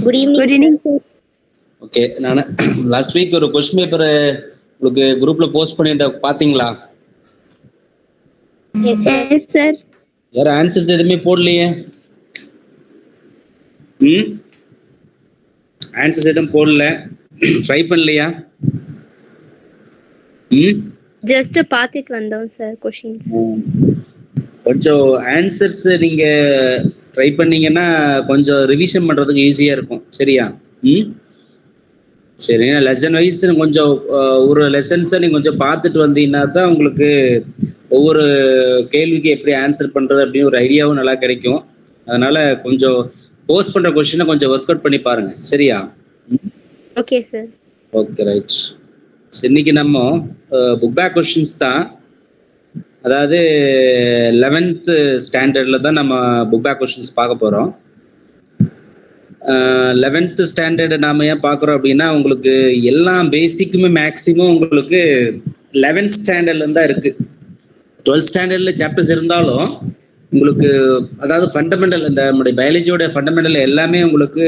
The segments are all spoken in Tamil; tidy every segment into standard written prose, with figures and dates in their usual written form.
Good evening sir. ஓகே, நான் லாஸ்ட் வீக் ஒரு கொஸ்டின் பேப்பர் உங்களுக்கு குரூப்ல போஸ்ட் பண்ணியிருந்த பாத்தீங்களா? Yes sir. வேற ஆன்சர்ஸ் எதுவுமே போடலையே. ஆன்சர்ஸ் எதுவும் போடல, ட்ரை பண்ணலையா? ஜஸ்ட் பார்த்துட்டு வந்தோம் சார் கொஸ்டின்ஸ். கொஞ்சம் ஆன்சர்ஸ் நீங்க ட்ரை பண்ணீங்கன்னா கொஞ்சம் ரிவிஷன் பண்றதுக்கு ஈஸியா இருக்கும். சரியா? சரி, லெசன் வைஸ் கொஞ்சம் ஒரு லெசன்ஸை நீங்க கொஞ்சம் பார்த்துட்டு வந்தீங்கன்னா தான் உங்களுக்கு ஒவ்வொரு கேள்விக்கு எப்படி ஆன்சர் பண்றது அப்படின்னு ஒரு ஐடியாவும் நல்லா கிடைக்கும். அதனால கொஞ்சம் போஸ்ட் பண்ற கொஸ்டினை கொஞ்சம் ஒர்க் அவுட் பண்ணி பாருங்க. சரியா? Okay sir. Okay, right. இன்னைக்கு நம்ம புக் பேக் கொஸ்டின்ஸ் தான், அதாவது 11th ஸ்டாண்டர்ட்ல தான் நம்ம புக் பேக் கொஸ்டின்ஸ் பார்க்க போறோம். 11th ஸ்டாண்டர்டு நாம ஏன் பார்க்குறோம் அப்படின்னா, உங்களுக்கு எல்லா பேசிக்குமே மேக்சிமம் உங்களுக்கு 11th ஸ்டாண்டர்ட்ல தான் இருக்கு. 12th ஸ்டாண்டர்ட்ல சாப்டர்ஸ் இருந்தாலும் உங்களுக்கு அதாவது ஃபண்டமெண்டல், இந்த நம்முடைய பயாலஜியோட ஃபண்டமெண்டல் எல்லாமே உங்களுக்கு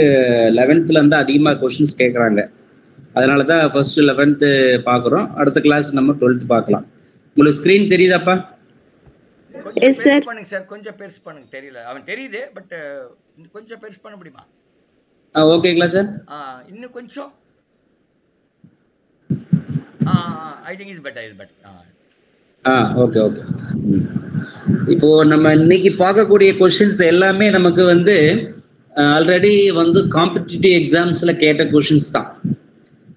11th இருந்து அதிகமாக கொஸ்டின்ஸ் கேட்குறாங்க. அதனால தான் ஃபர்ஸ்ட் 11th பார்க்குறோம். அடுத்த கிளாஸ் நம்ம 12th பார்க்கலாம். உங்களுக்கு ஸ்க்ரீன் தெரியுதாப்பா? கொஞ்சம் பெருசு பண்ணுங்க. தெரியல, அவன் தெரியுது, பட் கொஞ்சம் பெருசு பண்ண முடியுமா? ஓகேங்களா சார்? இன்னும் கொஞ்சம். I think is better. Okay. இப்போ நம்ம இன்னைக்கு பார்க்கக்கூடிய கொஸ்டின்ஸ் எல்லாமே நமக்கு வந்து ஆல்ரெடி வந்து காம்படிட்டிவ் எக்ஸாம்ஸ்ல கேட்ட கொஸ்டின்ஸ் தான்.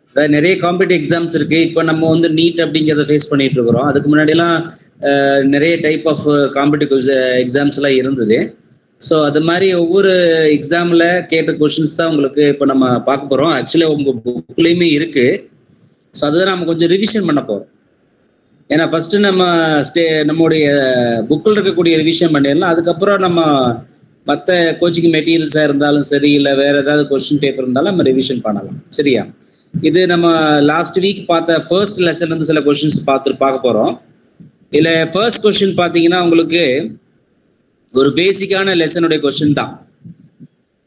அதாவது நிறைய காம்படிட்டிவ் எக்ஸாம்ஸ் இருக்கு. இப்போ நம்ம வந்து நீட் அப்படிங்கிறத ஃபேஸ் பண்ணிட்டு இருக்கிறோம். அதுக்கு முன்னாடிலாம் நிறைய டைப் ஆஃப் காம்படிட்டிவ் எக்ஸாம்ஸ் எல்லாம் இருந்தது. ஸோ அது மாதிரி ஒவ்வொரு எக்ஸாம்ல கேட்ட கொஸ்டின்ஸ் தான் உங்களுக்கு இப்போ நம்ம பார்க்க போறோம். ஆக்சுவலி உங்க புக்லயுமே இருக்கு. ஸோ அதுதான் நம்ம கொஞ்சம் ரிவிஷன் பண்ண போறோம். ஏன்னா ஃபர்ஸ்ட் நம்முடைய புக்கில் இருக்கக்கூடிய ரிவிஷன் பண்ணிடலாம். அதுக்கப்புறம் நம்ம மற்ற கோச்சிங் மெட்டீரியல்ஸாக இருந்தாலும் சரி, இல்லை வேற ஏதாவது கொஸ்டின் பேப்பர் இருந்தாலும் நம்ம ரிவிஷன் பண்ணலாம். சரியா? இது நம்ம லாஸ்ட் வீக் பார்த்த ஃபர்ஸ்ட் லெசன் இருந்து சில கொஸ்டின்ஸ் பார்க்க போறோம். இதுல ஃபர்ஸ்ட் கொஸ்டின் பார்த்தீங்கன்னா உங்களுக்கு ஒரு பேசிக்கான லெசனுடைய கொஸ்டின் தான்.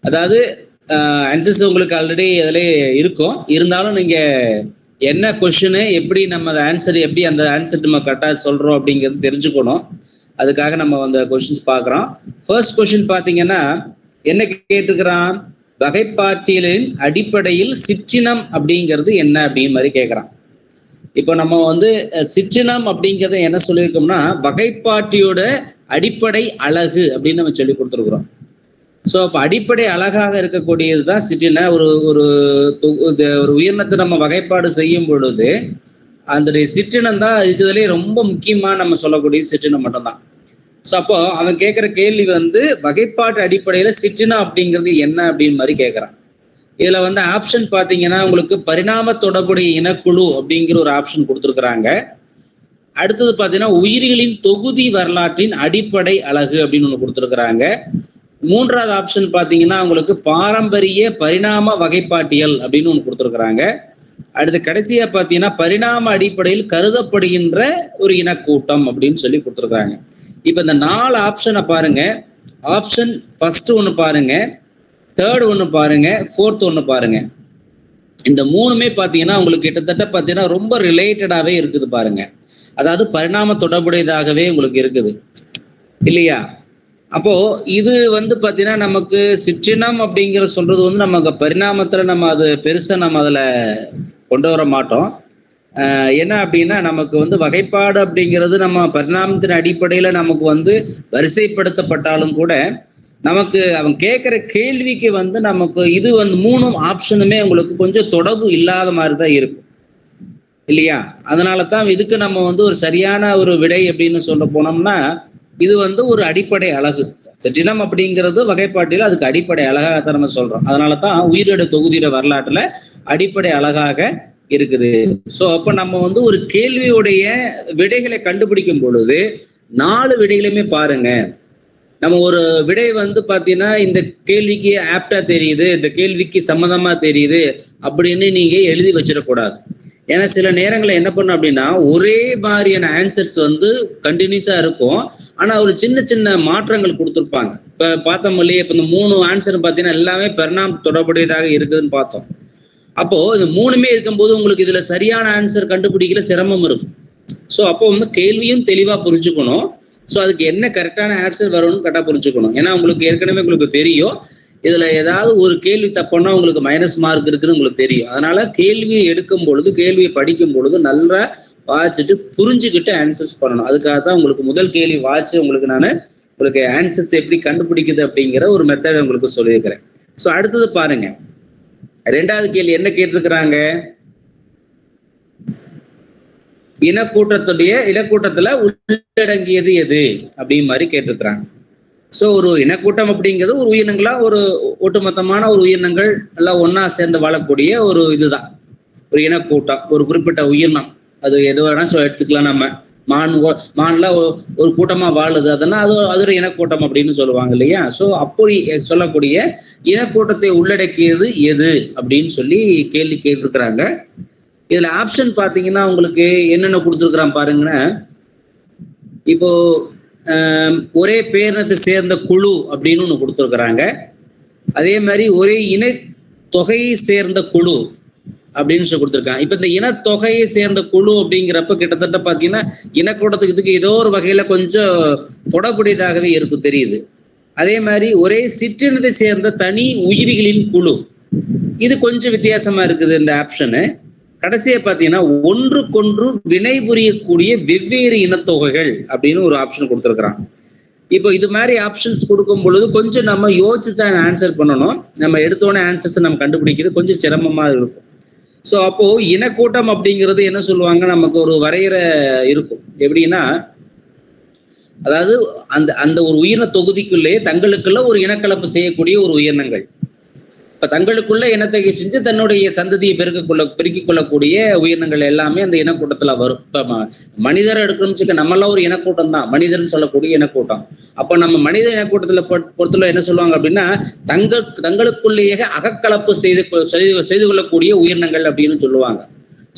அதாவது ஆன்சர்ஸ் உங்களுக்கு ஆல்ரெடி அதில் இருக்கும். இருந்தாலும் நீங்க என்ன கொஸ்டின், எப்படி நம்ம ஆன்சர், எப்படி அந்த ஆன்சர் நம்ம கரெக்டாக சொல்றோம் அப்படிங்கிறது தெரிஞ்சுக்கணும். அதுக்காக நம்ம அந்த கொஸ்டின்ஸ் பார்க்குறோம். ஃபர்ஸ்ட் கொஸ்டின் பார்த்தீங்கன்னா என்ன கேட்டுக்கிறான், வகைப்பாட்டியலின் அடிப்படையில் சிற்றினம் அப்படிங்கிறது என்ன அப்படிங்கிற மாதிரி கேட்குறான். இப்போ நம்ம வந்து சிற்றினம் அப்படிங்கிறத என்ன சொல்லியிருக்கோம்னா, வகைப்பாட்டியோட அடிப்படை அழகு அப்படின்னு நம்ம சொல்லி கொடுத்துருக்குறோம். ஸோ அப்போ அடிப்படை அழகாக இருக்கக்கூடியது தான் சிற்றின. ஒரு உயிரினத்தை நம்ம வகைப்பாடு செய்யும் பொழுது அந்த சிற்றினம் தான் இதுலயே ரொம்ப முக்கியமா நம்ம சொல்லக்கூடிய சிற்றினம் மட்டும்தான். ஸோ அப்போ அவன் கேட்குற கேள்வி வந்து வகைப்பாட்டு அடிப்படையில சிற்றினம் அப்படிங்கிறது என்ன அப்படின்னு மாதிரி கேட்குறான். இதுல வந்து ஆப்ஷன் பார்த்தீங்கன்னா உங்களுக்கு பரிணாம தொடர்புடைய இனக்குழு அப்படிங்கிற ஒரு ஆப்ஷன் கொடுத்துருக்குறாங்க. அடுத்தது பார்த்தீங்கன்னா உயிரிகளின் தொகுதி வரலாற்றின் அடிப்படை அழகு அப்படின்னு ஒன்று கொடுத்துருக்குறாங்க. மூன்றாவது ஆப்ஷன் பார்த்தீங்கன்னா உங்களுக்கு பாரம்பரிய பரிணாம வகைப்பாட்டியல் அப்படின்னு ஒன்று கொடுத்துருக்குறாங்க. அடுத்து கடைசியா பார்த்தீங்கன்னா பரிணாம அடிப்படையில் கருதப்படுகின்ற ஒரு இனக்கூட்டம் அப்படின்னு சொல்லி கொடுத்துருக்குறாங்க. இப்போ இந்த 4 ஆப்ஷனை பாருங்க. ஆப்ஷன் ஃபர்ஸ்ட் ஒன்று பாருங்க, தேர்ட் ஒன்று பாருங்க, ஃபோர்த் ஒன்று பாருங்க. இந்த மூணுமே பார்த்தீங்கன்னா உங்களுக்கு கிட்டத்தட்ட பார்த்தீங்கன்னா ரொம்ப ரிலேட்டடாகவே இருக்குது பாருங்க. அதாவது பரிணாம தொடர்புடையதாகவே உங்களுக்கு இருக்குது இல்லையா? அப்போ இது வந்து பார்த்தீங்கன்னா நமக்கு சிற்றினம் அப்படிங்கிற சொல்றது வந்து நமக்கு பரிணாமத்தில் நம்ம அது பெருசாக நம்ம அதில் கொண்டு வர மாட்டோம். என்ன அப்படின்னா நமக்கு வந்து வகைப்பாடு அப்படிங்கிறது நம்ம பரிணாமத்தின் அடிப்படையில் நமக்கு வந்து வரிசைப்படுத்தப்பட்டாலும் கூட நமக்கு அவன் கேட்குற கேள்விக்கு வந்து நமக்கு இது வந்து 3 ஆப்ஷனுமே உங்களுக்கு கொஞ்சம் தொடர்பு இல்லாத மாதிரி தான் இருக்கும் இல்லையா? அதனால தான் இதுக்கு நம்ம வந்து ஒரு சரியான ஒரு விடை அப்படின்னு சொல்ல போனோம்னா இது வந்து ஒரு அடிப்படை அழகு. சிற்றினம் அப்படிங்கிறது வகைப்பாட்டில் அதுக்கு அடிப்படை அழகாக தான் நம்ம சொல்றோம். அதனால தான் உயிரோட தொகுதியோட வரலாற்றுல அடிப்படை அழகாக இருக்குது. ஸோ அப்போ நம்ம வந்து ஒரு கேள்வியுடைய விடைகளை கண்டுபிடிக்கும் பொழுது 4 விடைகளுமே பாருங்க. நம்ம ஒரு விடை வந்து பார்த்தீங்கன்னா இந்த கேள்விக்கு ஆப்டா தெரியுது, இந்த கேள்விக்கு சம்மதமா தெரியுது அப்படின்னு நீங்க எழுதி வச்சிடக்கூடாது. ஏன்னா சில நேரங்களில் என்ன பண்ணும் அப்படின்னா ஒரே மாதிரியான ஆன்சர்ஸ் வந்து கண்டினியூஸா இருக்கும். ஆனா ஒரு சின்ன சின்ன மாற்றங்கள் கொடுத்துருப்பாங்க. இப்ப பார்த்தோம் இல்லையா, இப்ப இந்த 3 ஆன்சர் பார்த்தீங்கன்னா எல்லாமே பெர்னாம் தொடர்புடையதாக இருக்குதுன்னு பார்த்தோம். அப்போ இந்த 3மே இருக்கும்போது உங்களுக்கு இதுல சரியான ஆன்சர் கண்டுபிடிக்கல சிரமம் இருக்கும். ஸோ அப்போ வந்து கேள்வியும் தெளிவா புரிஞ்சுக்கணும். ஸோ அதுக்கு என்ன கரெக்டான ஆன்சர் வரும்னு கரெக்டாக புரிஞ்சுக்கணும். ஏன்னா உங்களுக்கு ஏற்கனவே உங்களுக்கு தெரியும் இதுல ஏதாவது ஒரு கேள்வி தப்புன்னா உங்களுக்கு மைனஸ் மார்க் இருக்குன்னு உங்களுக்கு தெரியும். அதனால கேள்வியை எடுக்கும் பொழுது, கேள்வியை படிக்கும் பொழுது நல்லா வாசிச்சுட்டு புரிஞ்சுக்கிட்டு ஆன்சர்ஸ் பண்ணணும். அதுக்காக தான் உங்களுக்கு முதல் கேள்வி வாசிச்சு உங்களுக்கு ஆன்சர்ஸ் எப்படி கண்டுபிடிக்குது அப்படிங்கிற ஒரு மெத்தட் உங்களுக்கு சொல்லியிருக்கிறேன். ஸோ அடுத்தது பாருங்க, 2வது கேள்வி என்ன கேட்டிருக்கிறாங்க, இனக்கூட்டத்துல உள்ளடங்கியது எது அப்படின்னு மாதிரி கேட்டிருக்கிறாங்க. ஸோ ஒரு இனக்கூட்டம் அப்படிங்கிறது ஒரு உயிரினங்களா, ஒரு ஒட்டுமொத்தமான ஒரு உயிரினங்கள் எல்லாம் ஒன்னா சேர்ந்து வாழக்கூடிய ஒரு இதுதான் ஒரு இனக்கூட்டம். ஒரு குறிப்பிட்ட உயிரினம், அது எது வேணா எடுத்துக்கலாம். நம்ம மான்ல ஒரு கூட்டமா வாழுது, அதெல்லாம் அது ஒரு இனக்கூட்டம் அப்படின்னு சொல்லுவாங்க இல்லையா. ஸோ அப்படி சொல்லக்கூடிய இனக்கூட்டத்தை உள்ளடக்கியது எது அப்படின்னு சொல்லி கேள்வி கேட்டிருக்கிறாங்க. இதுல ஆப்ஷன் பாத்தீங்கன்னா உங்களுக்கு என்னென்ன கொடுத்துருக்குறான் பாருங்கன்னா, இப்போ ஒரே பேரினத்தை சேர்ந்த குழு அப்படின்னு ஒண்ணு கொடுத்துருக்குறாங்க. அதே மாதிரி ஒரே இன தொகையை சேர்ந்த குழு அப்படின்னு சொல்லி கொடுத்துருக்காங்க. இப்ப இந்த இனத்தொகையை சேர்ந்த குழு அப்படிங்கிறப்ப கிட்டத்தட்ட பாத்தீங்கன்னா இனக்கூட்டத்துக்கு இதுக்கு ஏதோ ஒரு வகையில கொஞ்சம் தொடர்புடையதாகவே இருக்கும் தெரியுது. அதே மாதிரி ஒரே சிற்றினத்தை சேர்ந்த தனி உயிரிகளின் குழு, இது கொஞ்சம் வித்தியாசமா இருக்குது இந்த ஆப்ஷனு. கடைசியா பாத்தீங்கன்னா ஒன்றுக்கொன்று வினை புரியக்கூடிய வெவ்வேறு இனத்தொகைகள் அப்படின்னு ஒரு ஆப்ஷன் கொடுத்துருக்குறான். இப்போ இது மாதிரி ஆப்ஷன்ஸ் கொடுக்கும் பொழுது கொஞ்சம் நம்ம யோசிச்சு தான் ஆன்சர் பண்ணணும். நம்ம எடுத்தோடனே ஆன்சர்ஸ் நம்ம கண்டுபிடிக்கிறது கொஞ்சம் சிரமமா இருக்கும். ஸோ அப்போ இனக்கூட்டம் அப்படிங்கிறது என்ன சொல்லுவாங்க, நமக்கு ஒரு வரையறை இருக்கும். எப்படின்னா, அதாவது அந்த ஒரு உயிரின தொகுதிக்குள்ளேயே தங்களுக்குள்ள ஒரு இனக்கலப்பு செய்யக்கூடிய ஒரு உயிரினங்கள். இப்ப தங்களுக்குள்ள இனத்தொகை செஞ்சு தன்னுடைய சந்ததியை பெருக்கிக் கொள்ளக்கூடிய உயிரினங்கள் எல்லாமே அந்த இனக்கூட்டத்துல வரும். இப்ப மனிதரை எடுக்கணும்னு நம்மளாம் ஒரு இனக்கூட்டம் தான், மனிதர்னு சொல்லக்கூடிய இனக்கூட்டம். அப்ப நம்ம மனித இனக்கூட்டத்துல பொறுத்தவரை என்ன சொல்லுவாங்க அப்படின்னா, தங்களுக்குள்ளேயே அகக்கலப்பு செய்து கொள்ளக்கூடிய உயிரினங்கள் அப்படின்னு சொல்லுவாங்க.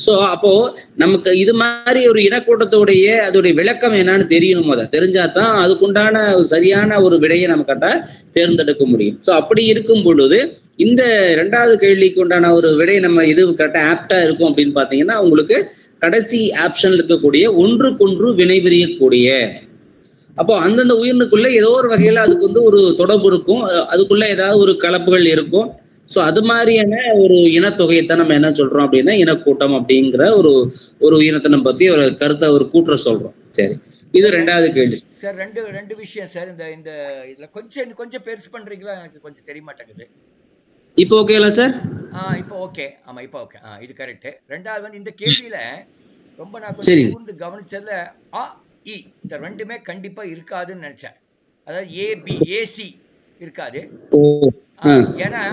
ஸோ அப்போ நமக்கு இது மாதிரி ஒரு இனக்கூட்டத்துடைய அதோடைய விளக்கம் என்னன்னு தெரியணும். அதை தெரிஞ்சாதான் அதுக்குண்டான சரியான ஒரு விடையை நம்ம கரெக்டா தேர்ந்தெடுக்க முடியும். ஸோ அப்படி இருக்கும் பொழுது இந்த 2வது கேள்விக்கு உண்டான ஒரு விடை நம்ம இது கரெக்டா ஆப்டா இருக்கும் அப்படின்னு பாத்தீங்கன்னா, உங்களுக்கு கடைசி ஆப்ஷன்ல இருக்கக்கூடிய ஒன்றுக்கொன்று வினைபுரியக்கூடிய. அப்போ அந்தந்த உயிரினுக்குள்ள ஏதோ ஒரு வகையில அதுக்கு வந்து ஒரு தொடர்பு இருக்கும், அதுக்குள்ள ஏதாவது ஒரு கலப்புகள் இருக்கும். ஸோ அது மாதிரியான ஒரு இனத்தொகையைத்தான் நம்ம என்ன சொல்றோம் அப்படின்னா இனக்கூட்டம் அப்படிங்கிற ஒரு இனத்தினம் பத்தி ஒரு கருத்தை ஒரு கூற்ற சொல்றோம். சரி, இது 2வது கேள்வி சார். ரெண்டு விஷயம் சார். இந்த இதுல கொஞ்சம் பெருசு பண்றீங்களா, எனக்கு கொஞ்சம் தெரிய மாட்டேங்குது. இப்போ ஓகேங்களா சார்? இப்போ ஓகே. ஆமா, இப்போ ஓகே. இது கரெக்ட். 2வது வந்து இந்த கேள்வியில ரொம்ப நான் கொஞ்சம் கூர்ந்து கவனிச்சதுல அ இ இந்த ரெண்டுமே கண்டிப்பா இருக்காதுன்னு நினைச்சேன். அதாவது ஏசி இருக்காது. ஏன்னா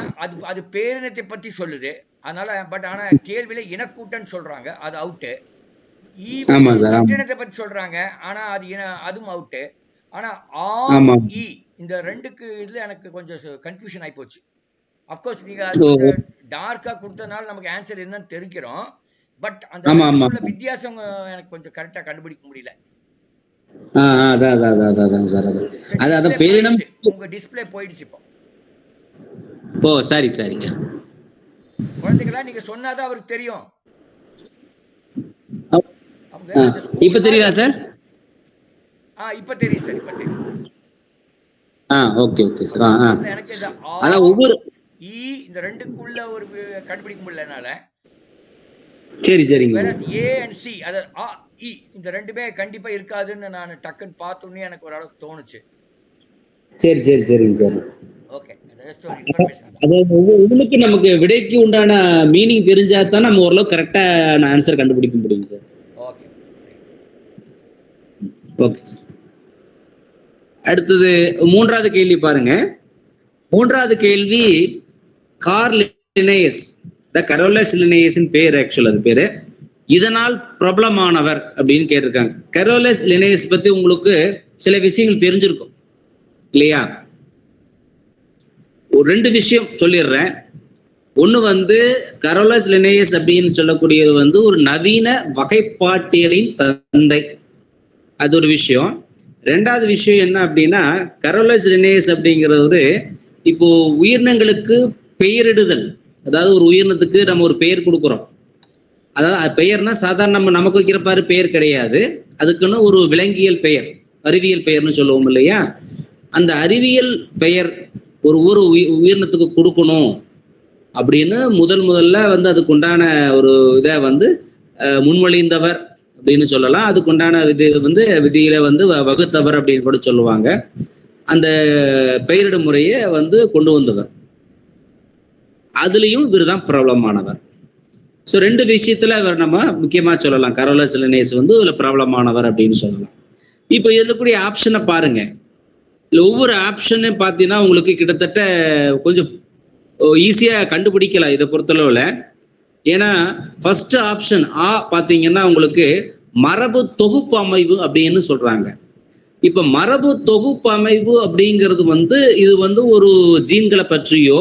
அது பேரினத்தை பத்தி சொல்லுது. அதனால ஆனா கேள்வியில இனக்கூட்டம்னு சொல்றாங்க, அது அவுட்டு. சிற்றினத்தை பத்தி சொல்றாங்க, ஆனா அதுவும் அவுட்டு. ஆனா இ இந்த 2க்கு இதுல எனக்கு கொஞ்சம் கன்ஃபியூஷன் ஆகி போச்சு. அப்கோர்ஸ் நீங்க டார்க்கா கொடுத்தனால நமக்கு ஆன்சர் என்னன்னு தெரிக்கிறோம். பட் அந்த வித்தியாசம் எனக்கு கொஞ்சம் கரெக்டா கண்டுபிடிக்க முடியல. உங்க டிஸ்பிளே போயிடுச்சு இப்போ. ஓ சரி சரி. குழந்தைகளா நீங்க சொன்னாதான் அவருக்கு தெரியும். இப்ப தெரியுதா சார்? இப்ப தெரியும் சார், இப்ப தெரியும். Okay okay sir. எனக்கு இந்த ஒவ்வொரு இந்த 2க்குள்ள ஒரு கண்டுபிடிக்க முடியலனால. சரி சரிங்க. ஏ அண்ட் சி அத இந்த 2மே கண்டிப்பா இருக்காதுன்னு நான் டக்குன்னு பார்த்தோன்னே எனக்கு ஒரு அளவுக்கு தோணுச்சு. சரி சரி சரிங்க சார். ஓகே. உங்களுக்கு நமக்கு விடைக்கு உண்டான மீனிங் தெரிஞ்சா தான் நம்ம ஓரளவு கரெக்டா ஆன்சர் கண்டுபிடிக்க முடியும் சார். Okay okay sir. அடுத்தது 3வது கேள்வி பாருங்க. 3வது கேள்வி கார்ல் லினேயஸ், கரோலஸ் லினேயஸின் பேர் ஆக்சுவல், அது பேரு. இதனால் பிரபலமானவர் அப்படின்னு கேட்டிருக்காங்க. கரோலஸ் லினேயஸ் பத்தி உங்களுக்கு சில விஷயங்கள் தெரிஞ்சிருக்கும் இல்லையா? ஒரு 2 விஷயம் சொல்லிடுறேன். ஒண்ணு வந்து கரோலஸ் லினேயஸ் அப்படின்னு சொல்லக்கூடியது வந்து ஒரு நவீன வகைப்பாட்டியலின் தந்தை, அது ஒரு விஷயம். ரெண்டாவது விஷயம் என்ன அப்படின்னா, கரோலஸ் லினேயஸ் அப்படிங்கிறது இப்போ உயிரினங்களுக்கு பெயரிடுதல். அதாவது ஒரு உயிரினத்துக்கு நம்ம ஒரு பெயர் கொடுக்குறோம். அதாவது பெயர்னா சாதாரண நமக்கு வைக்கிற பாரு பெயர் கிடையாது. அதுக்குன்னு ஒரு விலங்கியல் பெயர், அறிவியல் பெயர்னு சொல்லுவோம் இல்லையா? அந்த அறிவியல் பெயர் ஒரு உயிரினத்துக்கு கொடுக்கணும் அப்படின்னு முதல்ல வந்து அதுக்கு உண்டான ஒரு இதை வந்து முன்மொழிந்தவர் அப்படின்னு சொல்லலாம். அதுக்குண்டான விதியில வந்து வகுத்தவர் அப்படின்னு கூட சொல்லுவாங்க. அந்த பெயரிடும் முறையை வந்து கொண்டு வந்தவர். அதுலயும் இவர் தான் பிரபலமானவர். ஸோ 2 விஷயத்துல இவர் நம்ம முக்கியமா சொல்லலாம். கரோலஸ் லினேயஸ் வந்து இதுல பிரபலமானவர் அப்படின்னு சொல்லலாம். இப்போ இருக்கக்கூடிய ஆப்ஷனை பாருங்க. இதுல ஒவ்வொரு ஆப்ஷனையும் பார்த்தீங்கன்னா உங்களுக்கு கிட்டத்தட்ட கொஞ்சம் ஈஸியா கண்டுபிடிக்கலாம் இதை பொறுத்தளவுல. ஏன்னா ஃபர்ஸ்ட் ஆப்ஷன் ஆ பார்த்தீங்கன்னா உங்களுக்கு மரபு தொகுப்பு அமைவு அப்படின்னு சொல்றாங்க. இப்ப மரபு தொகுப்பு அமைவு அப்படிங்கிறது வந்து இது வந்து ஒரு ஜீன்களை பற்றியோ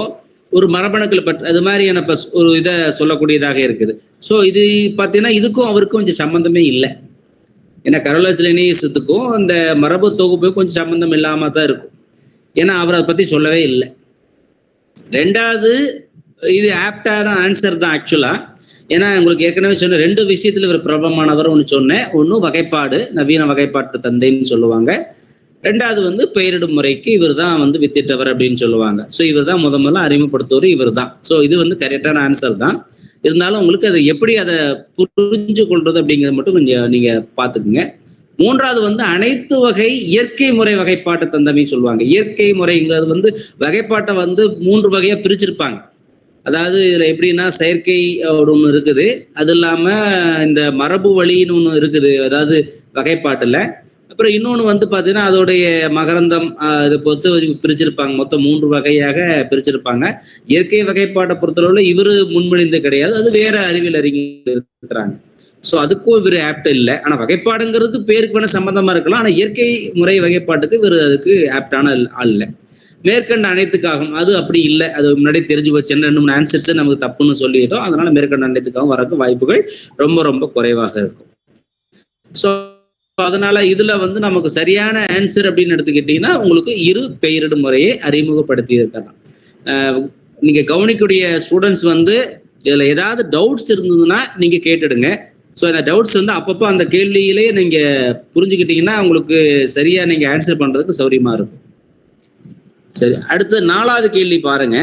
ஒரு மரபணுக்களை பற்றி அது மாதிரியான ஒரு இதை சொல்லக்கூடியதாக இருக்குது. ஸோ இது பார்த்தீங்கன்னா இதுக்கும் அவருக்கும் கொஞ்சம் சம்பந்தமே இல்லை. ஏன்னா கரோலஸ் லினேயஸுக்கும் அந்த மரபு தொகுப்புக்கும் கொஞ்சம் சம்பந்தம் இல்லாம தான் இருக்கும். ஏன்னா அவர் அதை பத்தி சொல்லவே இல்லை. ரெண்டாவது இது ஆப்டான ஆன்சர் தான் ஆக்சுவலா. ஏன்னா உங்களுக்கு ஏற்கனவே சொன்ன 2 விஷயத்துல இவர் பிரபலமானவர் ஒன்று சொன்னேன். ஒன்று வகைப்பாடு, நவீன வகைப்பாட்டு தந்தைன்னு சொல்லுவாங்க. ரெண்டாவது வந்து பெயரிடும் முறைக்கு இவர் தான் வந்து வித்திட்டவர் அப்படின்னு சொல்லுவாங்க. ஸோ இவர் தான் முதல்ல அறிமுகப்படுத்துவர் இவர் தான். ஸோ இது வந்து கரெக்டான ஆன்சர் தான். இருந்தாலும் உங்களுக்கு அதை எப்படி அதை புரிஞ்சு கொள்றது அப்படிங்கிறது மட்டும் கொஞ்சம் நீங்க பார்த்துக்குங்க. மூன்றாவது வந்து அனைத்து வகை இயற்கை முறை வகைப்பாட்டு தந்தமைன்னு சொல்லுவாங்க. இயற்கை முறைங்கிறது வந்து வகைப்பாட்டை வந்து 3 வகையா பிரிச்சிருப்பாங்க. அதாவது இதுல எப்படின்னா செயற்கை ஒன்று இருக்குது, அது இல்லாம இந்த மரபு வழின்னு ஒன்று இருக்குது, அதாவது வகைப்பாட்டுல. அப்புறம் இன்னொன்று வந்து பார்த்தீங்கன்னா அதோடைய மகரந்தம் இதை பொறுத்து பிரிச்சிருப்பாங்க. மொத்தம் 3 வகையாக பிரிச்சிருப்பாங்க. இயற்கை வகைப்பாட்டை பொறுத்தளவுல இவரு முன்மொழிந்து கிடையாது, அது வேற அறிவியல் அறிஞர்கள் இருக்கிறாங்க. ஸோ அதுக்கும் இவர் ஆப்ட் இல்லை. ஆனா வகைப்பாடுங்கிறது பேருக்கு வேணா சம்பந்தமா இருக்கலாம். ஆனா இயற்கை முறை வகைப்பாட்டுக்கு இவர் அதுக்கு ஆப்டான ஆள் இல்லை. மேற்கண்ட அனைத்துக்காகும் அது அப்படி இல்லை. அது முன்னாடி தெரிஞ்சு வச்சுன்னு 2 3 ஆன்சர்ஸ் நமக்கு தப்புன்னு சொல்லிட்டோம். அதனால மேற்கண்ட அனைத்துக்காகவும் வரக்கு வாய்ப்புகள் ரொம்ப ரொம்ப குறைவாக இருக்கும். ஸோ அதனால இதுல வந்து நமக்கு சரியான ஆன்சர் அப்படின்னு எடுத்துக்கிட்டீங்கன்னா உங்களுக்கு இரு பெயரிடும் முறையை அறிமுகப்படுத்தி இருக்கலாம். நீங்க கவனிக்கக்கூடிய ஸ்டூடெண்ட்ஸ் வந்து இதுல ஏதாவது டவுட்ஸ் இருந்ததுன்னா நீங்க கேட்டுடுங்க. ஸோ அந்த டவுட்ஸ் வந்து அப்பப்போ அந்த கேள்வியிலே நீங்க புரிஞ்சுக்கிட்டீங்கன்னா உங்களுக்கு சரியா நீங்க ஆன்சர் பண்றதுக்கு சௌரியமா இருக்கும். சரி, அடுத்து 4வது கேள்வி பாருங்க.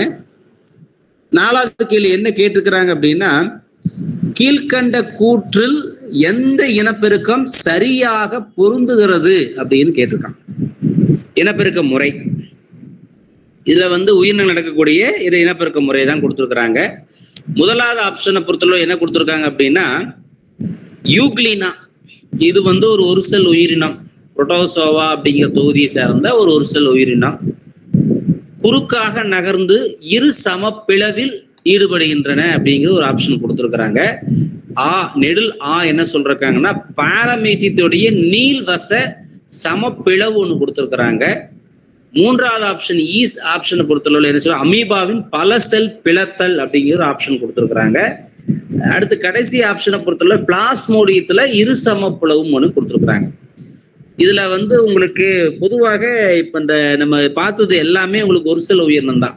4வது கேள்வி என்ன கேட்டிருக்கிறாங்க அப்படின்னா, கீழ்கண்ட கூற்றில் எந்த இனப்பெருக்கம் சரியாக பொருந்துகிறது அப்படின்னு கேட்டிருக்காங்க. இனப்பெருக்க முறை இதுல வந்து உயிரினங்கள் நடக்கக்கூடிய இனப்பெருக்க முறை தான் கொடுத்துருக்குறாங்க. முதலாவது ஆப்ஷனை பொறுத்தளவு என்ன கொடுத்துருக்காங்க அப்படின்னா யூக்ளினா. இது வந்து ஒரு செல் உயிரினம், புரோட்டோசோவா அப்படிங்கிற தொகுதியை சேர்ந்த ஒரு செல் உயிரினம். குறுக்காக நகர்ந்து இரு சமப்பிளவில் ஈடுபடுகின்றன அப்படிங்கிற ஒரு ஆப்ஷன் கொடுத்துருக்குறாங்க. நெடில் என்ன சொல்றாங்கன்னா பாரமீசியத்துடைய நீள்வச சமப்பிளவு ஒன்று கொடுத்துருக்குறாங்க. 3வது ஆப்ஷன் ஈஸ் ஆப்ஷனை பொறுத்தளவு என்ன சொல்ல அமீபாவின் பல செல் பிளத்தல் அப்படிங்கிற ஒரு ஆப்ஷன் கொடுத்துருக்குறாங்க. அடுத்து கடைசி ஆப்ஷனை பொறுத்தளவு பிளாஸ்மோடியத்துல இரு சமப்பிளவும் ஒன்று கொடுத்துருக்குறாங்க. இதுல வந்து உங்களுக்கு பொதுவாக இப்ப இந்த நம்ம பார்த்தது எல்லாமே உங்களுக்கு ஒரு செல் உயிரினம் தான்.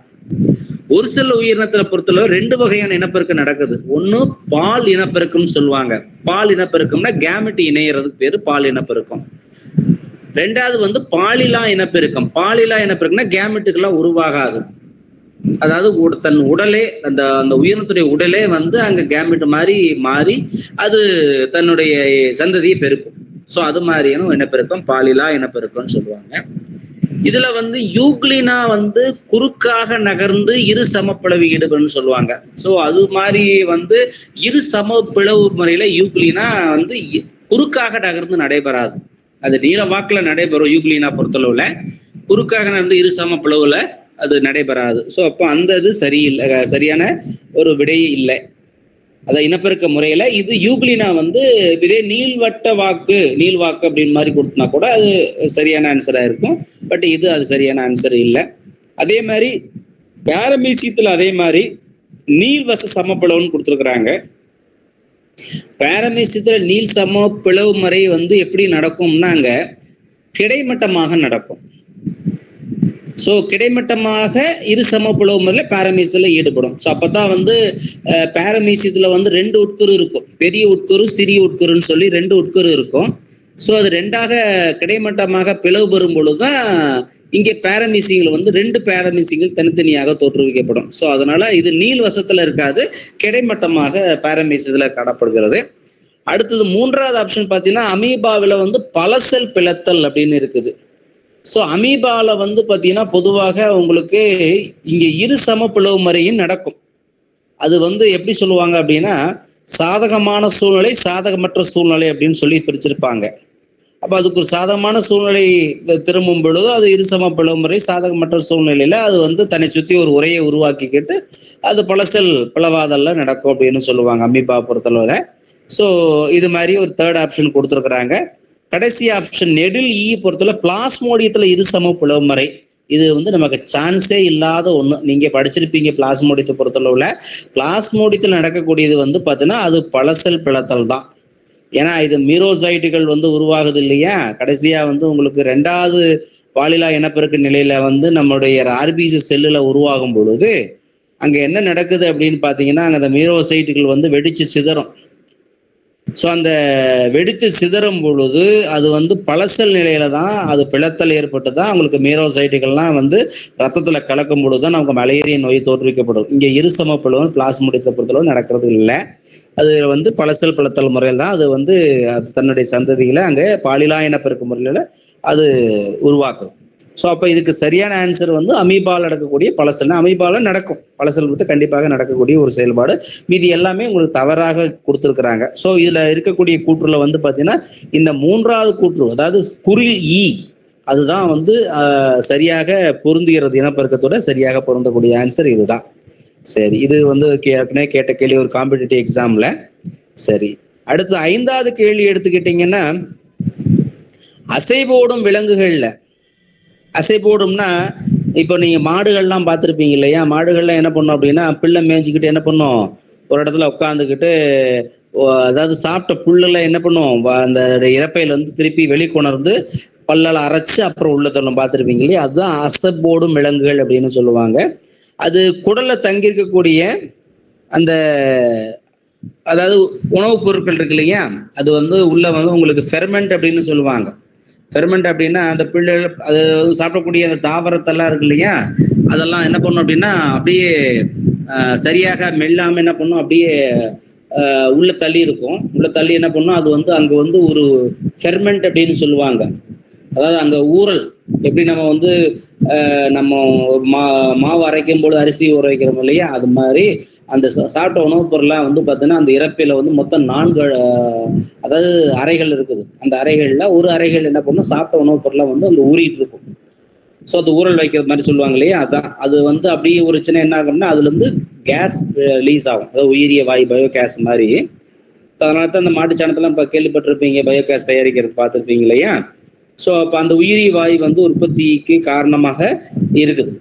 ஒரு செல் உயிரினத்துல பொறுத்தளவு 2 வகையான இனப்பெருக்கம் நடக்குது. ஒண்ணு பால் இனப்பெருக்கம் சொல்லுவாங்க. பால் இனப்பெருக்கம்னா கேமெட் இணையறதுக்கு பேரு பால் இனப்பெருக்கம். 2வது வந்து பாலிலா இனப்பெருக்கம். பாலிலா இனப்பெருக்கம்னா கேமெட்டுக்கெல்லாம் உருவாகாது. அதாவது தன் உடலே அந்த உயிரினத்துடைய உடலே வந்து அங்க கேமெட் மாதிரி மாறி அது தன்னுடைய சந்ததியை பெருக்கும். ஸோ அது மாதிரியான இனப்பெருக்கம் பாலிலா இனப்பெருக்கம்னு சொல்லுவாங்க. இதுல வந்து யூக்ளினா வந்து குறுக்காக நகர்ந்து இரு சமப்பிளவு ஈடுபடுன்னு சொல்லுவாங்க. ஸோ அது மாதிரி வந்து இரு சமப்பிளவு முறையில யூக்ளினா வந்து குறுக்காக நகர்ந்து நடைபெறாது. அது நீள வாக்குல நடைபெறும். யூக்ளினா பொறுத்தளவுல குறுக்காக நகர்ந்து இரு சமப்பிளவுல அது நடைபெறாது. ஸோ அப்போ அந்த இது சரியில்லை, சரியான ஒரு விடை இல்லை. அதான் இனப்பெருக்க முறையில இது யூக்ளினா வந்து இதே நீள்வாக்கு அப்படின்னு மாதிரி கொடுத்தனா கூட அது சரியான ஆன்சரா இருக்கும். பட் இது அது சரியான ஆன்சர் இல்லை. அதே மாதிரி பாரமீசியத்துல அதே மாதிரி நீள்வச சமப்பிளவுன்னு கொடுத்துருக்குறாங்க. பாரமீசியத்துல நீள் சம பிளவு முறை வந்து எப்படி நடக்கும்னாங்க கிடைமட்டமாக நடக்கும். ஸோ கிடைமட்டமாக இரு சமப்புலவு முறையில் பாரமீசியத்தில் ஈடுபடும். ஸோ அப்பதான் வந்து பாரமீசியத்தில் வந்து 2 உட்கரு இருக்கும். பெரிய உட்கரு சிறிய உட்கருன்னு சொல்லி 2 உட்கரு இருக்கும். ஸோ அது 2ஆக கிடைமட்டமாக பிளவு பெறும் பொழுதுதான் இங்கே பாரமீசியங்கள் வந்து 2 பாரமீசியங்கள் தனித்தனியாக தோற்றுவிக்கப்படும். ஸோ அதனால இது நீள்வசத்துல இருக்காது, கிடைமட்டமாக பாரமீசியத்தில் காணப்படுகிறது. அடுத்தது 3வது ஆப்ஷன் பார்த்தீங்கன்னா அமீபாவில் வந்து பல செல் பிளத்தல் அப்படின்னு இருக்குது. ஸோ அமீபால வந்து பார்த்தீங்கன்னா பொதுவாக உங்களுக்கு இங்கே இரு சமப்பிளவு முறையும் நடக்கும். அது வந்து எப்படி சொல்லுவாங்க அப்படின்னா சாதகமான சூழ்நிலை, சாதகமற்ற சூழ்நிலை அப்படின்னு சொல்லி பிரிச்சிருப்பாங்க. அப்போ அதுக்கு ஒரு சாதகமான சூழ்நிலை திரும்பும் பொழுது அது இரு சமப்பிளவு முறை, சாதகமற்ற சூழ்நிலையில அது வந்து தன்னை சுற்றி ஒரு உரையை உருவாக்கிக்கிட்டு அது பல செல் பிளவாதல்ல நடக்கும் அப்படின்னு சொல்லுவாங்க அமீபா பொறுத்தளவுல. ஸோ இது மாதிரி ஒரு 3rd ஆப்ஷன் கொடுத்துருக்குறாங்க. கடைசி ஆப்ஷன் நெடில் பொறுத்தவரை பிளாஸ்மோடியத்துல இரு சம பிளவு முறை. இது வந்து நமக்கு சான்ஸே இல்லாத ஒண்ணு. நீங்க படிச்சிருப்பீங்க பிளாஸ்மோடியத்தை பொறுத்தளவுல. பிளாஸ்மோடியத்தில் நடக்கக்கூடியது வந்து பார்த்தீங்கன்னா அது பல செல் பிளத்தல் தான். ஏன்னா இது மீரோசைட்டுகள் வந்து உருவாகுது இல்லையா. கடைசியா வந்து உங்களுக்கு 2வது வாலிலா இனப்பெருக்க நிலையில வந்து நம்மளுடைய ஆர்பிசி செல்லுல உருவாகும் பொழுது அங்க என்ன நடக்குது அப்படின்னு பாத்தீங்கன்னா அங்க அந்த மீரோசைட்டுகள் வந்து வெடிச்சு சிதறும். ஸோ அந்த வெடித்து சிதறும் பொழுது அது வந்து பழசல் நிலையில தான் அது பிளத்தல் ஏற்பட்டு தான் அவங்களுக்கு மீரோசைட்டுகள்லாம் வந்து ரத்தத்துல கலக்கும் பொழுது தான் நமக்கு மலேரியா நோய் தோற்றுவிக்கப்படும். இங்கே இரு சமப்பிளவும் பிளாஸ்மோடியத்தை பொறுத்தளவு நடக்கிறது இல்லை. அது வந்து பழசல் பிளத்தல் முறையில் தான் அது வந்து அது தன்னுடைய சந்ததிகளை அங்கே பாலிலா இனப்பெருக்க முறையில் அது உருவாக்கும். ஸோ அப்போ இதுக்கு சரியான ஆன்சர் வந்து அமீபால் நடக்கக்கூடிய பழசல்னா அமீபால நடக்கும். பழசல் வந்து கண்டிப்பாக நடக்கக்கூடிய ஒரு செயல்பாடு. மீதி எல்லாமே உங்களுக்கு தவறாக கொடுத்துருக்குறாங்க. ஸோ இதுல இருக்கக்கூடிய கூற்றுல வந்து பார்த்தீங்கன்னா இந்த 3வது கூற்று அதாவது குறில் அதுதான் வந்து சரியாக பொருந்துகிறது. இனப்பெருக்கத்தோட சரியாக பொருந்தக்கூடிய ஆன்சர் இதுதான். சரி, இது வந்து ஏற்கனவே கேட்ட கேள்வி ஒரு காம்படிட்டிவ் எக்ஸாம்ல. சரி, அடுத்து 5வது கேள்வி எடுத்துக்கிட்டீங்கன்னா அசைபோடும் விலங்குகள்ல அசைபோடும்னா இப்போ நீங்க மாடுகள்லாம் பார்த்துருப்பீங்க இல்லையா. மாடுகள்லாம் என்ன பண்ணும் அப்படின்னா பிள்ளை மேய்ஞ்சிக்கிட்டு என்ன பண்ணும் ஒரு இடத்துல உட்காந்துக்கிட்டு அதாவது சாப்பிட்ட புல்லெல்லாம் என்ன பண்ணும் அந்த இறப்பையில வந்து திருப்பி வெளிக்கொணர்ந்து பல்லால் அரைச்சு அப்புறம் உள்ள தள்ளும். பார்த்துருப்பீங்க இல்லையா. அதுதான் அசைபோடும் விலங்குகள் அப்படின்னு சொல்லுவாங்க. அது குடல்ல தங்கியிருக்கக்கூடிய அந்த அதாவது உணவுப் பொருட்கள் இருக்கு இல்லையா, அது வந்து உள்ள வந்து உங்களுக்கு ஃபெர்மெண்ட் அப்படின்னு சொல்லுவாங்க. ஃபெர்மெண்ட் அப்படின்னா அந்த பிள்ளைகள் அது சாப்பிடக்கூடிய அந்த தாவரத்தெல்லாம் இருக்கு இல்லையா, அதெல்லாம் என்ன பண்ணும் அப்படின்னா அப்படியே சரியாக மெல்லாம என்ன பண்ணும் அப்படியே உள்ள தள்ளி இருக்கும். உள்ள தள்ளி என்ன பண்ணும் அது வந்து அங்க வந்து ஒரு ஃபெர்மெண்ட் அப்படின்னு சொல்லுவாங்க. அதாவது அங்க ஊறல் எப்படி நம்ம வந்து நம்ம மாவு அரைக்கும் போது அரிசி ஊற வைக்கிறோம் இல்லையா, அது மாதிரி அந்த சாப்பிட்ட உணவுப் பொருள்லாம் வந்து பார்த்தீங்கன்னா அந்த இறப்பில வந்து மொத்தம் 4 அதாவது அறைகள் இருக்குது. அந்த அறைகள்ல ஒரு அறைகள் என்ன பண்ணும் சாப்பிட்ட உணவுப் பொருள்லாம் வந்து அங்க ஊறிட்டு இருக்கும். ஸோ அது ஊறல் வைக்கிறது மாதிரி சொல்லுவாங்க இல்லையா, அதான் அது வந்து அப்படியே ஒரு சின்ன என்ன ஆகும்னா அதுல இருந்து கேஸ் ரிலீஸ் ஆகும். அதாவது உயிரிய வாயு பயோ கேஸ் மாதிரி. அதனால தான் அந்த மாட்டு சாணத்தெல்லாம் இப்போ கேள்விப்பட்டிருப்பீங்க, பயோ கேஸ் தயாரிக்கிறது பார்த்துருப்பீங்க இல்லையா. ஸோ அப்போ அந்த உயிரி வாயு வந்து உற்பத்திக்கு காரணமாக இருக்குது.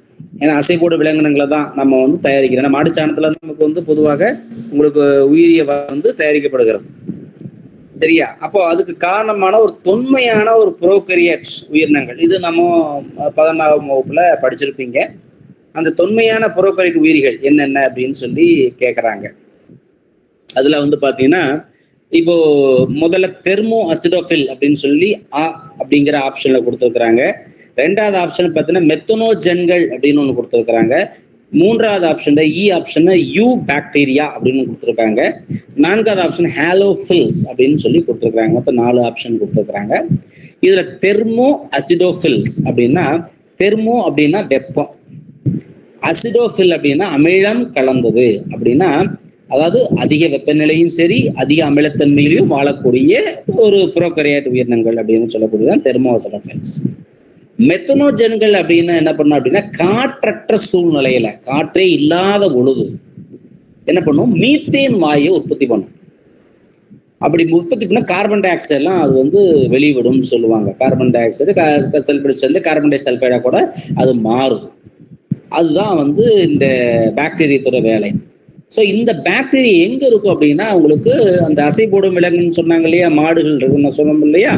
ஏன்னா அசைபோடு விலங்கினங்களை தான் நம்ம வந்து தயாரிக்கிறோம். மாடு சாணத்துல நமக்கு வந்து பொதுவாக உங்களுக்கு உயிரிய வாயு வந்து தயாரிக்கப்படுகிறது. சரியா. அப்போ அதுக்கு காரணமான ஒரு தொன்மையான ஒரு புரோகரியேட் உயிரினங்கள் இது நம்ம 14ஆம் வகுப்புல படிச்சிருப்பீங்க. அந்த தொன்மையான புரோகரியேட் உயிரிகள் என்னென்ன அப்படின்னு சொல்லி கேட்குறாங்க. அதுல வந்து பாத்தீங்கன்னா இப்போ முதல்ல தெர்மோ அசிடோஃபில் அப்படின்னு சொல்லி அப்படிங்கிற ஆப்ஷன்ல கொடுத்துருக்குறாங்க. 2வது ஆப்ஷன் பார்த்தீங்கன்னா மெத்தனோஜென்கள் அப்படின்னு ஒன்று கொடுத்துருக்குறாங்க. 3வது ஆப்ஷன் ஆப்ஷன் யூ பாக்டீரியா அப்படின்னு கொடுத்துருக்காங்க. 4வது ஆப்ஷன் ஹாலோஃபில்ஸ் அப்படின்னு சொல்லி கொடுத்துருக்காங்க. மொத்தம் 4 ஆப்ஷன் கொடுத்துருக்காங்க. இதுல தெர்மோ அசிடோஃபில்ஸ் அப்படின்னா தெர்மோ அப்படின்னா வெப்பம், அசிடோஃபில் அப்படின்னா அமிலம் கலந்தது அப்படின்னா அதாவது அதிக வெப்பநிலையும் சரி அதிக அமிலத்தன்மையிலையும் வாழக்கூடிய ஒரு புரோகரியேட் உயிரினங்கள் அப்படின்னு சொல்லக்கூடியதான் தெர்மோ அசிடோஃபில்ஸ். மெத்தனோஜென்கள் அப்படின்னா என்ன பண்ணும் அப்படின்னா காற்றற்ற சூழ்நிலையில காற்றே இல்லாத பொழுது என்ன பண்ணும் மீத்தேன் வாயை உற்பத்தி பண்ணும். அப்படி உற்பத்தி பண்ண கார்பன் டை ஆக்சைடு எல்லாம் அது வந்து வெளிவிடும் சொல்லுவாங்க. கார்பன் டை ஆக்சைடு சல்பைடு சேர்ந்து கார்பன் டை சல்பைடா கூட அது மாறும். அதுதான் வந்து இந்த பாக்டீரியத்தோட வேலை. ஸோ இந்த பாக்டீரியா எங்க இருக்கும் அப்படின்னா உங்களுக்கு அந்த அசைபோடும் விலங்குன்னு சொன்னாங்க இல்லையா, மாடுகள் இருக்குன்னு சொன்னோம் இல்லையா,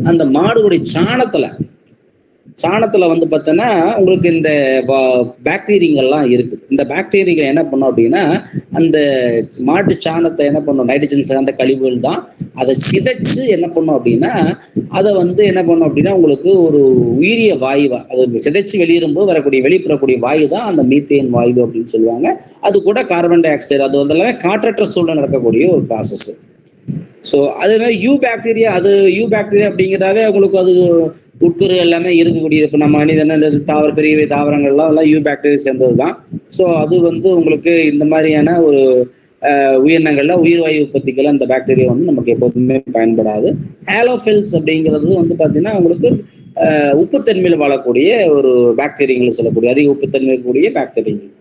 அந்த மாடுகளுடைய சாணத்துல சாணத்துல வந்து பார்த்தோன்னா உங்களுக்கு இந்த பாக்டீரியங்கள்லாம் இருக்குது. இந்த பாக்டீரியங்கள் என்ன பண்ணும் அப்படின்னா, அந்த மாட்டு சாணத்தை என்ன பண்ணும், நைட்ரஜன் சார்ந்த கழிவுகள் தான், அதை சிதைச்சு என்ன பண்ணும் அப்படின்னா, அதை வந்து என்ன பண்ணும் அப்படின்னா உங்களுக்கு ஒரு உயிரிய வாயுவா, அது சிதைச்சு வெளியேறும்போது வரக்கூடிய வெளிப்புறக்கூடிய வாயு தான் அந்த மீத்தேன் வாயு அப்படின்னு சொல்லுவாங்க. அது கூட கார்பன் டை ஆக்சைடு, அது வந்து எல்லாமே காற்றற்ற சூழல் நடக்கக்கூடிய ஒரு ப்ராசஸ். ஸோ அதே மாதிரி யூ பாக்டீரியா அப்படிங்கிறதாவே உங்களுக்கு அது உட்கரு எல்லாமே இருக்கக்கூடியது. இப்போ நம்ம மனிதன பெரிய தாவரங்கள்லாம் யூ பாக்டீரியா சேர்ந்தது தான். ஸோ அது வந்து உங்களுக்கு இந்த மாதிரியான ஒரு உயிரினங்கள்ல உயிர் வாயு உற்பத்திக்கெல்லாம் இந்த பாக்டீரியா வந்து நமக்கு எப்போதுமே பயன்படாது. ஹேலோஃபில்ஸ் அப்படிங்கிறது வந்து பார்த்தீங்கன்னா உங்களுக்கு உப்புத்தன்மையில் வாழக்கூடிய ஒரு பாக்டீரியங்கள் சொல்லக்கூடிய அதிக உப்புத்தன்மை கூடிய பாக்டீரியங்கள்.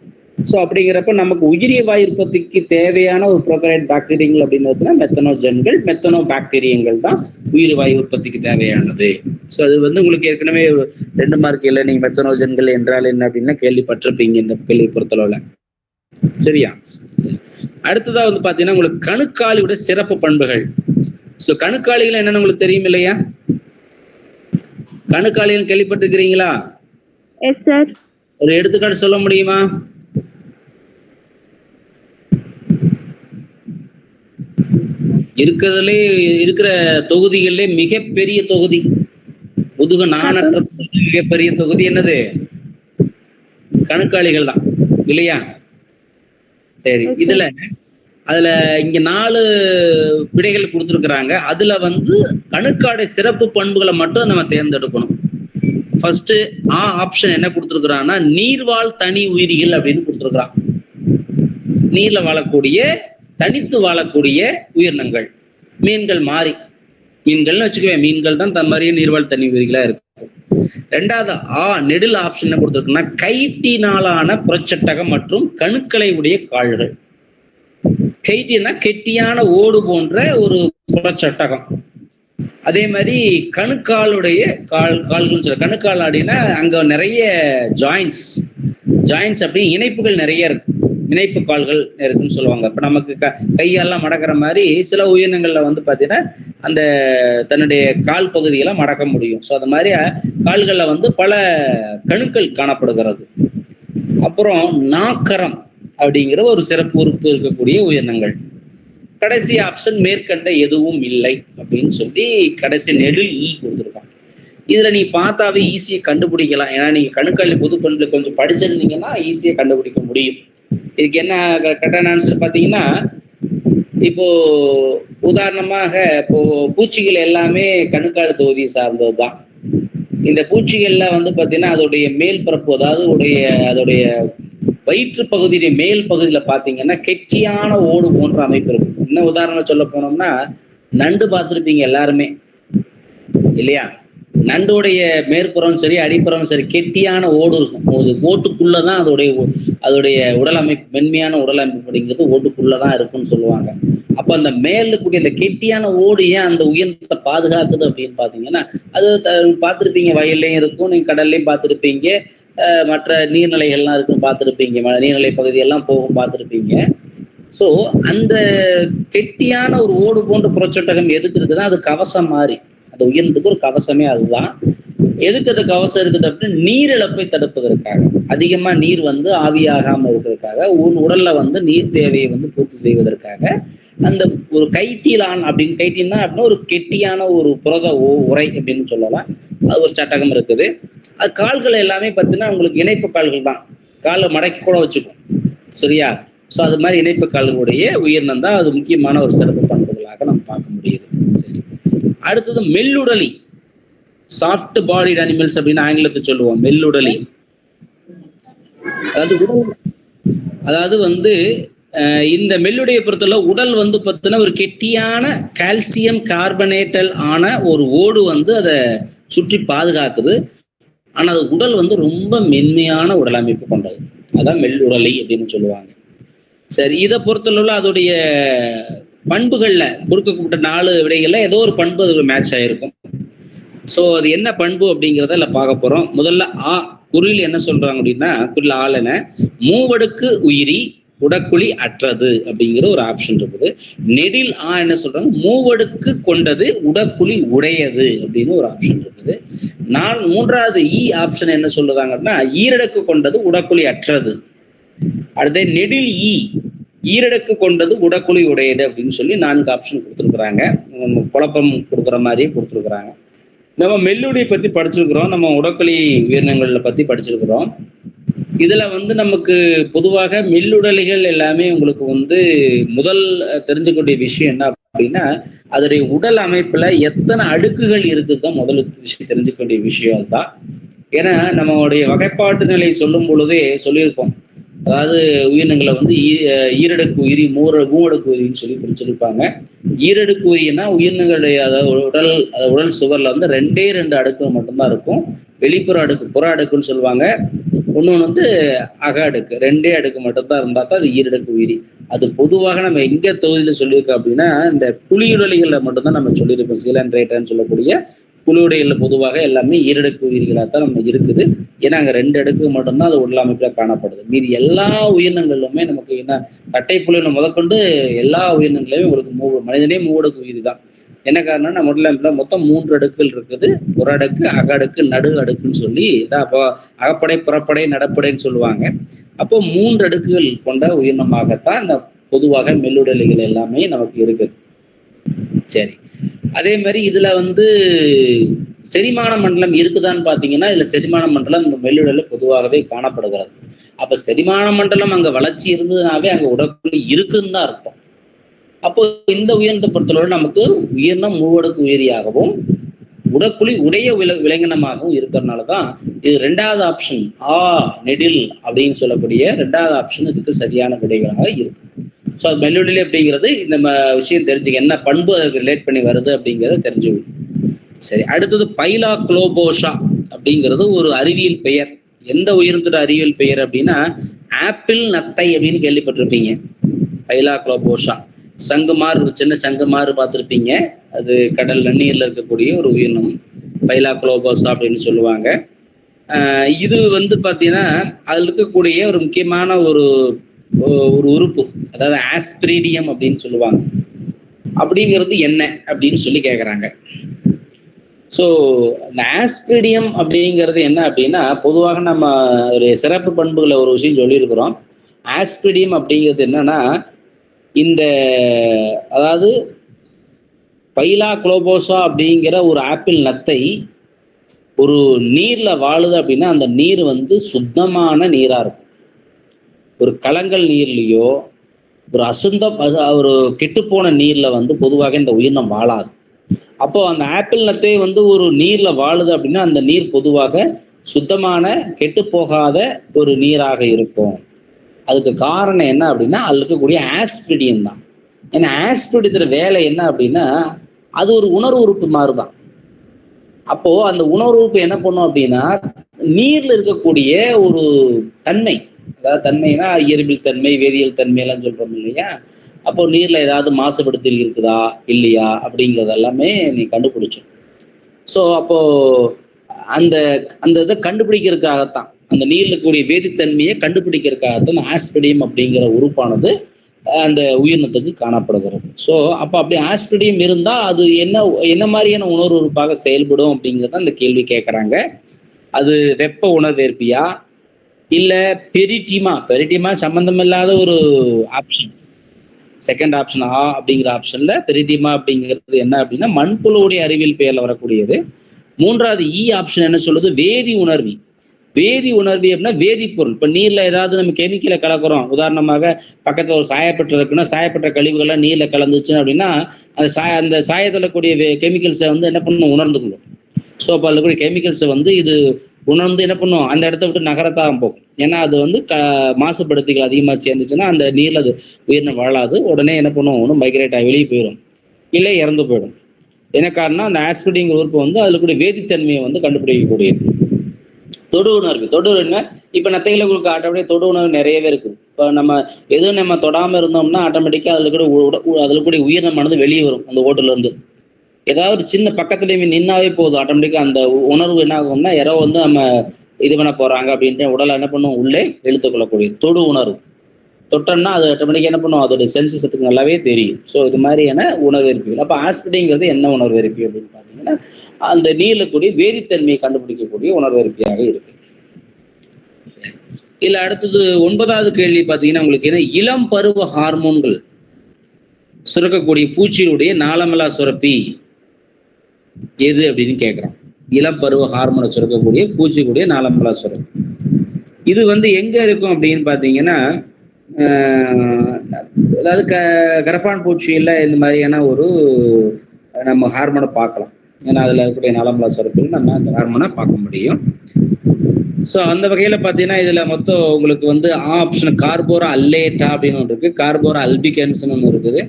ஸோ அப்படிங்கிறப்ப நமக்கு உயிரிய வாயு உற்பத்திக்கு தேவையான ஒரு ப்ரோகரைட் பாக்டீரியங்கள் அப்படின்னு மெத்தனோஜன்கள், மெத்தனோ பாக்டீரியங்கள் தான் உயிர் வாயு உற்பத்திக்கு தேவையானது. ஸோ அது வந்து உங்களுக்கு ஏற்கனவே 2 மார்க் இல்லை, நீங்க மெத்தனோஜன்கள் என்றால் என்ன அப்படின்னா கேள்விப்பட்டிருப்பீங்க இந்த கேள்வி பொறுத்தளவுல. சரியா? அடுத்ததா வந்து பாத்தீங்கன்னா உங்களுக்கு கணுக்காலியோட சிறப்பு பண்புகள். ஸோ கணுக்காலிகள் என்னன்னு உங்களுக்கு தெரியும் இல்லையா? கணுக்காலிகள் கேள்விப்பட்டிருக்கிறீங்களா? Yes sir. ஒரு எடுத்துக்காட்டு சொல்ல முடியுமா? இருக்கிற தொகுதிகளிலே மிகப்பெரிய தொகுதி, முதுகு நாணற்ற மிகப்பெரிய தொகுதி என்னது? கணுக்காலிகள் தான் இல்லையா? சரி, அதுல இங்க 4 விடைகள் கொடுத்துருக்குறாங்க. அதுல வந்து கணுக்காடை சிறப்பு பண்புகளை மட்டும் நம்ம தேர்ந்தெடுக்கணும். ஃபர்ஸ்ட் ஆப்ஷன் என்ன கொடுத்துருக்குறான்னா நீர்வாழ் தனி உயிரிகள் அப்படின்னு கொடுத்துருக்குறான். நீர்ல வாழக்கூடிய தனித்து வாழக்கூடிய உயிரினங்கள், மீன்கள் மாறி மீன்கள்னு வச்சுக்குவேன், மீன்கள் தான் மாதிரியே நீர்வாழ் தனி உயிரிகளா இருக்கும். 2வது நெடில் ஆப்ஷன் என்ன கொடுத்துருக்குன்னா கைட்டினாலான புறச்சட்டகம் மற்றும் கணுக்களை உடைய கால்கள். கைட்டினா கெட்டியான ஓடு போன்ற ஒரு புறச்சட்டகம். அதே மாதிரி கணுக்காலுடைய கால்கள்னு சொல்ல, கணுக்கால் அப்படின்னா அங்க நிறைய ஜாயின்ஸ் அப்படி இணைப்புகள் நிறைய இருக்கு, இணைப்பு கால்கள் இருக்குன்னு சொல்லுவாங்க. இப்ப நமக்கு கையெல்லாம் மடக்கிற மாதிரி சில உயிரினங்கள்ல வந்து பாத்தீங்கன்னா அந்த தன்னுடைய கால் பகுதியெல்லாம் மடக்க முடியும். ஸோ அது மாதிரி கால்கள்ல வந்து பல கணுக்கள் காணப்படுகிறது. அப்புறம் நாக்கரம் அப்படிங்கிற ஒரு சிறப்பு உறுப்பு இருக்கக்கூடிய உயிரினங்கள். கடைசி ஆப்ஷன் மேற்கண்ட எதுவும் இல்லை அப்படின்னு சொல்லி கடைசி நெடில் கொடுத்துருக்கான். இதுல நீ பார்த்தாவே ஈஸியா கண்டுபிடிக்கலாம். ஏன்னா நீங்க கணுக்காலி பொதுப்பண்புல கொஞ்சம் படிச்சிருந்தீங்கன்னா ஈஸியா கண்டுபிடிக்க முடியும். இதுக்கு என்ன கரெக்டான ஆன்சர் பாத்தீங்கன்னா, இப்போ உதாரணமாக இப்போ பூச்சிகள் எல்லாமே கணுக்கால் தொகுதியை சார்ந்ததுதான். இந்த பூச்சிகள்ல வந்து பாத்தீங்கன்னா அதோடைய மேல் பரப்பு, அதாவது அதோடைய வயிற்று பகுதியுடைய மேல் பகுதியில பாத்தீங்கன்னா கெட்டியான ஓடு போன்ற அமைப்பு இருக்கும். இன்னும் உதாரணம் சொல்ல போனோம்னா நண்டு பார்த்துருப்பீங்க எல்லாருமே இல்லையா? நண்டுடைய மேற்புறம் சரி அடிப்புறம் சரி கெட்டியான ஓடு இருக்கும். ஓட்டுக்குள்ளதான் அதோடைய உடல் அமைப்பு, மென்மையான உடல் அமைப்பு அப்படிங்கிறது ஓட்டுக்குள்ளதான் இருக்குன்னு சொல்லுவாங்க. அப்ப அந்த மேல கூடிய அந்த கெட்டியான ஓடு ஏன் அந்த உயிரினத்தை பாதுகாக்குது அப்படின்னு பாத்தீங்கன்னா, அது பார்த்துருப்பீங்க, வயல்லையும் இருக்கும், நீங்க கடல்லையும் பார்த்துருப்பீங்க, மற்ற நீர்நிலைகள்லாம் இருக்குன்னு பார்த்துருப்பீங்க, நீர்நிலை பகுதியெல்லாம் போகும் பார்த்துருப்பீங்க. ஸோ அந்த கெட்டியான ஒரு ஓடு போன்ற புறச்சட்டகம் எதுக்கு இருக்குதுன்னா அது கவசம் மாதிரி, அந்த உயிரினத்துக்கு ஒரு கவசமே அதுதான். எதுக்கு அது கவசம் இருக்குது அப்படின்னு நீர் இழப்பை தடுப்பதற்காக, அதிகமா நீர் வந்து ஆவியாகாம இருக்கிறதுக்காக, உடல்ல வந்து நீர் தேவையை வந்து பூர்த்தி செய்வதற்காக அந்த ஒரு கைட்டிலான் அப்படின்னு, கைட்டினா அப்படின்னா ஒரு கெட்டியான ஒரு புரத உரை அப்படின்னு சொல்லலாம். அது ஒரு சட்டகம் இருக்குது. அது கால்கள் எல்லாமே பார்த்தீங்கன்னா உங்களுக்கு இணைப்பு கால்கள் தான், காலை மடக்கி கூட வச்சுக்கும். சரியா? ஸோ அது மாதிரி இணைப்பு கால்களுடைய உயிரினம் தான். அது முக்கியமான ஒரு சிறப்பு பண்புகளாக நம்ம பார்க்க முடியுது. சரி, அடுத்தது மெல்லுடலி, சாஃப்ட் பாடிட் அனிமல்ஸ் அப்படின்னு ஆங்கிலத்தை சொல்லுவோம். மெல்லுடலி அதாவது வந்து இந்த மெல்லுடைய பொறுத்தல உடல் வந்து பார்த்தீங்கன்னா ஒரு கெட்டியான கால்சியம் கார்பனேட்டல் ஆன ஒரு ஓடு வந்து அதை சுற்றி பாதுகாக்குது. ஆனா அது உடல் வந்து ரொம்ப மென்மையான உடல் அமைப்பு கொண்டது. அதான் மெல்லுடலி அப்படின்னு சொல்லுவாங்க. சரி, இதை பொறுத்தளவுல அதோடைய பண்புகள்ல கொடுக்கப்பட்ட 4 விடைகள்ல ஏதோ ஒரு பண்பு அது மேட்ச் ஆயிருக்கும். ஸோ அது என்ன பண்பு அப்படிங்கிறத இல்லை பார்க்க போறோம். முதல்ல குறில் என்ன சொல்றாங்க அப்படின்னா, குறில் ஆளன மூவடுக்கு உயிரி உடக்குழி அற்றது அப்படிங்கிற ஒரு ஆப்ஷன் இருக்குது. நெடில் ஆ என்ன சொல்றாங்க, மூவடுக்கு கொண்டது உடக்குழி உடையது அப்படின்னு ஒரு ஆப்ஷன் இருக்குது. மூன்றாவது இ ஆப்ஷன் என்ன சொல்லுறாங்கன்னா, ஈரடுக்கு கொண்டது உடக்குழி அற்றது. அடுத்து நெடில் ஈரடுக்கு கொண்டது உடக்குழி உடையது அப்படின்னு சொல்லி 4 ஆப்ஷன் கொடுத்துருக்குறாங்க. குழப்பம் கொடுக்குற மாதிரியே கொடுத்துருக்குறாங்க. நம்ம மெல்லுடைய பத்தி படிச்சிருக்கிறோம், நம்ம உடக்குழி உயிரினங்களை பத்தி படிச்சிருக்கிறோம். இதுல நமக்கு பொதுவாக மெல்லுடலிகள் எல்லாமே உங்களுக்கு முதல் தெரிஞ்சுக்கூடிய விஷயம் என்ன அப்படின்னா, அதோடைய உடல் அமைப்புல எத்தனை அடுக்குகள் இருக்குதுதான் முதல் விஷயம் தெரிஞ்சுக்க வேண்டிய விஷயம் தான். ஏன்னா நம்மளுடைய வகைப்பாட்டு நிலை சொல்லும் பொழுதே சொல்லியிருப்போம். அதாவது உயிரினங்களை ஈரடுக்கு உயிரி மூவடுக்கு உயிரின்னு சொல்லி பிரிச்சிருப்பாங்க. ஈரடுக்கு உயிரினா உயிரினங்களுடைய அதாவது உடல் சுவர்ல 2 அடுக்குகள் மட்டும்தான் இருக்கும். வெளிப்புற அடுக்கு புற அடுக்குன்னு சொல்லுவாங்க. இன்னொன்று அக அடுக்கு. 2 அடுக்கு மட்டும்தான் இருந்தா தான் அது ஈரடுக்கு உயிரி. அது பொதுவாக நம்ம எங்க தொகுதியில சொல்லியிருக்கோம் அப்படின்னா, இந்த குழியுடலிகள்ல மட்டும்தான் நம்ம சொல்லியிருக்கோம். சீலன்ட்ரேட்டான்னு சொல்லக்கூடிய குழியுடைகள்ல பொதுவாக எல்லாமே ஈரடுக்கு உயிரிகளாக தான் நம்ம இருக்குது. ஏன்னா அங்க 2 அடுக்கு மட்டும்தான் அது உடல் அமைப்புல காணப்படுது. மீதி எல்லா உயிரினங்களுமே நமக்கு என்ன கட்டைப்புலின முதற்கொண்டு எல்லா உயிரினங்களையும் உங்களுக்கு மனிதனே மூவடுக்கு உயிரி தான். என்ன காரணம், நம்ம உடல் அமைப்புல மொத்தம் 3 அடுக்குகள் இருக்குது. புற அடுக்கு, அக அடுக்கு, நடு அடுக்குன்னு சொல்லி அப்போ அகப்படை, புறப்படை, நடப்படைன்னு சொல்லுவாங்க. அப்போ 3 அடுக்குகள் கொண்ட உயிரினமாகத்தான் இந்த பொதுவாக மெல்லுடலிகள் எல்லாமே நமக்கு இருக்குது. சரி, அதே மாதிரி இதுல செரிமான மண்டலம் இருக்குதான்னு பாத்தீங்கன்னா, இதுல செரிமான மண்டலம் இந்த மெல்லுடல பொதுவாகவே காணப்படுகிறது. அப்ப செரிமான மண்டலம் அங்க வளர்ச்சி இருந்ததுனாவே அங்க உடற்குழி இருக்குன்னு தான் அர்த்தம். அப்போ இந்த உயிரினத்தை பொறுத்தளவு நமக்கு உயிரினம் மூவடுக்கு உயிரியாகவும் உடற்குழி உடைய விலங்கினமாகவும் இருக்கிறதுனாலதான் இது 2வது ஆப்ஷன் நெடில் அப்படின்னு சொல்லக்கூடிய 2வது ஆப்ஷன் இதுக்கு சரியான விடைகளாக இருக்கு. ஸோ அது மெல்லுடலி அப்படிங்கிறது இந்த விஷயம் தெரிஞ்சுக்க, என்ன பண்பு அதுக்கு ரிலேட் பண்ணி வருது அப்படிங்கிறத தெரிஞ்சுக்கணும். சரி, அடுத்தது பைலாக்ளோபோஷா அப்படிங்கிறது ஒரு அறிவியல் பெயர். எந்த உயிரினத்தோட அறிவியல் பெயர் அப்படின்னா, ஆப்பிள் நத்தை அப்படின்னு கேள்விப்பட்டிருப்பீங்க. பைலாக்ளோபோஷா சங்குமாறு, சின்ன சங்குமாறு பார்த்துருப்பீங்க. அது கடல் நன்னீர்ல இருக்கக்கூடிய ஒரு உயிரினம் பைலாக்ளோபோஷா அப்படின்னு சொல்லுவாங்க. இது பாத்தீங்கன்னா அதுல இருக்கக்கூடிய ஒரு முக்கியமான ஒரு உறுப்பு, அதாவது ஆஸ்பிரிடியம் அப்படின்னு சொல்லுவாங்க. அப்படிங்கிறது என்ன அப்படின்னு சொல்லி கேட்குறாங்க. ஸோ இந்த ஆஸ்பிரிடியம் அப்படிங்கிறது என்ன அப்படின்னா, பொதுவாக நம்ம ஒரு சிறப்பு பண்புகளை ஒரு விஷயம் சொல்லியிருக்கிறோம். ஆஸ்பிரிடியம் அப்படிங்கிறது என்னன்னா, அதாவது பைலாக்ளோபோஷா அப்படிங்கிற ஒரு ஆப்பிள் நத்தை ஒரு நீர்ல வாழுது அப்படின்னா, அந்த நீர் சுத்தமான நீரா இருக்கும். ஒரு கலங்கல் நீர்லயோ ஒரு ஒரு கெட்டுப்போன நீர்ல பொதுவாக இந்த உயிரினம் வாழாது. அப்போ அந்த ஆப்பிள் நத்தை ஒரு நீர்ல வாழுது அப்படின்னா, அந்த நீர் பொதுவாக சுத்தமான கெட்டு போகாத ஒரு நீராக இருக்கும். அதுக்கு காரணம் என்ன அப்படின்னா, அதுல இருக்கக்கூடிய ஆஸ்பிரிடியம் தான். ஏன்னா ஆஸ்பிரிடியத்தோட வேலை என்ன அப்படின்னா, அது ஒரு உணர்வு உறுப்பு மாதிரிதான். அப்போ அந்த உணர்வு உறுப்பு என்ன பண்ணும் அப்படின்னா, நீர்ல இருக்கக்கூடிய ஒரு தன்மை, அதாவது தன்மைனா இயற்பியல் தன்மை, வேதியியல் தன்மை எல்லாம் சொல்றோம் இல்லையா? அப்போ நீர்ல ஏதாவது மாசுபடுத்தல் இருக்குதா இல்லையா அப்படிங்கிறது எல்லாமே நீ கண்டுபிடிச்சோம். ஸோ அப்போ அந்த அந்த இதை கண்டுபிடிக்கிறதுக்காகத்தான், அந்த நீர்ல இருக்கக்கூடிய வேதித்தன்மையை கண்டுபிடிக்கிறதுக்காகத்தான் ஆஸ்பிரிடியம் அப்படிங்கிற உறுப்பானது அந்த உயிரினத்துக்கு காணப்படுகிறது. ஸோ அப்போ அப்படி ஆஸ்பிரிடியம் இருந்தா அது என்ன மாதிரியான உணர்வு உறுப்பாக செயல்படும் அப்படிங்கிறத அந்த கேள்வி கேட்குறாங்க. அது வெப்ப உணர்வேற்பியா இல்ல பெரிட்டிமா சம்பந்தம் இல்லாத ஒரு ஆப்ஷன். செகண்ட் ஆப்ஷன் அப்படிங்கிற ஆப்ஷன்ல பெரிட்டிமா அப்படிங்கிறது என்ன அப்படின்னா, மண்புழுவுடைய அறிவியல் பெயர்ல வரக்கூடியது. 3வது ஆப்ஷன் என்ன சொல்லுது, வேதி உணர்வி அப்படின்னா வேதிப்பொருள். இப்ப நீர்ல ஏதாவது நம்ம கெமிக்கலை கலக்குறோம், உதாரணமாக பக்கத்துல ஒரு சாயப்பட்டு இருக்குன்னா, சாயப்பட்ட கழிவுகள்லாம் நீர்ல கலந்துச்சு அப்படின்னா அந்த சாயத்துல கூடிய கெமிக்கல்ஸை என்ன பண்ணணும், உணர்ந்துக்கணும். ஸோ அப்போ அதில் கூடிய கெமிக்கல்ஸை இது உணர்ந்து என்ன பண்ணும், அந்த இடத்த விட்டு நகரத்தான் போகும். ஏன்னா அது மாசுபடுத்திகள் அதிகமாக சேர்ந்துச்சுன்னா அந்த நீர்ல அது உயிரினம் வாழாது. உடனே என்ன பண்ணும், ஒன்றும் மைக்ரேட் ஆகி வெளியே போயிடும், இல்லை இறந்து போயிடும். என்ன காரணம், அந்த ஆஸ்பிரிடிங்கிற உறுப்பு அதில் கூடிய வேதித்தன்மையை கண்டுபிடிக்கக்கூடியது. தொடு உணர்வு இப்ப நத்தைகளுக்கு ஆட்டோமேட்டிக் தொடு உணர்வு நிறையவே இருக்குது. இப்போ நம்ம எதுவும் நம்ம தொடாம இருந்தோம்னா ஆட்டோமேட்டிக்கா அதுல கூடிய உயிரினமானது வெளியே வரும். அந்த ஓட்டுல இருந்து ஏதாவது ஒரு சின்ன பக்கத்துலயுமே நின்னாவே போதும், ஆட்டோமேட்டிக்கா அந்த உணர்வு என்ன ஆகும்னா, யாரோ நம்ம இது பண்ண போறாங்க அப்படின்ட்டு உடலை என்ன பண்ணும், உள்ளே இழுத்து கொள்ளக்கூடியது தொடு உணர்வு. தொட்டோம்னா அது ஆட்டோமேட்டிக்காக என்ன பண்ணும், அதோட சென்சஸுக்கு நல்லாவே தெரியும். ஸோ இது மாதிரியான உணர்வெறிப்பியல். அப்போ ஆஸ்பிரிங்கிறது என்ன உணர்வெறிப்பி அப்படின்னு பார்த்தீங்கன்னா, அந்த நீளக்கூடிய வேதித்தன்மையை கண்டுபிடிக்கக்கூடிய உணர்வெறிப்பியாக இருக்கு. இதுல அடுத்தது 9வது கேள்வி பார்த்தீங்கன்னா, உங்களுக்கு என்ன இளம் பருவ ஹார்மோன்கள் சுரக்கக்கூடிய பூச்சியுடைய நாளமில்லா சுரப்பி எது அப்படின்னு கேட்குறோம். இளம் பருவ ஹார்மோனை சுரக்கக்கூடிய பூச்சிக்கூடிய நாளமில்லா சுரப்பி இது வந்து எங்க இருக்கும் அப்படின்னு பார்த்தீங்கன்னா, அதாவது கரப்பான் பூச்சியில் இந்த மாதிரியான ஒரு நம்ம ஹார்மோனை பார்க்கலாம். ஏன்னா அதில் இருக்கக்கூடிய நாளமில்லா சுரப்பில் நம்ம அந்த ஹார்மோனை பார்க்க முடியும். ஸோ அந்த வகையில் பார்த்தீங்கன்னா இதில் மொத்தம் உங்களுக்கு வந்து ஆப்ஷன் கார்போரா அல்லேட்டா அப்படின்னு ஒன்று இருக்குது, கார்போரா அல்பிகன்ஸ்னு ஒன்று இருக்குது,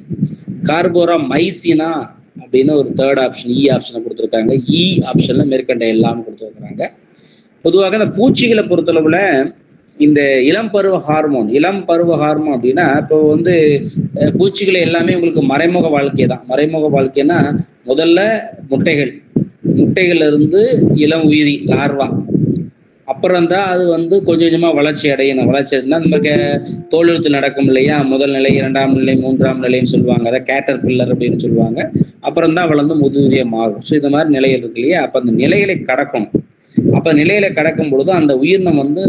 கார்போரா மைசினா அப்படின்னு ஒரு தேர்ட் ஆப்ஷன் இ ஆப்ஷனை கொடுத்துருக்காங்க. இ ஆப்ஷனில் மேற்கண்ட எல்லாம் கொடுத்துருக்குறாங்க. பொதுவாக இந்த பூச்சிகளை பொறுத்தளவுல இந்த இளம் பருவ ஹார்மோன் அப்படின்னா இப்போ வந்து பூச்சிகளை எல்லாமே உங்களுக்கு மறைமுக வாழ்க்கை தான். மறைமுக வாழ்க்கைன்னா முதல்ல முட்டைகள்ல இருந்து இளம் உயிரி லார்வா, அப்புறம் தான் அது வந்து கொஞ்சம் கொஞ்சமா வளர்ச்சி அடையினா நமக்கு தோலுறுத்து நடக்கும் இல்லையா, முதல் நிலை, 2ஆம் நிலை, 3ஆம் நிலைன்னு சொல்லுவாங்க. அதை கேட்டர் பில்லர் அப்படின்னு சொல்லுவாங்க. அப்புறம் தான் வளர்ந்து முதுவியம் ஆகும். ஸோ இந்த மாதிரி நிலைகள் இருக்கு இல்லையா, அப்போ அந்த நிலைகளை கடக்கணும். அப்ப நிலையில கடக்கும் பொழுது அந்த உயிரினம் வந்து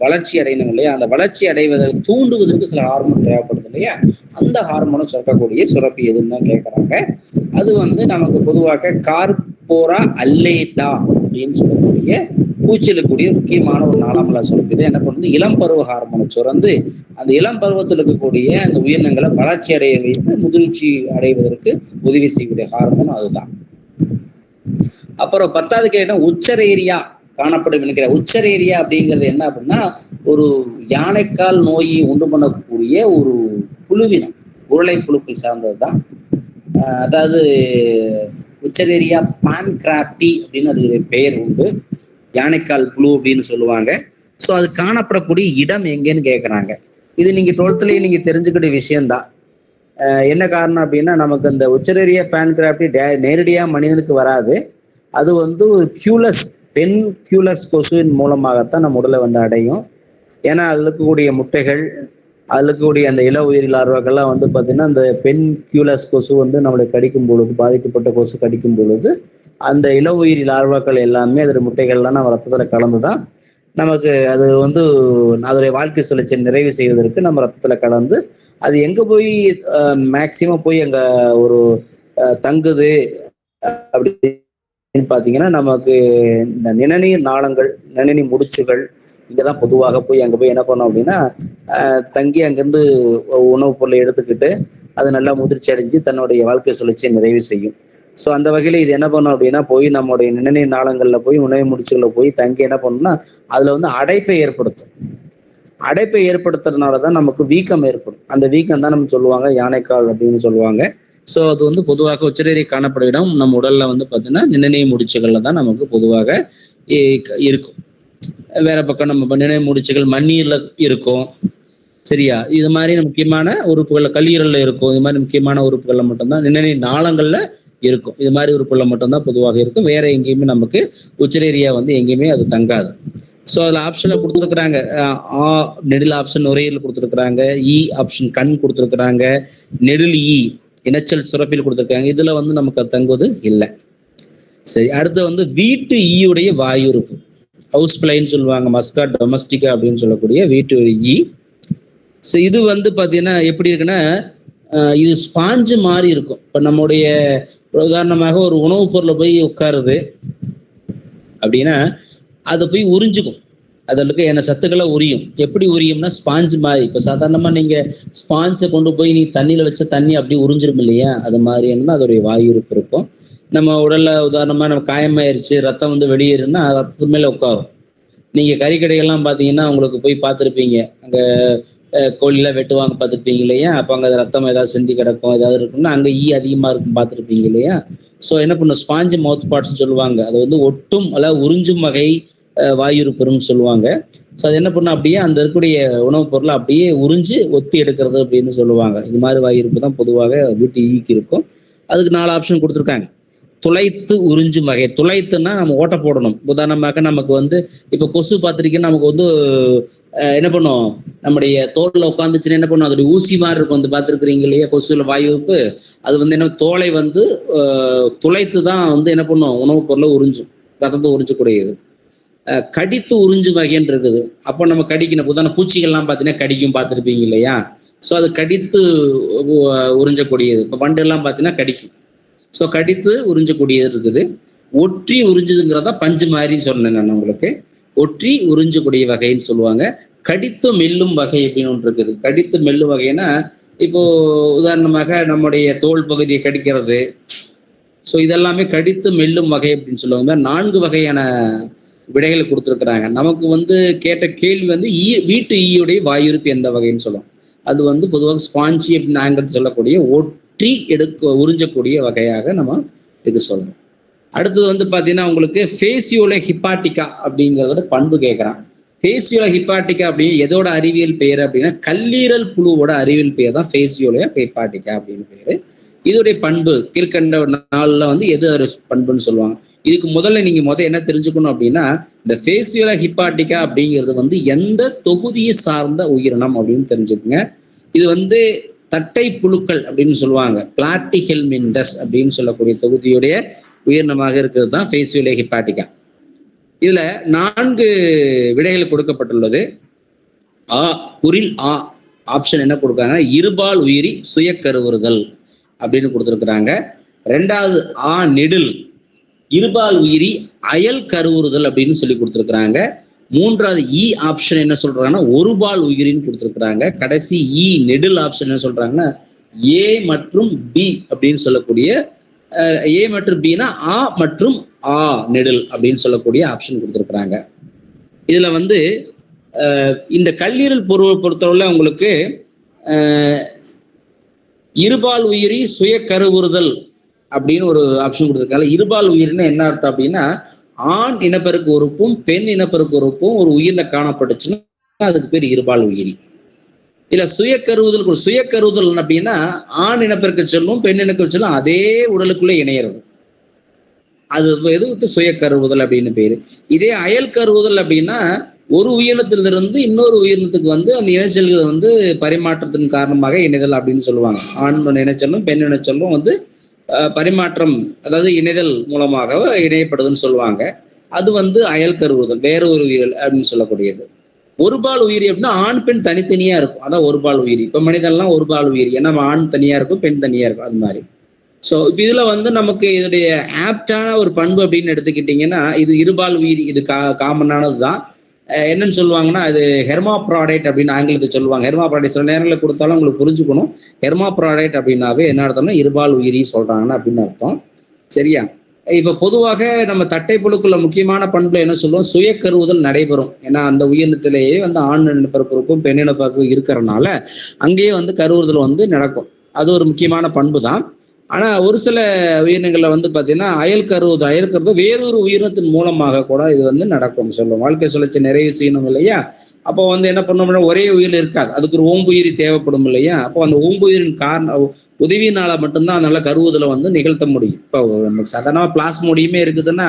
வளர்ச்சி அடையணும் இல்லையா, அந்த வளர்ச்சி அடைவதை தூண்டுவதற்கு சில ஹார்மோன் தேவைப்படுது இல்லையா, அந்த ஹார்மோனை சுரக்கக்கூடிய சுரப்பி எதுன்னு தான் கேட்கறாங்க. அது வந்து நமக்கு பொதுவாக கார்போரா அல்லேட்டா அப்படின்னு சொல்லக்கூடிய பூச்சிலக்கூடிய முக்கியமான ஒரு நாளமில்லா சுரப்பி தான் என்ன பண்ணுது, இளம் பருவ ஹார்மோனை சுரந்து அந்த இளம் பருவத்தில் இருக்கக்கூடிய அந்த உயிரினங்களை வளர்ச்சி அடைய வைத்து முதிர்ச்சி அடைவதற்கு உதவி செய்யக்கூடிய ஹார்மோன் அதுதான். அப்புறம் 10வது கேட்டா உச்சரேரியா காணப்படும் நினைக்கிற உச்சரேரியா அப்படிங்கிறது என்ன அப்படின்னா, ஒரு யானைக்கால் நோயை உண்டு பண்ணக்கூடிய ஒரு புழுவினம், உருளை புழுக்கள் சார்ந்தது தான். அதாவது உச்சரேரியா பான்கிராப்டி அப்படின்னு அது பெயர் உண்டு, யானைக்கால் புழு அப்படின்னு சொல்லுவாங்க. ஸோ அது காணப்படக்கூடிய இடம் எங்கேன்னு கேட்குறாங்க. இது நீங்க 12லேயே நீங்க தெரிஞ்சுக்கிட்ட விஷயம்தான். என்ன காரணம் அப்படின்னா, நமக்கு அந்த உச்சரேரியா பான்கிராப்டி நேரடியாக மனிதனுக்கு வராது. அது வந்து ஒரு பெண் கியூலஸ் கொசுவின் மூலமாகத்தான் நம்ம உடலை வந்து அடையும். ஏன்னா அதில் இருக்கக்கூடிய முட்டைகள், அதில் இருக்கக்கூடிய அந்த இள உயிரி லார்வாக்கள்லாம் வந்து பார்த்தீங்கன்னா அந்த பெண் கியூலஸ் கொசு வந்து நம்மளை கடிக்கும் பொழுது, பாதிக்கப்பட்ட கொசு கடிக்கும் பொழுது அந்த இள உயிரி லார்வாக்கள் எல்லாமே அதில் முட்டைகள்லாம் நம்ம ரத்தத்தில் கலந்து தான் நமக்கு அது வந்து அதோடைய வாழ்க்கை சுழற்சியை நிறைவு செய்வதற்கு நம்ம ரத்தத்தில் கலந்து அது எங்கே போய் மேக்சிமம் போய் அங்கே ஒரு தங்குது அப்படின்னு பார்த்தீங்கன்னா, நமக்கு இந்த நிணநீர் நாளங்கள், நிணநீர் முடிச்சுகள் இங்கதான் பொதுவாக போய் அங்கே போய் என்ன பண்ணோம் அப்படின்னா தங்கி அங்கேருந்து உணவுப் பொருளை எடுத்துக்கிட்டு அது நல்லா முதிர்ச்சி அடைஞ்சு தன்னுடைய வாழ்க்கை சுழற்சியை நிறைவு செய்யும். ஸோ அந்த வகையில் இது என்ன பண்ணும் அப்படின்னா, போய் நம்முடைய நிணநீர் நாளங்களில் போய் உணவு முடிச்சுகளில் போய் தங்கி என்ன பண்ணணும்னா அதில் வந்து அடைப்பை ஏற்படுத்தும். அடைப்பை ஏற்படுத்துறதுனால தான் நமக்கு வீக்கம் ஏற்படும். அந்த வீக்கம் தான் நம்ம சொல்லுவாங்க யானைக்கால் அப்படின்னு சொல்லுவாங்க. ஸோ அது வந்து பொதுவாக உச்சரேரியா காணப்படும் இடம் நம்ம உடல்ல வந்து பார்த்தீங்கன்னா நிணநீர் முடிச்சுகள்ல தான் நமக்கு பொதுவாக இருக்கும். வேற பக்கம் நம்ம நிணநீர் முடிச்சுகள் மண்ணீர்ல இருக்கும். சரியா, இது மாதிரி முக்கியமான உறுப்புகள்ல கல்லீரல்ல இருக்கும். இது மாதிரி முக்கியமான உறுப்புகள்ல மட்டும்தான் நிணநீர் நாளங்கள்ல இருக்கும். இது மாதிரி உறுப்புகள்ல மட்டும்தான் பொதுவாக இருக்கும். வேற எங்கேயுமே நமக்கு உச்சரேரியா வந்து எங்கேயுமே அது தங்காது. ஸோ அதில் ஆப்ஷனை கொடுத்துருக்குறாங்க. ஆ நெடில் ஆப்ஷன் நுரையீரல் கொடுத்துருக்குறாங்க, இ ஆப்ஷன் கண் கொடுத்துருக்குறாங்க, நெடில் இ இனச்சல் சுரப்பில் கொடுத்துருக்காங்க. இதுல வந்து நமக்கு தங்குவது இல்லை. சரி, அடுத்து வந்து வீட்டு ஈயுடைய வாயு உறுப்பு, ஹவுஸ் பிளைன்னு சொல்லுவாங்க, மஸ்கா டொமஸ்டிகா அப்படின்னு சொல்லக்கூடிய வீட்டு ஈ. ஸோ இது வந்து பார்த்தீங்கன்னா எப்படி இருக்குன்னா, இது ஸ்பாஞ்சு மாதிரி இருக்கும். இப்போ நம்முடைய உதாரணமாக ஒரு உணவுப் பொருளை போய் உட்காருது அப்படின்னா அதை போய் உறிஞ்சுக்கும், அதில் இருக்க என்ன சத்துக்களை உரியும். எப்படி உரியும்னா ஸ்பாஞ்சு மாதிரி. இப்போ சாதாரணமாக நீங்கள் ஸ்பாஞ்சை கொண்டு போய் நீ தண்ணியில் வச்ச தண்ணி அப்படி உறிஞ்சிரும் இல்லையா, அது மாதிரி என்ன அதோடைய வாயு உறுப்பு இருக்கும். நம்ம உடல்ல உதாரணமாக நம்ம காயமாயிருச்சு, ரத்தம் வந்து வெளியேறுன்னா ரத்தத்து மேலே உட்காரும். நீங்கள் கறிக்கடைகள்லாம் பார்த்தீங்கன்னா உங்களுக்கு போய் பார்த்துருப்பீங்க, அங்கே கோழிலாம் வெட்டுவாங்க பார்த்துருப்பீங்க இல்லையா, அப்போ அங்கே ரத்தம் ஏதாவது செஞ்சு கிடக்கும், ஏதாவது இருக்குன்னா அங்கே ஈ அதிகமாக இருக்கும் பார்த்துருப்பீங்க இல்லையா. ஸோ என்ன பண்ணும், ஸ்பாஞ்சு மவுத் பார்ட்ஸ் சொல்லுவாங்க, அது வந்து ஒட்டும் அதாவது உறிஞ்சும் வகை வாயுறுப்புன்னு சொல்லுவாங்க. ஸோ அது என்ன பண்ணும், அப்படியே அந்த இருக்கக்கூடிய உணவுப் பொருளை அப்படியே உறிஞ்சு ஒத்தி எடுக்கிறது அப்படின்னு சொல்லுவாங்க. இது மாதிரி வாயுறுப்பு தான் பொதுவாக வீட்டு ஈக்கு இருக்கும். அதுக்கு 4 ஆப்ஷன் கொடுத்துருக்காங்க. துளைத்து உறிஞ்சும் வகை. துளைத்துன்னா நம்ம ஓட்ட போடணும். உதாரணமாக நமக்கு வந்து இப்போ கொசு பார்த்துருக்கீங்கன்னா நமக்கு வந்து என்ன பண்ணும், நம்முடைய தோல்ல உட்காந்துச்சுன்னா என்ன பண்ணும், அதோடைய ஊசி மாதிரி இருக்கும் வந்து பார்த்துருக்குறீங்க இல்லையா, கொசுல வாயுப்பு. அது வந்து என்ன, தோலை வந்து துளைத்து தான் வந்து என்ன பண்ணும், உணவுப் பொருளை உறிஞ்சும், ரத்தத்தை உறிஞ்சக்கூடியது. கடித்து உறிஞ்சு வகைன்னு இருக்குது. அப்போ நம்ம கடிக்கணும், உதாரண பூச்சிகள்லாம் பார்த்தீங்கன்னா கடிக்கும், பார்த்துருப்பீங்க இல்லையா. ஸோ அது கடித்து உறிஞ்சக்கூடியது. இப்போ வண்டெல்லாம் பார்த்தீங்கன்னா கடிக்கும். ஸோ கடித்து உறிஞ்சக்கூடியது இருக்குது. ஒற்றி உறிஞ்சுதுங்கிறதா பஞ்சு மாதிரி சொன்னேன் நான் உங்களுக்கு. ஒற்றி உறிஞ்சக்கூடிய வகைன்னு சொல்லுவாங்க. கடித்து மெல்லும் வகை அப்படின்னு ஒன்று இருக்குது. கடித்து மெல்லும் வகைன்னா இப்போ உதாரணமாக நம்முடைய தோல் பகுதியை கடிக்கிறது. ஸோ இதெல்லாமே கடித்து மெல்லும் வகை அப்படின்னு சொல்லுவாங்க. 4 வகையான விடைகளை கொடுத்துருக்குறாங்க. நமக்கு வந்து கேட்ட கேள்வி வந்து வீட்டு ஈயுடைய வாயுறுப்பு எந்த வகைன்னு சொல்லுவோம். அது வந்து பொதுவாக ஸ்பாஞ்சி அப்படின்னு நாங்கள் சொல்லக்கூடிய ஒற்றி உறிஞ்சக்கூடிய வகையாக நம்ம இது சொல்லணும். அடுத்தது வந்து பார்த்தீங்கன்னா உங்களுக்கு ஃபேசியோல ஹிப்பாட்டிகா அப்படிங்கிறதோட பண்பு கேட்குறான். ஃபேசியோல ஹிப்பாட்டிகா அப்படின்னு எதோட அறிவியல் பெயர் அப்படின்னா கல்லீரல் புழுவோட அறிவியல் பெயர் தான் ஃபேசியோல ஹிப்பாட்டிகா அப்படின்னு பேரு. இதோடைய பண்பு கீழ்கண்ட நாளில் வந்து எது பண்புன்னு சொல்லுவாங்க. இதுக்கு முதல்ல நீங்க என்ன தெரிஞ்சுக்கணும் அப்படின்னா, இந்த ஃபேசியோல ஹிப்பாட்டிகா அப்படிங்கிறது வந்து எந்த தொகுதியை சார்ந்த உயிரினம் அப்படின்னு தெரிஞ்சுக்கோங்க. இது வந்து தட்டை புழுக்கள் அப்படின்னு சொல்லுவாங்க. பிளாட்டிஹெல்மின்தஸ் அப்படின்னு சொல்லக்கூடிய தொகுதியுடைய உயிரினமாக இருக்கிறது தான் ஃபேசியோல ஹிப்பாட்டிகா. இதுல 4 விடைகள் கொடுக்கப்பட்டுள்ளது. குரில் ஆப்ஷன் என்ன கொடுக்காங்க, இருபால் உயிரி சுய கருவுறுதல் அப்படின்னு கொடுத்துருக்குறாங்க. 2வது நெடில் இருபால் உயிரி அயல் கருவுறுதல் அப்படின்னு சொல்லி கொடுத்துருக்குறாங்க. 3வது ஆப்ஷன் என்ன சொல்றாங்கன்னா ஒருபால் உயிரின்னு கொடுத்துருக்குறாங்க. கடைசி நெடில் ஆப்ஷன் என்ன சொல்றாங்கன்னா ஏ மற்றும் பி அப்படின்னு சொல்லக்கூடிய ஏ மற்றும் பினா மற்றும் நெடில் அப்படின்னு சொல்லக்கூடிய ஆப்ஷன் கொடுத்துருக்குறாங்க. இதுல வந்து இந்த கல்லீரல் பொறுத்தவரை உங்களுக்கு இருபால் உயிரி சுய கருவுறுதல் அப்படின்னு ஒரு ஆப்ஷன் கொடுத்துருக்காங்க. இருபால் உயிரின்னு என்ன அர்த்தம் அப்படின்னா, ஆண் இனப்பெருக்கு உறுப்பும் பெண் இனப்பெருக்கு உறுப்பும் ஒரு உயிரில காணப்பட்டுச்சுன்னா அதுக்கு பேர் இருபால் உயிரி. இல்ல சுய கருவுதல் அப்படின்னா ஆண் இனப்பெருக்கு செல்லும் பெண் இனப்பெருக்கு செல்லும் அதே உடலுக்குள்ள இணையிறது, அது எதுக்கு சுய கருவுதல் அப்படின்னு பேரு. இதே அயல் கருவுதல் அப்படின்னா ஒரு உயிரினத்திலிருந்து இன்னொரு உயிரினத்துக்கு வந்து அந்த இணைச்சல்கள் வந்து பரிமாற்றத்தின் காரணமாக இணைதல் அப்படின்னு சொல்லுவாங்க. ஆண் இணைச்சலும் பெண் இணைச்சலும் வந்து பரிமாற்றம், அதாவது இணைதல் மூலமாக இணையப்படுதுன்னு சொல்லுவாங்க. அது வந்து அயல் கருவுதல், வேற ஒரு உயிரில் அப்படின்னு சொல்லக்கூடியது. ஒருபால் உயிரி அப்படின்னா ஆண் பெண் தனித்தனியா இருக்கும், அதான் ஒருபால் உயிரி. இப்ப மனிதன்லாம் ஒருபால் உயிரி, ஏன்னா ஆண் தனியா இருக்கும் பெண் தனியா இருக்கும், அது மாதிரி. ஸோ இப்போ இதுல வந்து நமக்கு இதோடைய ஆப்டான ஒரு பண்பு அப்படின்னு எடுத்துக்கிட்டீங்கன்னா இது இருபால் உயிரி, இது காமனானது தான். என்னன்னு சொல்லுவாங்கன்னா அது ஹெர்மாப்ராடைட் அப்படின்னு ஆங்கிலத்தை சொல்லுவாங்க. ஹெர்மாப்ராடைட் சில நேரங்களில் கொடுத்தாலும் உங்களுக்கு புரிஞ்சுக்கணும். ஹெர்மாப்ராடைட் அப்படின்னாவே என்ன அர்த்தம்னா இருபால் உயிரி சொல்றாங்கன்னா அப்படின்னு அர்த்தம். சரியா? இப்ப பொதுவாக நம்ம தட்டை புழுக்குள்ள முக்கியமான பண்புல என்ன சொல்லுவோம், சுய கருவுதல் நடைபெறும். ஏன்னா அந்த உயிரினத்திலேயே வந்து ஆண் இனப்பெருக்கும் பெண் இனப்பெருக்கும் இருக்கிறனால அங்கேயே வந்து கருவுறுதல் வந்து நடக்கும். அது ஒரு முக்கியமான பண்பு தான். ஆனா ஒரு சில உயிரினங்கள்ல வந்து பாத்தீங்கன்னா அயல் கருவுதல் வேறொரு உயிரினத்தின் மூலமாக கூட இது வந்து நடக்கும் சொல்லுவோம். வாழ்க்கை சுழற்சி நிறைவு செய்யணும் இல்லையா. அப்போ வந்து என்ன பண்ணோம்னா ஒரே உயிர் இருக்காது, அதுக்கு ஒரு ஓம்புயிரி தேவைப்படும் இல்லையா. அப்போ அந்த ஓம்புயிரின் காரணம் உதவியினால மட்டும்தான் அதனால கருவுதலை வந்து நிகழ்த்த முடியும். இப்போ நமக்கு சாதாரணமா பிளாஸ்மோடியமே இருக்குதுன்னா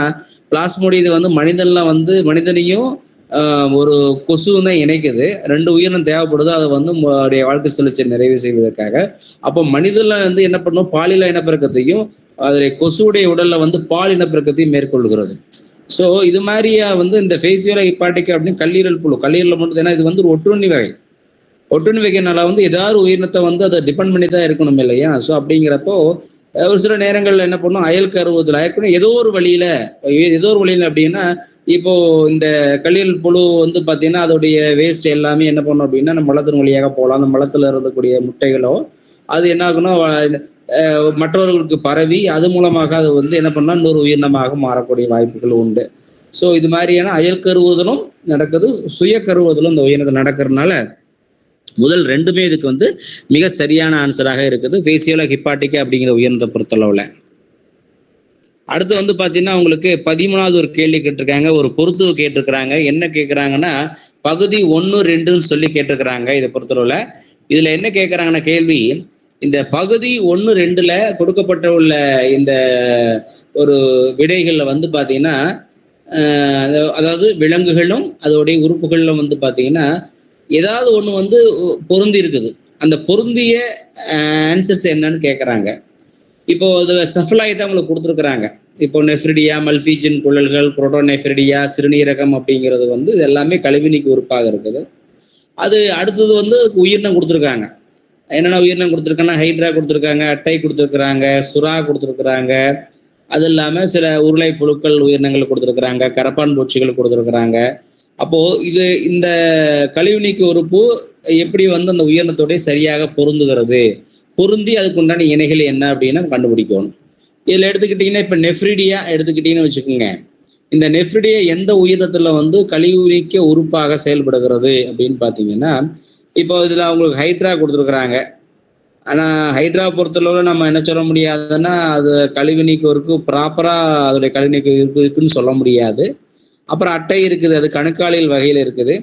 பிளாஸ்மோடி இது வந்து மனிதன்ல வந்து மனிதனையும் ஒரு கொசுவும் தான் இணைக்குது. 2 உயிரினம் தேவைப்படுது அதை வந்து வாழ்க்கை சுழற்சியை நிறைவு செய்வதற்காக. அப்போ மனிதன்ல வந்து என்ன பண்ணும், பாலின இனப்பெருக்கத்தையும் அதோடைய கொசுடைய உடல்ல வந்து பால் இனப்பெருக்கத்தையும் மேற்கொள்கிறது. ஸோ இது மாதிரியா வந்து இந்த ஃபேசியோல ஹிப்பாட்டிகா அப்படின்னு கல்லீரல் மட்டும், ஏன்னா இது வந்து ஒரு ஒட்டுண்ணி வகைனால வந்து ஏதாவது உயிரினத்தை வந்து அதை டிபெண்ட் பண்ணி தான் இருக்கணும் இல்லையா. ஸோ அப்படிங்கிறப்போ ஒரு சில நேரங்கள்ல என்ன பண்ணும், அயல் கருவுதல் ஏதோ ஒரு வழியில அப்படின்னா இப்போ இந்த கல்லீரல் புழு வந்து பாத்தீங்கன்னா அதோடைய வேஸ்ட் எல்லாமே என்ன பண்ணும் அப்படின்னா நம்ம மலத்தின் வழியாக போகலாம். அந்த மலத்துல இருக்கக்கூடிய முட்டைகளோ அது என்ன ஆகுன்னா மற்றவர்களுக்கு பரவி அது மூலமாக அது வந்து என்ன பண்ணா இன்னொரு உயிரினமாக மாறக்கூடிய வாய்ப்புகள் உண்டு. ஸோ இது மாதிரியான அயல் கருவுதலும் நடக்குது, சுய கருவுதலும் இந்த உயிரினத்தில் நடக்கிறதுனால முதல் 2மே இதுக்கு வந்து மிக சரியான ஆன்சராக இருக்குது, ஃபேசியோல ஹிப்பாட்டிகா அப்படிங்கிற உயிரினத்தை பொறுத்தளவுல. அடுத்து வந்து பாத்தீங்கன்னா உங்களுக்கு 13வது ஒரு கேள்வி கேட்டிருக்காங்க, ஒரு பொறுத்து கேட்டிருக்கிறாங்க. என்ன கேட்கிறாங்கன்னா பகுதி 1, 2ன்னு சொல்லி கேட்டிருக்கிறாங்க. இதை பொறுத்தளவுல இதுல என்ன கேட்கறாங்கன்னா கேள்வி, இந்த பகுதி 1, 2ல கொடுக்கப்பட்ட உள்ள இந்த ஒரு விடைகள்ல வந்து பாத்தீங்கன்னா அதாவது விலங்குகளும் அதோடைய உறுப்புகள்ல வந்து பாத்தீங்கன்னா ஏதாவது ஒண்ணு வந்து பொருந்தி இருக்குது. அந்த பொருந்திய ஆன்சர்ஸ் என்னன்னு கேட்கறாங்க. இப்போ இதுல சஃபலாய் தான் உங்களுக்கு கொடுத்துருக்குறாங்க. இப்போ நெஃப்ரிடியா, மல்பிஜன் குழல்கள், புரோட்டோநெஃப்ரிடியா, சிறுநீரகம் அப்படிங்கிறது வந்து இது எல்லாமே கழிவுநீக்கு உறுப்பாக இருக்குது. அது அடுத்தது வந்து உயிரினம் கொடுத்துருக்காங்க. என்னென்ன உயிரினம் கொடுத்துருக்காங்கன்னா ஹைட்ரா கொடுத்துருக்காங்க, அட்டை கொடுத்துருக்குறாங்க, சுறா கொடுத்துருக்குறாங்க. அது இல்லாமல் சில உருளை புழுக்கள் உயிரினங்கள் கொடுத்துருக்குறாங்க, கரப்பான் பூச்சிகள் கொடுத்துருக்குறாங்க. அப்போ இது இந்த கழிவுநீக்கு உறுப்பு எப்படி வந்து அந்த உயிரினத்தோட சரியாக பொருந்துகிறது, பொருந்தி அதுக்கு உண்டான இணைகள் என்ன அப்படின்னு கண்டுபிடிக்கணும். இதில் எடுத்துக்கிட்டிங்கன்னா இப்போ நெஃப்ரிடியா எடுத்துக்கிட்டிங்கன்னு வச்சுக்கோங்க. இந்த நெஃப்ரிடியா எந்த உயிரினத்துல வந்து கழிவுநீக்க உறுப்பாக செயல்படுகிறது அப்படின்னு பார்த்தீங்கன்னா, இப்போ இதில் அவங்களுக்கு ஹைட்ரா கொடுத்துருக்குறாங்க. ஆனால் ஹைட்ரா பொறுத்தளவு நம்ம என்ன சொல்ல முடியாதுன்னா அது கழிவுநீக்க உறுப்பு ப்ராப்பராக அதோடைய கழிவுநீக்க உறுப்பு இருக்குன்னு சொல்ல முடியாது. அப்புறம் அட்டை இருக்குது, அது கணுக்காலிகள் வகையில் இருக்குது.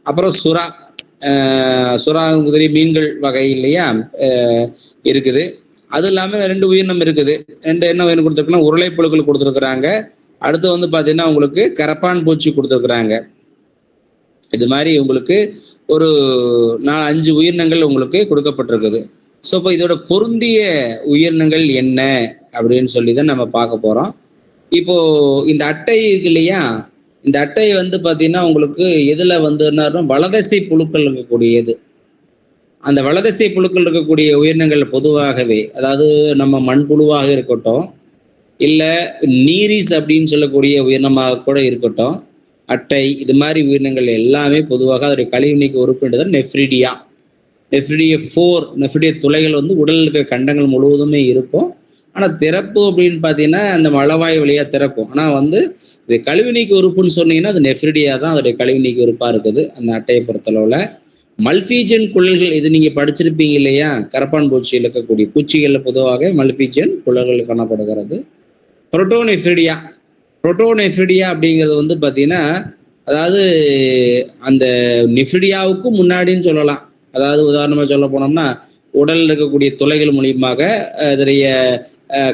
அப்புறம் சுறா, சுறா முதலிய மீன்கள் வகை இல்லையா இருக்குது. அது இல்லாமல் 2 உயிரினம் இருக்குது. 2 என்ன உயிரினம் கொடுத்துருக்குன்னா உருளை புழுக்கள் கொடுத்துருக்குறாங்க. அடுத்து வந்து பார்த்தீங்கன்னா உங்களுக்கு கரப்பான் பூச்சி கொடுத்துருக்குறாங்க. இது மாதிரி உங்களுக்கு ஒரு 4-5 உயிரினங்கள் உங்களுக்கு கொடுக்கப்பட்டிருக்குது. ஸோ இப்போ இதோட பொருந்திய உயிரினங்கள் என்ன அப்படின்னு சொல்லி தான் நம்ம பார்க்க போகிறோம். இப்போ இந்த அட்டை இருக்கு இல்லையா, இந்த அட்டை வந்து பார்த்தீங்கன்னா உங்களுக்கு எதில் வந்துன்னா வலதசை புழுக்கள் இருக்கக்கூடியது. அந்த வலதசை புழுக்கள் இருக்கக்கூடிய உயிரினங்கள் பொதுவாகவே, அதாவது நம்ம மண்புழுவாக இருக்கட்டும், இல்லை நீரிஸ் அப்படின்னு சொல்லக்கூடிய உயிரினமாக கூட இருக்கட்டும், அட்டை இது மாதிரி உயிரினங்கள் எல்லாமே பொதுவாக அதோடைய கழிவுநீக்க உறுப்புன்றது நெஃப்ரிடியா. நெஃப்ரிடியா 4 நெஃப்ரிடியா துளைகள் வந்து உடலில் இருக்கிற கண்டங்கள் முழுவதுமே இருக்கும். ஆனால் திறப்பு அப்படின்னு பார்த்தீங்கன்னா அந்த மலவாய் வழியாக திறக்கும். ஆனால் வந்து இது கழிவுநீக்க உறுப்புன்னு சொன்னீங்கன்னா அது நெஃப்ரிடியா தான் அதோடைய கழிவுநீக்க உறுப்பாக இருக்குது அந்த அட்டையை பொறுத்தளவில். மல்பிஜன் குழல்கள் இது நீங்கள் படிச்சிருப்பீங்க இல்லையா, கரப்பான் பூச்சியில் இருக்கக்கூடிய பூச்சிகளில் பொதுவாக மல்பிஜன் குழல்கள் காணப்படுகிறது. புரோட்டோநெஃப்ரிடியா, புரோட்டோநெஃப்ரிடியா அப்படிங்கிறது வந்து பார்த்தீங்கன்னா அதாவது அந்த நெஃப்ரிடியாவுக்கும் முன்னாடின்னு சொல்லலாம். அதாவது உதாரணமாக சொல்ல போனோம்னா உடலில் இருக்கக்கூடிய துளைகள் மூலியமாக இதனுடைய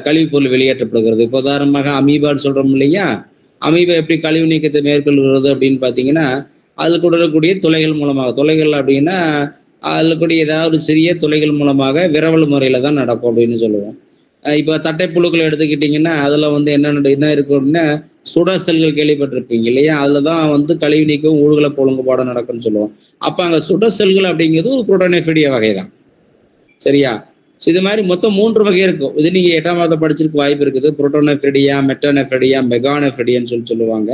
கழிவுப் பொருள் வெளியேற்றப்படுகிறது. இப்போ உதாரணமாக அமீபான்னு சொல்கிறோம் இல்லையா, அமீபா எப்படி கழிவு நீக்கத்தை மேற்கொள்கிறது அப்படின்னு பார்த்தீங்கன்னா அதில் கூட இருக்கக்கூடிய துளைகள் மூலமாக, துளைகள் அப்படின்னா அதில் கூடிய ஏதாவது சிறிய துளைகள் மூலமாக விரவல் முறையில் தான் நடக்கும் அப்படின்னு சொல்லுவோம். இப்போ தட்டைப்புழுக்கள் எடுத்துக்கிட்டிங்கன்னா அதில் வந்து என்ன இருக்கும் அப்படின்னா சுடர் செல்கள் கேள்விப்பட்டிருப்பீங்க இல்லையா, அதில் தான் வந்து கழிவு நீக்கம் ஊழ்களை ஒழுங்குபாடு நடக்கும்னு சொல்லுவோம். அப்போ அங்கே சுடர் செல்கள் அப்படிங்கிறது ஒரு புரோட்டோநெஃப்ரிடியா வகை தான். சரியா? ஸோ இது மாதிரி மொத்தம் 3 வகை இருக்கும். இது நீங்கள் 8ஆம் வகுப்பு படிச்சிருக்க வாய்ப்பு இருக்குது. புரோட்டோநெஃப்ரிடியா, மெட்டாநெஃப்ரிடியா, மெகாநெஃப்ரிடியான்னு சொல்லுவாங்க.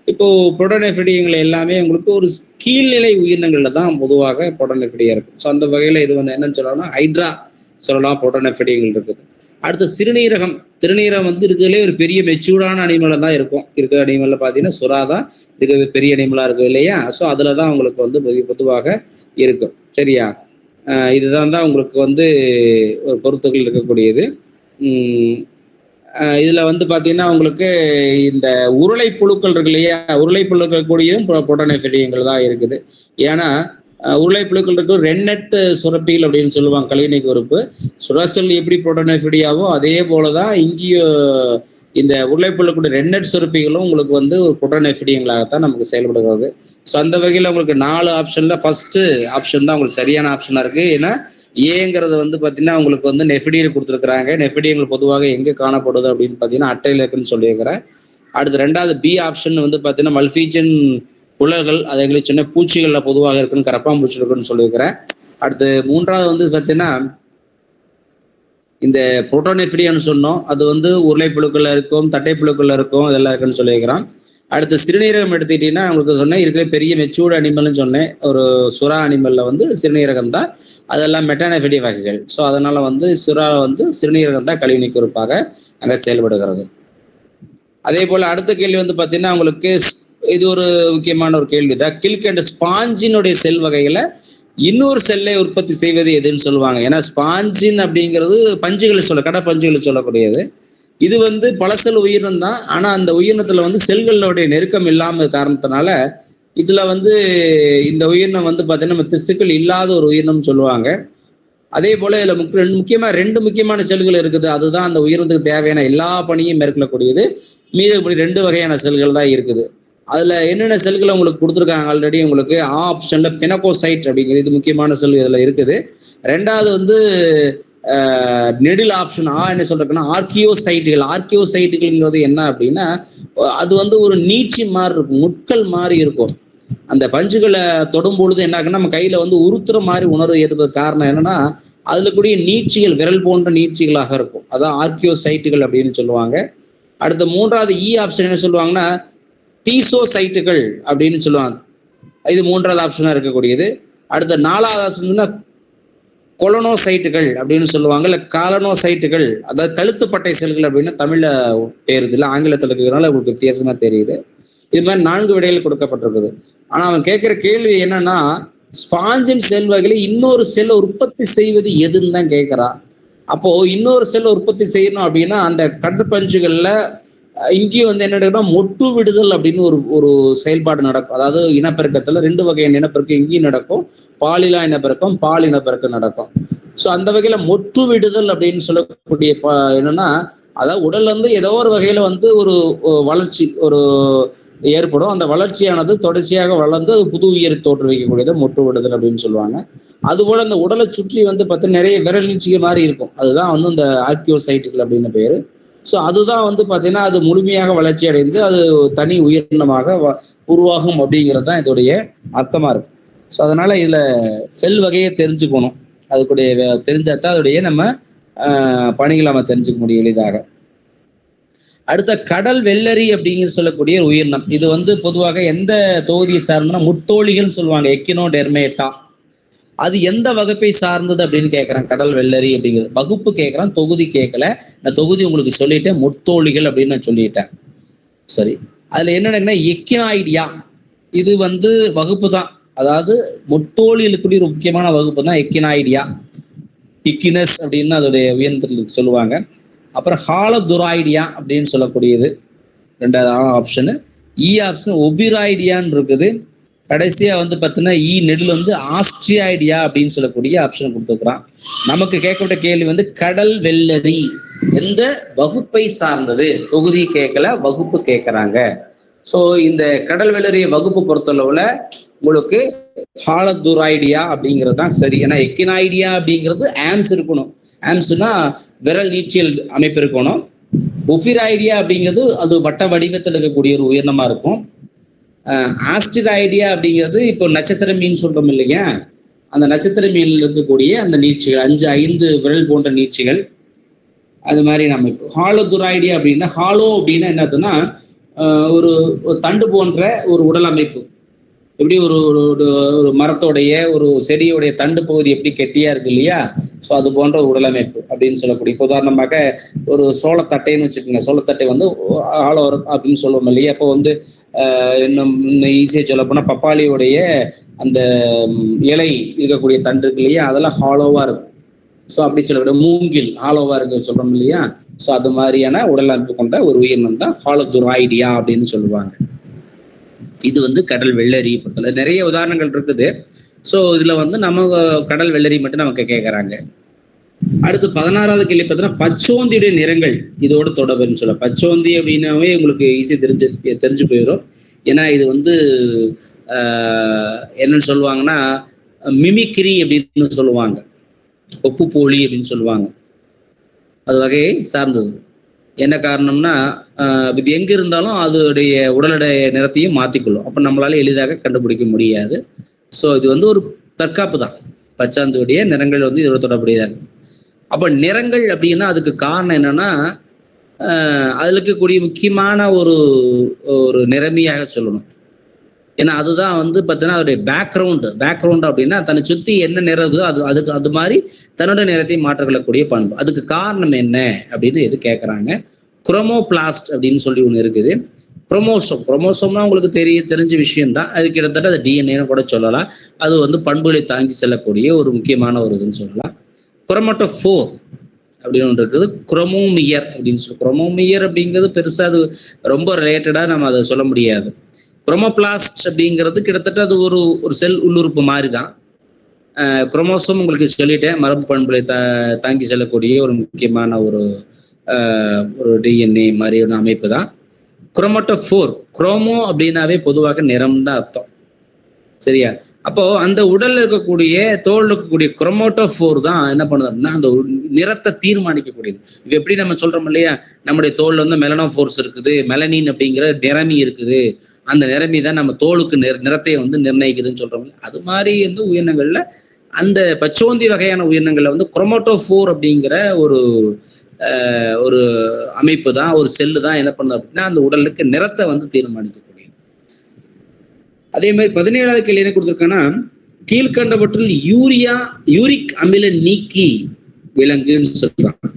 இப்போ புரோட்டோநெஃப்ரிடியங்கள் எல்லாமே உங்களுக்கு ஒரு கீழ்நிலை உயிரினங்கள்ல தான் பொதுவாக புரோட்டோநெஃப்ரிடியா இருக்கும். ஸோ அந்த வகையில் இது வந்து என்னன்னு சொல்லலாம்னா ஹைட்ரா சொல்லலாம், புரோட்டோநெஃப்ரிடியங்கள் இருக்குது. அடுத்து சிறுநீரகம். சிறுநீரகம் வந்து இருக்கிறதுலே ஒரு பெரிய மெச்சூர்டான அனிமலாக தான் இருக்கும். இருக்கிற அனிமலில் பார்த்தீங்கன்னா சுறா தான் இருக்கிற பெரிய அனிமலாக இருக்கும் இல்லையா. ஸோ அதில் தான் உங்களுக்கு வந்து பொதுவாக இருக்கும். சரியா? இதுதான் உங்களுக்கு வந்து ஒரு பொருத்துகள் இருக்கக்கூடியது. இதில் வந்து பார்த்தீங்கன்னா உங்களுக்கு இந்த உருளை புழுக்கள் இருக்கு இல்லையா, உருளை புழுக்கள் கூடியும் புரோட்டோநெஃப்ரிடியங்கள் தான் இருக்குது. ஏன்னா உருளை புழுக்கள் இருக்கும் ரென்னட் சுரப்பிகள் அப்படின்னு சொல்லுவாங்க கழிவுநீக்க உறுப்பு. சுரசல் எப்படி புரோட்டோநெஃப்ரிடியாவோ அதே போல தான் இங்கேயும் இந்த உருளை புழுக்களுடைய ரென்னட் சுரப்பிகளும் உங்களுக்கு வந்து ஒரு புரோட்டோநெஃப்ரிடியங்களாகத்தான் நமக்கு செயல்படுகிறது. ஸோ அந்த வகையில் உங்களுக்கு 4 ஆப்ஷனில் ஃபர்ஸ்ட் ஆப்ஷன் தான் உங்களுக்கு சரியான ஆப்ஷனாக இருக்குது. ஏன்னா ஏங்கிறது வந்து பார்த்தீங்கன்னா உங்களுக்கு வந்து நெஃப்ரிடியல் கொடுத்துருக்குறாங்க. நெஃப்ரிடியங்கள் பொதுவாக எங்கே காணப்படுது அப்படின்னு பார்த்தீங்கன்னா அட்டையில் இருக்குன்னு சொல்லியிருக்கிறேன். அடுத்து 2வது பி ஆப்ஷன் வந்து பார்த்தீங்கன்னா மல்பிஜன் குழல்கள், அதை எங்களுக்கு சின்ன பூச்சிகளில் பொதுவாக இருக்குன்னு கரப்பான் பூச்சி இருக்குன்னு சொல்லியிருக்கிறேன். அடுத்து 3வது வந்து பார்த்தீங்கன்னா இந்த புரோட்டோநெஃப்ரிடியான்னு சொன்னோம், அது வந்து உருளை புழுக்கள் இருக்கும், தட்டை புழுக்கள் இருக்கும், இதெல்லாம் இருக்குன்னு சொல்லியிருக்கிறோம். அடுத்து சிறுநீரகம் எடுத்துக்கிட்டீங்கன்னா உங்களுக்கு சொன்னேன் இருக்கிற பெரிய மெச்சூர்டு அனிமல்னு சொன்னேன், ஒரு சுறா அனிமலில் வந்து சிறுநீரகம் தான், அதெல்லாம் மெட்டாநெஃப்ரிடியா வகைகள். ஸோ அதனால வந்து சுறா வந்து சிறுநீரகம் தான் கழிவு நீக்க உறுப்பாக அங்கே செயல்படுகிறது. அதே போல் அடுத்த கேள்வி வந்து பார்த்தீங்கன்னா உங்களுக்கு இது ஒரு முக்கியமான ஒரு கேள்வி தான். கில்க் அண்ட் ஸ்பாஞ்சினுடைய செல் வகைகளை இன்னொரு செல்லை உற்பத்தி செய்வது எதுன்னு சொல்லுவாங்க. ஏன்னா ஸ்பாஞ்சின் அப்படிங்கிறது பஞ்சுகளை கடை பஞ்சுகளை சொல்லக்கூடியது. இது வந்து பல செல் உயிரினம் தான். ஆனால் அந்த உயிரினத்தில் வந்து செல்களுடைய நெருக்கம் இல்லாமல் காரணத்தினால இதில் வந்து இந்த உயிரினம் வந்து பார்த்தீங்கன்னா நம்ம திசுக்கள் இல்லாத ஒரு உயிரினம் சொல்லுவாங்க. அதே போல் இதில் முக்கியமாக 2 முக்கியமான செல்கள் இருக்குது. அதுதான் அந்த உயிரினத்துக்கு தேவையான எல்லா பணியும் மேற்கொள்ளக்கூடியது. மீதப்படி 2 வகையான செல்கள் தான் இருக்குது. அதுல என்னென்ன செல்களை உங்களுக்கு கொடுத்துருக்காங்க ஆல்ரெடி. உங்களுக்கு ஆப்ஷன்ல பினகோசைட் அப்படிங்கிறது இது முக்கியமான செல் இதுல இருக்குது. ரெண்டாவது வந்து நெடில் ஆப்ஷன் என்ன சொல்றதுன்னா ஆர்கியோசைட்டுகள். ஆர்கியோசைட்டுகள்ங்கிறது என்ன அப்படின்னா அது வந்து ஒரு நீட்சி மாதிரி இருக்கும், முட்கள் மாதிரி இருக்கும். அந்த பஞ்சுகளை தொடும் பொழுது என்ன ஆகுன்னா நம்ம கையில வந்து உருத்துற மாதிரி உணர்வு ஏற்பது காரணம் என்னன்னா அதுல கூடிய நீட்சிகள் விரல் போன்ற நீட்சிகளாக இருக்கும். அதான் ஆர்கியோசைட்டுகள் அப்படின்னு சொல்லுவாங்க. அடுத்த மூன்றாவது ஆப்ஷன் என்ன சொல்லுவாங்கன்னா தீசோசைட்டுகள் அப்படின்னு சொல்லுவாங்க. இது மூன்றாவது ஆப்ஷனா இருக்கக்கூடியது. அடுத்த நாலாவது ஆப்ஷன் கொலனோசைட்டுகள் அப்படின்னு சொல்லுவாங்க, இல்ல காலனோசைட்டுகள், அதாவது கழுத்துப்பட்டை செல்கள் அப்படின்னு தமிழ்ல பேருது இல்லை, ஆங்கிலத்தில் இருக்கிறதுனால உங்களுக்கு வித்தியாசமா தெரியுது. இது மாதிரி 4 விடைகள் கொடுக்கப்பட்டிருக்குது. ஆனா அவன் கேட்கிற கேள்வி என்னன்னா ஸ்பாஞ்சின் செல் வகையில இன்னொரு செல்லை உற்பத்தி செய்வது எதுன்னு தான் கேட்கிறான். அப்போ இன்னொரு செல்லை உற்பத்தி செய்யணும் அப்படின்னா அந்த கடற்பஞ்சுகள்ல இங்கேயும் வந்து என்ன மொட்டு விடுதல் அப்படின்னு ஒரு செயல்பாடு நடக்கும். அதாவது இனப்பெருக்கத்துல 2 வகையான இனப்பெருக்கம் இங்கேயும் நடக்கும், பாலிலா இனப்பெருக்கம், பால் இனப்பெருக்கம் நடக்கும். ஸோ அந்த வகையில மொட்டு விடுதல் அப்படின்னு சொல்லக்கூடிய என்னன்னா அதாவது உடல்ல வந்து ஏதோ ஒரு வகையில வந்து ஒரு வளர்ச்சி ஒரு ஏற்படும். அந்த வளர்ச்சியானது தொடர்ச்சியாக வளர்ந்து அது புது உயிர் தோற்றுவிக்கக்கூடியதை மொட்டு விடுதல் அப்படின்னு சொல்லுவாங்க. அதுபோல இந்த உடலை சுற்றி வந்து பார்த்தீங்கன்னா நிறைய விரல் நீட்சிகள் மாதிரி இருக்கும். அதுதான் வந்து இந்த ஆர்கியோசைட்டுகள் அப்படின்னு பேரு. ஸோ அதுதான் வந்து பார்த்தீங்கன்னா அது முழுமையாக வளர்ச்சி அடைந்து அது தனி உயிரினமாக உருவாகும் அப்படிங்கிறது தான் இதோடைய அர்த்தமா இருக்கு. ஸோ அதனால இதுல செல் வகையை தெரிஞ்சுக்கணும். அதுக்குடைய தெரிஞ்சாதான் அதோடைய நம்ம பணிகளை நம்ம தெரிஞ்சுக்க முடியும் எளிதாக. அடுத்த கடல் வெள்ளரி அப்படிங்கிற சொல்லக்கூடிய உயிரினம். இது வந்து பொதுவாக எந்த தொகுதியை சார்ந்ததுன்னா முத்தோழிகள் சொல்லுவாங்க, எக்கினோடெர்மேட்டா. அது எந்த வகுப்பை சார்ந்தது அப்படின்னு கேட்கறான். கடல் வெள்ளரி அப்படிங்கிறது வகுப்பு கேட்கறான், தொகுதி கேட்கல. நான் தொகுதி உங்களுக்கு சொல்லிட்டேன், முத்தோழிகள் அப்படின்னு நான் சொல்லிட்டேன். சரி, அதுல என்னன்னா எக்கினாய்டியா, இது வந்து வகுப்பு தான். அதாவது முத்தோழிகளுக்குரிய ஒரு முக்கியமான வகுப்பு தான் எக்கினாய்டியா. இக்கினஸ் அப்படின்னு அதோடைய உயர்ந்தலுக்கு சொல்லுவாங்க. அப்புறம் ஹாலதுராய்டியா அப்படின்னு சொல்லக்கூடியது 2வது ஆப்ஷனு. ஆப்ஷன் ஒபிராய்டியான்னு இருக்குது. கடைசியா வந்து பார்த்தீங்கன்னா நெடில் வந்து ஆஸ்ட்ரியாய்டியா அப்படின்னு சொல்லக்கூடிய ஆப்ஷன் கொடுத்துருக்குறான். நமக்கு கேட்கப்பட்ட கேள்வி வந்து கடல் வெள்ளரி எந்த வகுப்பை சார்ந்தது, தொகுதி கேட்கல, வகுப்பு கேட்கறாங்க. ஸோ இந்த கடல் வெள்ளரிய வகுப்பு பொறுத்தளவுல உங்களுக்கு ஹாலதுராய்டியா அப்படிங்கிறது தான் சரி. ஏன்னா எக்கினாய்டியா அப்படிங்கிறது ஆம்ஸ் இருக்கணும், ஆம்ஸ்னா விரல் நீட்சியல் அமைப்பு இருக்கணும். ஒபிராய்டியா அப்படிங்கிறது அது வட்ட வடிவத்தில் இருக்கக்கூடிய ஒரு உயிரினமா இருக்கும். ஆஸ்டிராய்டியா அப்படிங்கிறது இப்போ நட்சத்திர மீன் சொல்றோம் இல்லையா, அந்த நட்சத்திர மீனில் இருக்கக்கூடிய அந்த நீட்சிகள் 5 விரல் போன்ற நீட்சிகள் அது மாதிரி நம்ம. ஹாலதுராய்டியா அப்படின்னா ஹாலோ அப்படின்னா என்னதுன்னா ஒரு தண்டு போன்ற ஒரு உடல் அமைப்பு. எப்படி ஒரு ஒரு மரத்தோடைய ஒரு செடியோடைய தண்டு பகுதி எப்படி கெட்டியா இருக்கு இல்லையா, ஸோ அது போன்ற உடலமைப்பு அப்படின்னு சொல்லக்கூடிய. இப்போ உதாரணமாக ஒரு சோளத்தட்டைன்னு வச்சுக்கோங்க. சோளத்தட்டை வந்து ஆளோ அப்படின்னு சொல்லுவோம் இல்லையா. அப்போ வந்து இன்னும் ஈஸியாக சொல்ல போனால் பப்பாளியோடைய அந்த இலை இருக்கக்கூடிய தண்டு இருக்கு இல்லையா, அதெல்லாம் ஹாலோவா இருக்கும். ஸோ அப்படி சொல்லக்கூடிய மூங்கில் ஹாலோவா இருக்கு சொல்றோம் இல்லையா. ஸோ அது மாதிரியான உடலமைப்பு கொண்ட ஒரு உயிரினம் தான் ஹாலதுராய்டியா அப்படின்னு சொல்லுவாங்க. இது வந்து கடல் வெள்ளரி பொறுத்தல நிறைய உதாரணங்கள் இருக்குது. ஸோ இதுல வந்து நம்ம கடல் வெள்ளரி மட்டும் நமக்கு கேட்கறாங்க. அடுத்து 16வது கேள்வி பார்த்தீங்கன்னா பச்சோந்தியுடைய நிறங்கள் இதோட தொடர்புன்னு சொல்ல. பச்சோந்தி அப்படின்னாவே உங்களுக்கு ஈஸியாக தெரிஞ்சு போயிடும். ஏன்னா இது வந்து என்னன்னு சொல்லுவாங்கன்னா மிமிக்ரி அப்படின்னு சொல்லுவாங்க, ஒப்பு போலி அப்படின்னு சொல்லுவாங்க. அது வகையை சார்ந்தது. என்ன காரணம்னா இது எங்க இருந்தாலும் அதோடைய உடலுடைய நிறத்தையும் மாற்றிக்கொள்ளும். அப்போ நம்மளால எளிதாக கண்டுபிடிக்க முடியாது. ஸோ இது வந்து ஒரு தற்காப்பு தான். பச்சாந்தியுடைய நிறங்கள் வந்து இதோட தொடர்புடையதாக இருக்கு. அப்போ நிறங்கள் அப்படின்னா அதுக்கு காரணம் என்னன்னா அதுல இருக்கக்கூடிய முக்கியமான ஒரு நிறமையாக சொல்லணும். ஏன்னா அதுதான் வந்து பார்த்தீங்கன்னா அதோடைய பேக்ரவுண்ட் அப்படின்னா தன்னை சுற்றி என்ன நிறம் இருக்குதோ அதுக்கு அது மாதிரி தன்னோட நிறத்தை மாற்றிக்கொள்ளக்கூடிய பண்பு. அதுக்கு காரணம் என்ன அப்படின்னு எது கேட்குறாங்க. குரோமோபிளாஸ்ட் அப்படின்னு சொல்லி ஒன்று இருக்குது. குரோமோசோம்னா உங்களுக்கு தெரிஞ்ச விஷயம்தான். அது கிட்டத்தட்ட அது டிஎன்ஏன்னு கூட சொல்லலாம். அது வந்து பண்புகளை தாங்கி செல்லக்கூடிய ஒரு முக்கியமான ஒரு இதுன்னு சொல்லலாம். குரோமோட்டோஃபோர் அப்படின்னு ஒன்று இருக்குது. குரோமோமியர் அப்படின்னு சொல்லி. குரோமோமியர் அப்படிங்கிறது பெருசாக அது ரொம்ப ரிலேட்டடாக நம்ம அதை சொல்ல முடியாது. குரோமோபிளாஸ்ட் அப்படிங்கிறது கிட்டத்தட்ட அது ஒரு செல் உள்ளுறுப்பு மாதிரி தான். குரோமோசோம் உங்களுக்கு சொல்லிட்டேன், மரபு பண்புகளை தாங்கி செல்லக்கூடிய ஒரு முக்கியமான ஒரு டிஎன்ஏ மாதிரி ஒரு அமைப்பு தான். குரோமோட்டோஃபோர். குரோமோ அப்படின்னாவே பொதுவாக நிறம் தான் அர்த்தம். சரியா? அப்போ அந்த உடல்ல இருக்கக்கூடிய தோல் இருக்கக்கூடிய குரோமோட்டோஃபோர் தான் என்ன பண்ணுது அப்படின்னா அந்த நிறத்தை தீர்மானிக்கக்கூடியது. இது எப்படி நம்ம சொல்றோம் இல்லையா, நம்முடைய தோல்ல வந்து மெலனோஃபோர்ஸ் இருக்குது, மெலனின் அப்படிங்கிற நிறமி இருக்குது, அந்த நிறமி தான் நம்ம தோலுக்கு நிறத்தை வந்து நிர்ணயிக்குதுன்னு சொல்றோம். அது மாதிரி வந்து உயிரினங்கள்ல அந்த பச்சோந்தி வகையான உயிரினங்கள்ல வந்து குரோமோட்டோஃபோர் அப்படிங்கிற ஒரு அமைப்பு தான், ஒரு செல்லு தான் என்ன பண்ணுது அப்படின்னா அந்த உடலுக்கு நிறத்தை வந்து தீர்மானிக்கக்கூடியது. அதே மாதிரி 17வது கேள்வி என்ன கொடுத்துருக்காங்கன்னா, கீழ்கண்டவற்றில் யூரிக் அமில நீக்கி விலங்குன்னு சொல்றாங்க.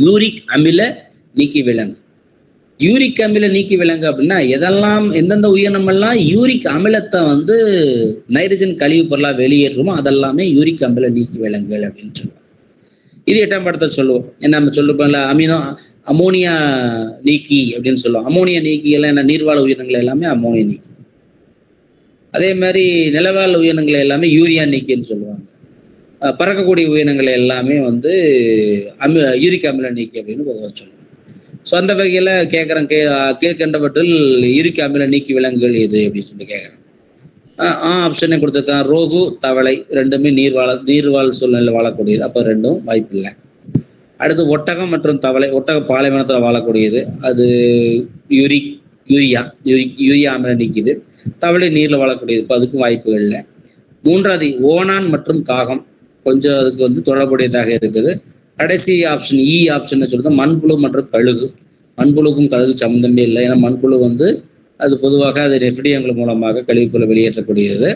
யூரிக் அமில நீக்கி விலங்கு. யூரிக் அமில நீக்கி விலங்கு அப்படின்னா எந்தெந்த உயிரினமெல்லாம் யூரிக் அமிலத்தை வந்து நைட்ரஜன் கழிவு பொருளா வெளியேற்றுமோ அதெல்லாமே யூரிக் அமில நீக்கி விலங்குகள் அப்படின்னு சொல்லுவாங்க. இது 8ஆம் பாடத்தை சொல்லுவோம். நம்ம சொல்லுவோம்ல அமோனியா நீக்கி அப்படின்னு சொல்லுவோம். அமோனியா நீக்கி எல்லாம் என்ன, நீர்வாழ் உயிரினங்கள் எல்லாமே அமோனியா நீக்கி. அதே மாதிரி நிலவாழ் உயிரினங்களை எல்லாமே யூரியா நீக்கின்னு சொல்லுவாங்க. பறக்கக்கூடிய உயிரினங்களை எல்லாமே வந்து யூரிக் அமில நீக்கி அப்படின்னு பொதுவாக சொல்லுவாங்க. ஸோ அந்த வகையில் கேட்குறேன், கீழ்கண்டவற்றில் யூரிக் அமில நீக்கி விலங்குகள் எது அப்படின்னு சொல்லி கேட்குறேன். ஆப்ஷனே கொடுத்துருக்கான். ரோகு, தவளை ரெண்டுமே நீர்வாழ் சூழ்நிலையில் வாழக்கூடியது, அப்போ ரெண்டும் வாய்ப்பு இல்லை. அடுத்து ஒட்டகம் மற்றும் தவளை. ஒட்டகம் பாலைவனத்தில் வாழக்கூடியது, அது யூரியா அமில நீக்கிது. தவளை நீரில் வாழக்கூடியது, இப்போ அதுக்கும் வாய்ப்புகள் இல்லை. 3வது ஓணான் மற்றும் காகம், கொஞ்சம் அதுக்கு வந்து தொடர்புடையதாக இருக்குது. கடைசி ஆப்ஷன் இ ஆப்ஷன் சொல்றது மண்புழு மற்றும் கழுகு. மண்புழுக்கும் கழுகு சம்மந்தமே இல்லை. ஏன்னா மண்புழு வந்து அது பொதுவாக அது ரெஃப்ரிஜரேட்டர் மூலமாக கழிவுப்பொருளை வெளியேற்றக்கூடியது.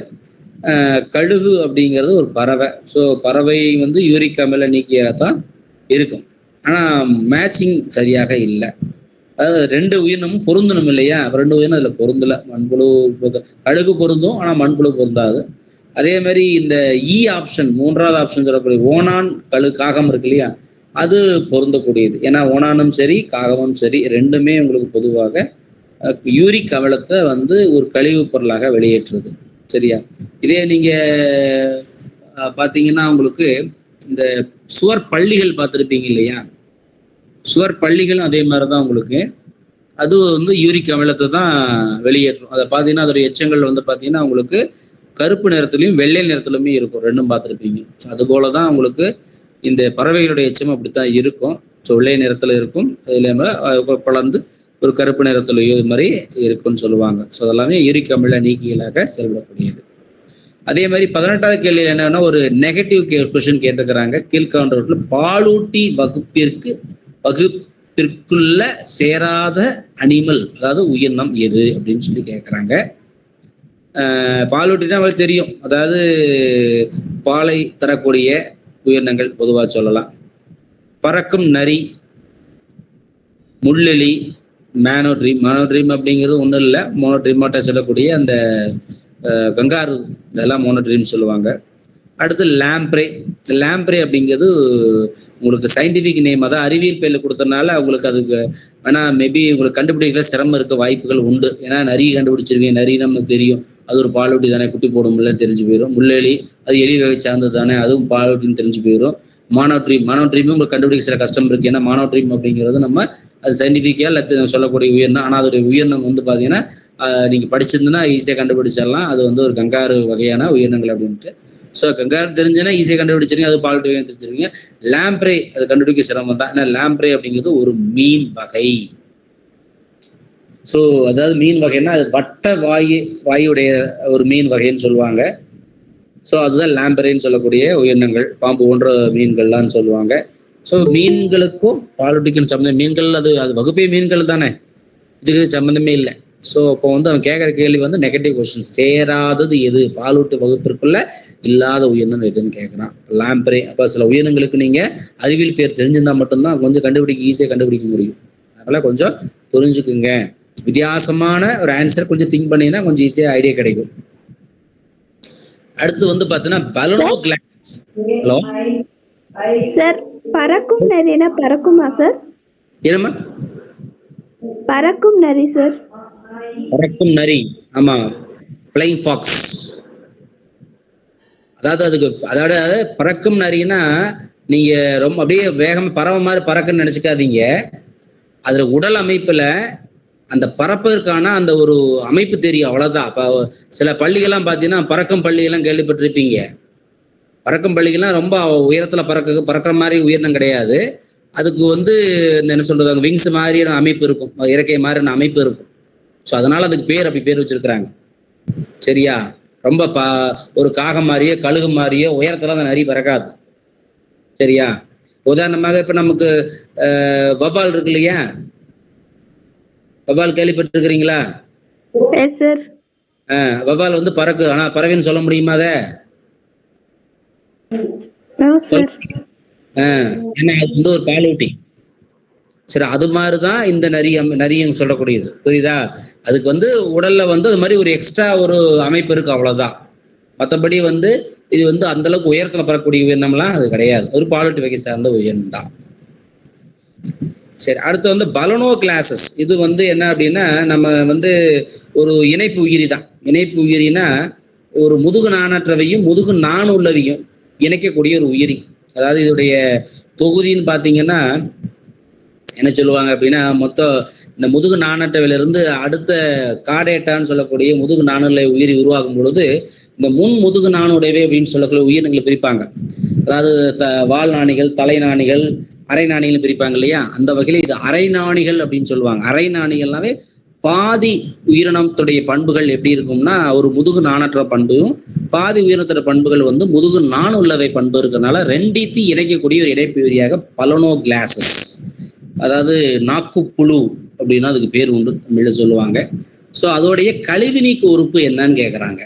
கழுகு அப்படிங்கிறது ஒரு பறவை. ஸோ பறவை வந்து யூரிக் அமில நீக்கியாகத்தான் இருக்கும். ஆனால் மேட்சிங் சரியாக இல்லை. அதாவது 2 உயிரினமும் பொருந்தணும் இல்லையா, 2 உயிரினம் அதில் பொருந்தலை. மண்புழு கழுகு பொருந்தும், ஆனால் மண்புழு பொருந்தாது. அதே மாதிரி இந்த இ ஆப்ஷன் 3வது ஆப்ஷன் சொல்லக்கூடிய ஓணான் காகம் இருக்கு இல்லையா, அது பொருந்தக்கூடியது. ஏன்னா ஓணானும் சரி காகமும் சரி ரெண்டுமே உங்களுக்கு பொதுவாக யூரிக் அமிலத்தை வந்து ஒரு கழிவு பொருளாக வெளியேற்றுறது. சரியா? இதே நீங்க பாத்தீங்கன்னா உங்களுக்கு இந்த சுவர் பள்ளிகள் பார்த்துருப்பீங்க இல்லையா, சுவர் பள்ளிகளும் அதே மாதிரிதான் உங்களுக்கு அது வந்து யூரிக் அமிலத்தை தான் வெளியேற்றும். அதை பார்த்தீங்கன்னா அதோடைய எச்சங்கள் வந்து பார்த்தீங்கன்னா உங்களுக்கு கருப்பு நிறத்துலையும் வெள்ளை நிறத்துலையுமே இருக்கும், ரெண்டும் பார்த்துருப்பீங்க. அது போலதான் உங்களுக்கு இந்த பறவைகளுடைய எச்சம் அப்படித்தான் இருக்கும். ஸோ வெள்ளை நிறத்துல இருக்கும், அதுல பலந்து ஒரு கருப்பு நிறத்துலையோ இது மாதிரி இருக்குன்னு சொல்லுவாங்க. ஸோ அதெல்லாமே யூரிக் அமில நீக்கிகளாக செயல்படக்கூடியது. அதே மாதிரி 18வது கேள்வி என்னன்னா ஒரு நெகட்டிவ் கொஸ்டின் கேட்டுக்கிறாங்க. கீழ்கண்டவற்றில் பாலூட்டி வகுப்பிற்குள்ள சேராத அனிமல், அதாவது உயிரினம் எது அப்படின்னு சொல்லி கேட்குறாங்க. பாலூட்டினா அவங்களுக்கு தெரியும், அதாவது பாலை தரக்கூடிய உயிரினங்கள் பொதுவாக சொல்லலாம். பறக்கும் நரி, முள்ளெலி, மோனோட்ரீம் அப்படிங்கிறது ஒன்றும் இல்லை, மோனோட்ரீமாட்ட சொல்லக்கூடிய அந்த கங்காரு, இதெல்லாம் மோனோட்ரீம் சொல்லுவாங்க. அடுத்து லாம்ப்ரே அப்படிங்கிறது உங்களுக்கு சயின்டிஃபிக் நேம், அதான் அறிவியல் பேரில் கொடுத்தனால அவங்களுக்கு அதுக்கு வேணா மேபி உங்களுக்கு கண்டுபிடிக்கிற சிரமம் இருக்க வாய்ப்புகள் உண்டு. ஏன்னா நிறைய கண்டுபிடிச்சிருவீங்க, நிறைய நமக்கு தெரியும் அது ஒரு பாலூட்டி தானே, குட்டி போடும்ல தெரிஞ்சு போயிடும். முள்ளெலி அது எலி வகை சார்ந்தது தானே, அதுவும் பாலூட்டின்னு தெரிஞ்சு போயிடும். மோனோட்ரீமும் உங்களுக்கு கண்டுபிடிக்க சில கஷ்டம் இருக்கு. ஏன்னா மோனோட்ரீம் அப்படிங்கிறது நம்ம அது சயின்டிஃபிக்காக சொல்லக்கூடிய உயிரினம். ஆனால் அதோடைய உயிரினம் வந்து பார்த்தீங்கன்னா நீங்க படிச்சிருந்தீங்கன்னா ஈஸியாக கண்டுபிடிச்சிடலாம். அது வந்து ஒரு கங்காரு வகையான உயிரினங்கள் அப்படின்ட்டு. ஸோ கங்காரு தெரிஞ்சுன்னா ஈஸியாக கண்டுபிடிச்சிருங்க, அது பாலூட்டி வகை தெரிஞ்சிருங்க. லாம்ப்ரே அது கண்டுபிடிக்க சிரமம் தான். ஏன்னா லாம்ப்ரே அப்படிங்கிறது ஒரு மீன் வகை. ஸோ அதாவது மீன் வகைன்னா அது வட்ட வாயுடைய ஒரு மீன் வகைன்னு சொல்லுவாங்க. ஸோ அதுதான் லாம்பரேன்னு சொல்லக்கூடிய உயிரினங்கள், பாம்பு போன்ற மீன்கள்லாம் சொல்லுவாங்க. ஸோ மீன்களுக்கும் பாலூட்டிக்கும் சம்மந்தம், மீன்கள் அது வகுப்பே மீன்கள் தானே, இதுக்கு சம்மந்தமே இல்லை. ஸோ இப்போ வந்து அவன் கேட்குற கேள்வி வந்து நெகட்டிவ் கொஸ்டின். சேராதது எது, பாலூட்டு வகுப்பிற்குள்ள இல்லாத உயிரினம் எதுன்னு கேட்குறான். லாம்பரே. அப்போ சில உயிரினங்களுக்கு நீங்க அறிவியல் பேர் தெரிஞ்சிருந்தா மட்டும்தான் கொஞ்சம் ஈஸியாக கண்டுபிடிக்க முடியும். அதனால கொஞ்சம் புரிஞ்சுக்குங்க. வித்தியாசமான ஒரு ஆன்சர் கொஞ்சம் திங்க் பண்ணீங்கன்னா கொஞ்சம் ஈஸியாக ஐடியா கிடைக்கும். அடுத்து வந்து பாத்தீங்கன்னா பலனோ கிளான்ஸ். ஹலோ சார், பறக்கும் நரினா பறக்குமா சார்? என்னம்மா? பறக்கும் நரி சார். பறக்கும் நரி, ஆமா, ஃப்ளைங் ஃபாக்ஸ். அதாவது பறக்கும் நரின்னா நீங்க ரொம்ப அப்படியே வேகமா பறவை மாதிரி பறக்குன்னு நினைச்சுக்காதீங்க. அதுல உடல் அமைப்புல அந்த பறப்பதற்கான அந்த ஒரு அமைப்பு தெரியும், அவ்வளவுதான். அப்ப சில பள்ளிகள்லாம் பார்த்தீங்கன்னா பறக்கும் பள்ளிகள்லாம் கேள்விப்பட்டிருப்பீங்க. பறக்கும் பள்ளிகள்லாம் ரொம்ப உயரத்துல பறக்கிற மாதிரி உயர்ந்தம் கிடையாது. அதுக்கு வந்து என்ன சொல்றது, விங்ஸ் மாதிரியான அமைப்பு இருக்கும், இறக்கை மாதிரியான அமைப்பு இருக்கும். ஸோ அதனால அதுக்கு பேர் அப்படி பேர் வச்சிருக்கிறாங்க. சரியா? ரொம்ப ஒரு காகம் மாதிரியே கழுகு மாதிரியே உயரத்துல தான் நிறைய பறக்காது. சரியா? உதாரணமாக இப்ப நமக்கு வவ்வால் இருக்கு இல்லையா, வவ்வால் கேள்விப்பட்டிருக்கிறீங்களா? வவ்வால் வந்து பறக்கு, ஆனா பறவைன்னு சொல்ல முடியுமா அதை? ஏன்னா அது வந்து ஒரு பாலூட்டி. சரி, அது மாதிரிதான் இந்த நரியும் சொல்லக்கூடியது. புரியுதா? அதுக்கு வந்து உடல்ல வந்து அது மாதிரி ஒரு எக்ஸ்ட்ரா ஒரு அமைப்பு இருக்கு, அவ்வளவுதான். மற்றபடி வந்து இது வந்து அந்த அளவுக்கு உயரத்துல பறக்கக்கூடிய உயிரினம்லாம் அது கிடையாது. ஒரு பாலூட்டி வகை சார்ந்த உயிரினம் தான். சரி, அடுத்து வந்து பலனோ கிளாஸஸ். இது வந்து என்ன அப்படின்னா, நம்ம வந்து ஒரு இணைப்பு உயிரி தான். இணைப்பு உயிரினா ஒரு முதுகு நாணற்றவையும் முதுகு நாணுள்ளவையும் இணைக்கக்கூடிய ஒரு உயிரி. அதாவது இதோடைய தொகுதின்னு பார்த்தீங்கன்னா என்ன சொல்லுவாங்க அப்படின்னா, மொத்தம் இந்த முதுகு நாணற்றவையிலிருந்து அடுத்த காடேட்டான்னு சொல்லக்கூடிய முதுகு நாணுள்ள உயிரி உருவாகும் பொழுது இந்த முன் முதுகு நாணுடையவை அப்படின்னு சொல்லக்கூடிய உயிரினங்களை பிரிப்பாங்க. அதாவது வால் நாணிகள், தலை நாணிகள், அரை நாணிகள் பிரிப்பாங்க இல்லையா? அந்த வகையில இது அரை நாணிகள் அப்படின்னு சொல்லுவாங்க. அரை நாணிகள்னாவே பாதி உயிரினத்துடைய பண்புகள் எப்படி இருக்கும்னா ஒரு முதுகு நாணற்ற பண்பும், பாதி உயிரினத்தோட பண்புகள் வந்து முதுகு நாணுள்ளவை பண்பு இருக்கிறதுனால ரெண்டித்து இணைக்கக்கூடிய ஒரு இணைப்பு உயிரியாக பலனோ கிளாஸஸ், அதாவது நாக்குப்புழு அப்படின்னா அதுக்கு பேர் உண்டு, தமிழ்ல சொல்லுவாங்க. ஸோ அதோடைய கழிவு நீக்கு உறுப்பு என்னன்னு கேட்குறாங்க.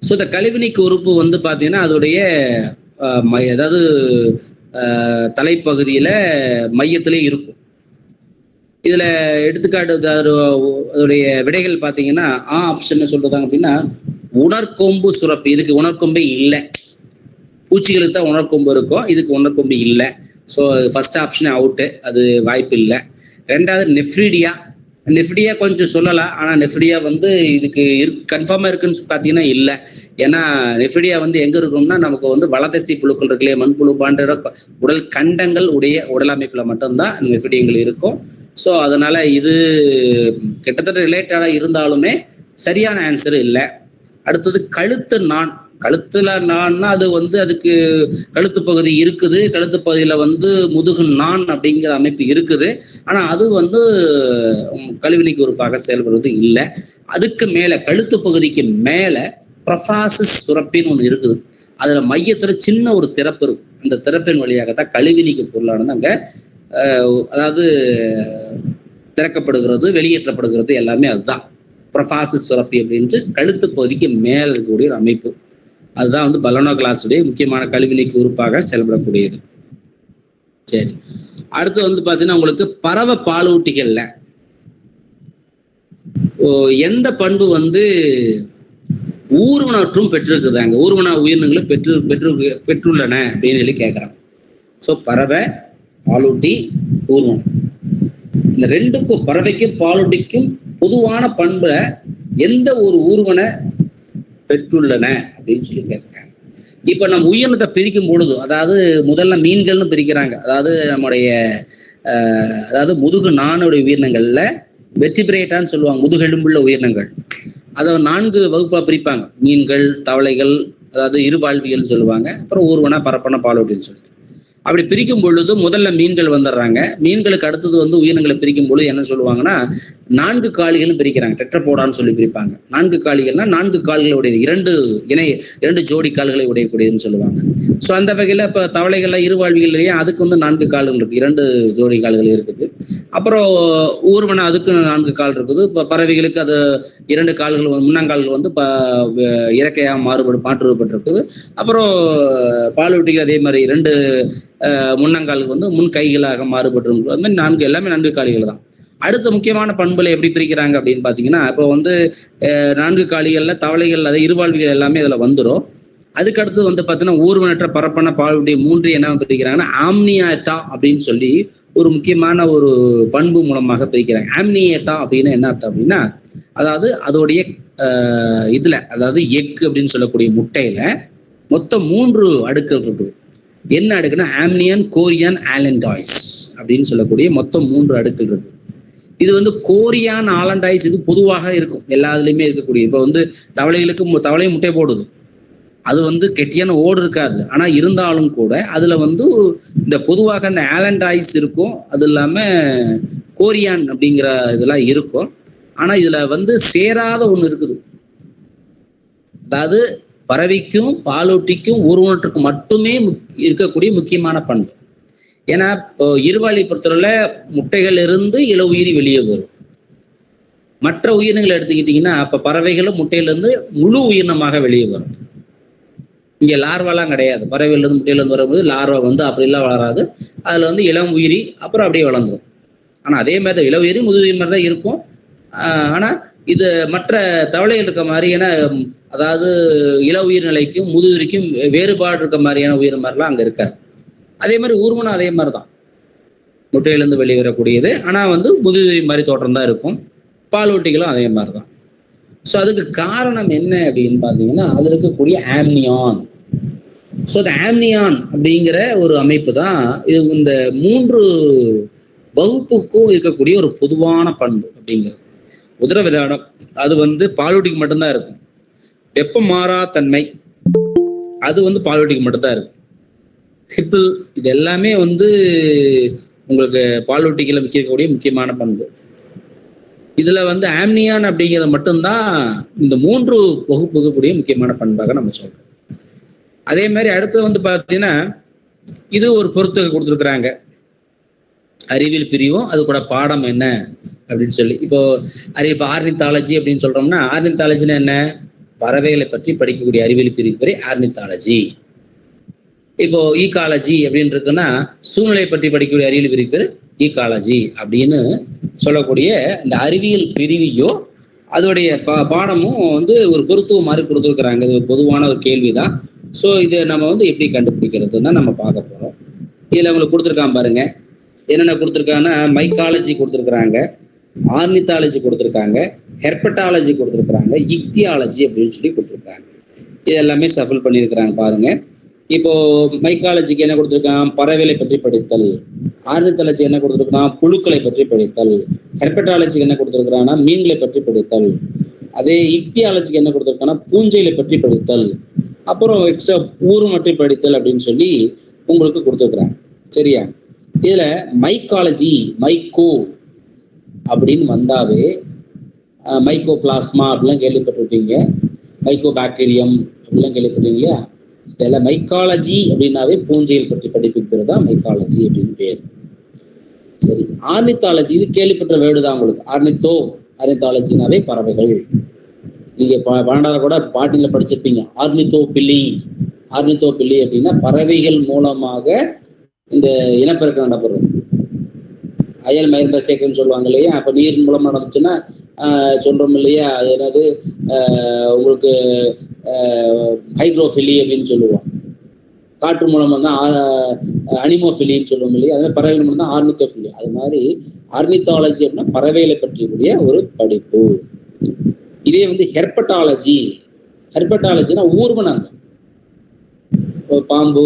ஸோ இந்த கழிவு நீக்கு உறுப்பு வந்து பார்த்தீங்கன்னா அதோடைய அதாவது தலைப்பகுதியில மையத்திலே இருக்கும். இதுல எடுத்துக்காட்டு அதோடைய விடைகள் பார்த்தீங்கன்னா ஆப்ஷன் சொல்றதாங்க அப்படின்னா உணர்கொம்பு சுரப்பி. இதுக்கு உணர்கொம்பே இல்லை. பூச்சிகளுக்கு தான் உணர்கொம்பு இருக்கும், இதுக்கு உணர்கொம்பு இல்லை. ஸோ ஃபர்ஸ்ட் ஆப்ஷனே அவுட்டு, அது வாய்ப்பு இல்லை. ரெண்டாவது நெஃப்ரிடியா. நெஃப்ரிடியா கொஞ்சம் சொல்லலாம், ஆனால் நெஃப்ரிடியா வந்து இதுக்கு கன்ஃபார்மாக இருக்குன்னு பார்த்தீங்கன்னா இல்லை. ஏன்னா நெஃப்ரிடியா வந்து எங்கே இருக்கும்னா நமக்கு வந்து வளதசை புழுக்கள் இருக்கு இல்லையா, மண்புழு பாண்ட உடல் கண்டங்கள் உடைய உடல் அமைப்பில் மட்டும்தான் நெஃப்ரிடியங்கள் இருக்கும். ஸோ அதனால இது கிட்டத்தட்ட ரிலேட்டடாக இருந்தாலுமே சரியான ஆன்சர் இல்லை. அடுத்தது கழுத்து நான். கழுத்துல நான்னா அது வந்து அதுக்கு கழுத்து பகுதி இருக்குது, கழுத்து பகுதியில வந்து முதுகு நான் அப்படிங்கிற அமைப்பு இருக்குது. ஆனா அது வந்து கழிவுநீக்கு உறுப்பாக செயல்படுவது இல்லை. அதுக்கு மேல கழுத்து பகுதிக்கு மேல ப்ரொஃபாசிஸ் சுரப்பின்னு ஒண்ணு இருக்குது. அதுல மையத்துல சின்ன ஒரு திறப்பு இருக்கும். அந்த திறப்பின் வழியாகத்தான் கழிவுநீக்கு பொருளானது அங்க அதாவது திறக்கப்படுகிறது, வெளியேற்றப்படுகிறது, எல்லாமே அதுதான் ப்ரொஃபாசிஸ் சுரப்பி அப்படின்ட்டு கழுத்து பகுதிக்கு மேல இருக்கக்கூடிய ஒரு அமைப்பு. அதுதான் வந்து பலனோ கிளாஸுடைய முக்கியமான கழிவுநீக்கு உறுப்பாக செயல்படக்கூடியது. சரி, அடுத்து வந்து பாத்தீங்கன்னா உங்களுக்கு பறவை பாலூட்டிகள்ல எந்த பண்பு வந்து ஊர்வனற்றும் பெற்றிருக்குதாங்க, ஊர்வன உயிரினங்களை பெற்றுள்ளன அப்படின்னு சொல்லி கேட்கறாங்க. ஸோ பறவை, பாலூட்டி, ஊர்வனம், இந்த ரெண்டுக்கும் பறவைக்கும் பாலூட்டிக்கும் பொதுவான பண்புல எந்த ஒரு ஊர்வன பெற்றுள்ளன அப்படின்னு சொல்லி கேட்கிறாங்க. இப்ப நம்ம உயிரினத்தை பிரிக்கும் பொழுது, அதாவது முதல்ல மீன்கள்னு பிரிக்கிறாங்க. அதாவது நம்முடைய அதாவது முதுகு நாணுடைய உயிரினங்கள்ல வெர்டிபிரேட்டான்னு சொல்லுவாங்க, முதுகெலும்புள்ள உயிரினங்கள். அதை 4 வகுப்பா பிரிப்பாங்க. மீன்கள், தவளைகள், அதாவது இருவாழ்வியல் சொல்லுவாங்க, அப்புறம் ஊர்வன, பரப்பன, பாலூட்டின்னு சொல்லிட்டு. அப்படி பிரிக்கும் பொழுது முதல்ல மீன்கள் வந்துடுறாங்க. மீன்களுக்கு அடுத்தது வந்து உயிரினங்களை பிரிக்கும் பொழுது என்ன சொல்லுவாங்கன்னா 4 காலிகளும் பிரிக்கிறாங்க. டெட்ராபோடான்னு சொல்லி பிரிப்பாங்க. 4 காலிகள்னா 4 கால்களை உடையது, 2 ஜோடி கால்களை உடையக்கூடியதுன்னு சொல்லுவாங்க. ஸோ அந்த வகையில இப்போ தவளைகள்ல இருவாழ்விகள் இல்லையா, அதுக்கு வந்து 4 கால்கள் இருக்கு, 2 ஜோடி கால்கள் இருக்குது. அப்புறம் ஊர்வன அதுக்கு 4 கால் இருக்குது. இப்போ பறவைகளுக்கு அது 2 கால்கள், முன்னங்கால்கள் வந்து இறக்கையா மாற்றுப்பட்டிருக்குது. அப்புறம் பாலூட்டிகள் அதே மாதிரி 2 முன்னங்கால்கள் வந்து முன் கைகளாக மாறுபட்டு அந்த 4 எல்லாமே 4 காலிகள் தான். அடுத்த முக்கியமான பண்புகளை எப்படி பிரிக்கிறாங்க அப்படின்னு பாத்தீங்கன்னா, இப்போ வந்து 4 காலிகள்ல தவளைகள், அதாவது இருவாழ்விகள் எல்லாமே இதுல வந்துடும். அதுக்கடுத்து வந்து பாத்தீங்கன்னா ஊர்வனற்ற, பரப்பன, பாலூட்டி 3 என்ன பிரிக்கிறாங்கன்னா ஆம்னியாட்டா அப்படின்னு சொல்லி ஒரு முக்கியமான ஒரு பண்பு மூலமாக பிரிக்கிறாங்க. ஆம்னியேட்டா அப்படின்னு என்ன அர்த்தம் அப்படின்னா, அதாவது அதோடைய இதுல, அதாவது எக் அப்படின்னு சொல்லக்கூடிய முட்டையில மொத்தம் 3 அடுக்கள் இருக்குது. என்ன அடுக்குன்னா ஆம்னியன், கோரியன், ஆலண்டாய்ஸ் அப்படின்னு சொல்லக்கூடிய மொத்தம் 3 அடுக்கள் இருக்கு. இது வந்து கோரியான் ஆலண்டைஸ் இது பொதுவாக இருக்கும், எல்லா இதுலயுமே இருக்கக்கூடிய. இப்போ வந்து தவளைகளுக்கு தவளையும் முட்டை போடுது, அது வந்து கெட்டியான ஓடு இருக்காது, ஆனா இருந்தாலும் கூட அதுல வந்து இந்த பொதுவாக அந்த ஆலண்டைஸ் இருக்கும், அது இல்லாம கோரியான் அப்படிங்கிற இதெல்லாம் இருக்கும். ஆனா இதுல வந்து சேராத ஒண்ணு இருக்குது, அதாவது பறவைக்கும் பாலூட்டிக்கும் ஊர்வனற்றுக்கும் மட்டுமே இருக்கக்கூடிய முக்கியமான பண்பு. ஏன்னா இருவாளி பொறுத்தவரை முட்டைகள் இருந்து இள உயிரி வெளியே வரும். மற்ற உயிரினங்களை எடுத்துக்கிட்டீங்கன்னா அப்ப பறவைகளும் முட்டையிலிருந்து முழு உயிரினமாக வெளியே வரும். இங்க லார்வாலாம் கிடையாது, பறவைகள் இருந்து முட்டையில இருந்து வரும்போது லார்வா வந்து அப்படிலாம் வளராது, அதுல வந்து இளம் உயிரி அப்புறம் அப்படியே வளர்ந்துடும். ஆனா அதே மாதிரி தான் இள உயிரி முதுகுயிரி மாதிரி தான் இருக்கும். ஆனா இது மற்ற தவளைகள் இருக்க மாதிரி, ஏன்னா அதாவது இள உயிர்நிலைக்கும் முதுகுயிரிக்கும் வேறுபாடு இருக்க மாதிரியான உயிர் மாதிரிலாம் அங்க இருக்காது. அதே மாதிரி ஊர்வனம் அதே மாதிரி தான், முட்டையிலிருந்து வெளிவரக்கூடியது, ஆனா வந்து முதுகுயிரி மாதிரி தோற்றம் தான் இருக்கும். பாலூட்டிகளும் அதே மாதிரி தான். ஸோ அதுக்கு காரணம் என்ன அப்படின்னு பார்த்தீங்கன்னா அது இருக்கக்கூடிய ஆம்னியான். ஸோ இந்த ஆம்னியான் அப்படிங்கிற ஒரு அமைப்பு தான் இது இந்த 3 வகுப்புக்கும் இருக்கக்கூடிய ஒரு பொதுவான பண்பு அப்படிங்கிறது. உதரவிதானம் அது வந்து பாலூட்டிக்கு மட்டும்தான் இருக்கும். வெப்ப மாறா தன்மை அது வந்து பாலூட்டிக்கு மட்டும்தான் இருக்கும். ஹிப்பிள் இது எல்லாமே வந்து உங்களுக்கு பாலூட்டிகளை மிக்கக்கூடிய முக்கியமான பண்பு. இதுல வந்து ஆம்னியான் அப்படிங்கிறது மட்டும்தான் இந்த 3 வகுப்புக்கூடிய முக்கியமான பண்பாக நம்ம சொல்றோம். அதே மாதிரி அடுத்து வந்து பார்த்தீங்கன்னா இது ஒரு பொறுத்துகை கொடுத்துருக்குறாங்க, அறிவியல் பிரிவும் அது கூட பாடம் என்ன அப்படின்னு சொல்லி. இப்போ ஆர்னித்தாலஜி அப்படின்னு சொல்றோம்னா ஆர்னித்தாலஜின்னா என்ன, பறவைகளை பற்றி படிக்கக்கூடிய அறிவியல் பிரிவு பேர் ஆர்னித்தாலஜி. இப்போ ஈகாலஜி அப்படின்னு இருக்குன்னா சூழ்நிலை பற்றி படிக்கக்கூடிய அறிவியல் பிரிவு பேர் ஈகாலஜி அப்படின்னு சொல்லக்கூடிய இந்த அறிவியல் பிரிவையோ அதோடைய பாடமும் வந்து ஒரு பொருத்துவம் மாதிரி கொடுத்துருக்குறாங்க. இது ஒரு பொதுவான ஒரு கேள்விதான். ஸோ இதை நம்ம வந்து எப்படி கண்டுபிடிக்கிறதுன்னு நம்ம பார்க்க போறோம். இதுல உங்களுக்கு கொடுத்துருக்கான் பாருங்க, என்னென்ன கொடுத்துருக்காங்கன்னா மைக்காலஜி கொடுத்துருக்குறாங்க, ஆர்னித்தாலஜி கொடுத்துருக்காங்க, ஹெர்பட்டாலஜி கொடுத்துருக்குறாங்க, இக்தியாலஜி அப்படின்னு சொல்லி கொடுத்துருக்காங்க. இது எல்லாமே சஃபில் பண்ணியிருக்கிறாங்க பாருங்க. இப்போ மைக்காலஜிக்கு என்ன கொடுத்துருக்கான், பறவைகளை பற்றி படித்தல். ஆர்னித்தாலஜி என்ன கொடுத்துருக்கான், புழுக்களை பற்றி படித்தல். ஹெர்பட்டாலஜிக்கு என்ன கொடுத்துருக்கான்னா மீன்களை பற்றி படித்தல். அதே இக்தியாலஜிக்கு என்ன கொடுத்துருக்கான்னா பூஞ்சைகளை பற்றி படித்தல். அப்புறம் ஊரும் பற்றி படித்தல் அப்படின்னு சொல்லி உங்களுக்கு கொடுத்துருக்குறாங்க. சரியா? இதுல மைக்காலஜி மைக்கோ அப்படின்னு வந்தாவே மைக்கோ பிளாஸ்மா அப்படிலாம் கேள்விப்பட்டிருப்பீங்க, மைக்கோ பாக்டீரியம் அப்படிலாம் கேள்விப்பட்டிருக்கீங்க இல்லையா? இதெல்லாம் மைக்காலஜி அப்படின்னாவே பூஞ்சைகள் பற்றி படிப்புங்கிறது தான் மைக்காலஜி அப்படின்னு பேர். சரி, ஆர்னித்தாலஜி இது கேள்விப்பட்ட வேர்டு தான் உங்களுக்கு. ஆர்னித்தாலஜினாவே பறவைகள். நீங்க 12வது கூட பாட்டில படிச்சிருப்பீங்க, ஆர்னித்தோபில்லி அப்படின்னா பறவைகள் மூலமாக இந்த இனப்பெருக்கம் நடைபெறும். அயல் மயர்ந்த சேர்க்கைன்னு சொல்லுவாங்க இல்லையா? அப்ப நீரின் மூலமா நடந்துச்சுன்னா சொல்றோம் இல்லையா, அது என்னது உங்களுக்கு ஹைட்ரோஃபிலி அப்படின்னு சொல்லுவாங்க. காற்று மூலமா தான் அனிமோஃபிலின்னு சொல்லுவோம் இல்லையா? அது மாதிரி பறவைகள் மூலம் தான் ஆர்னித்தோபில்லி. அது மாதிரி ஆர்னித்தாலஜி அப்படின்னா பறவைகளை பற்றிய ஒரு படிப்பு. இதே வந்து ஹெர்பட்டாலஜினா ஊர்வனங்கள், பாம்பு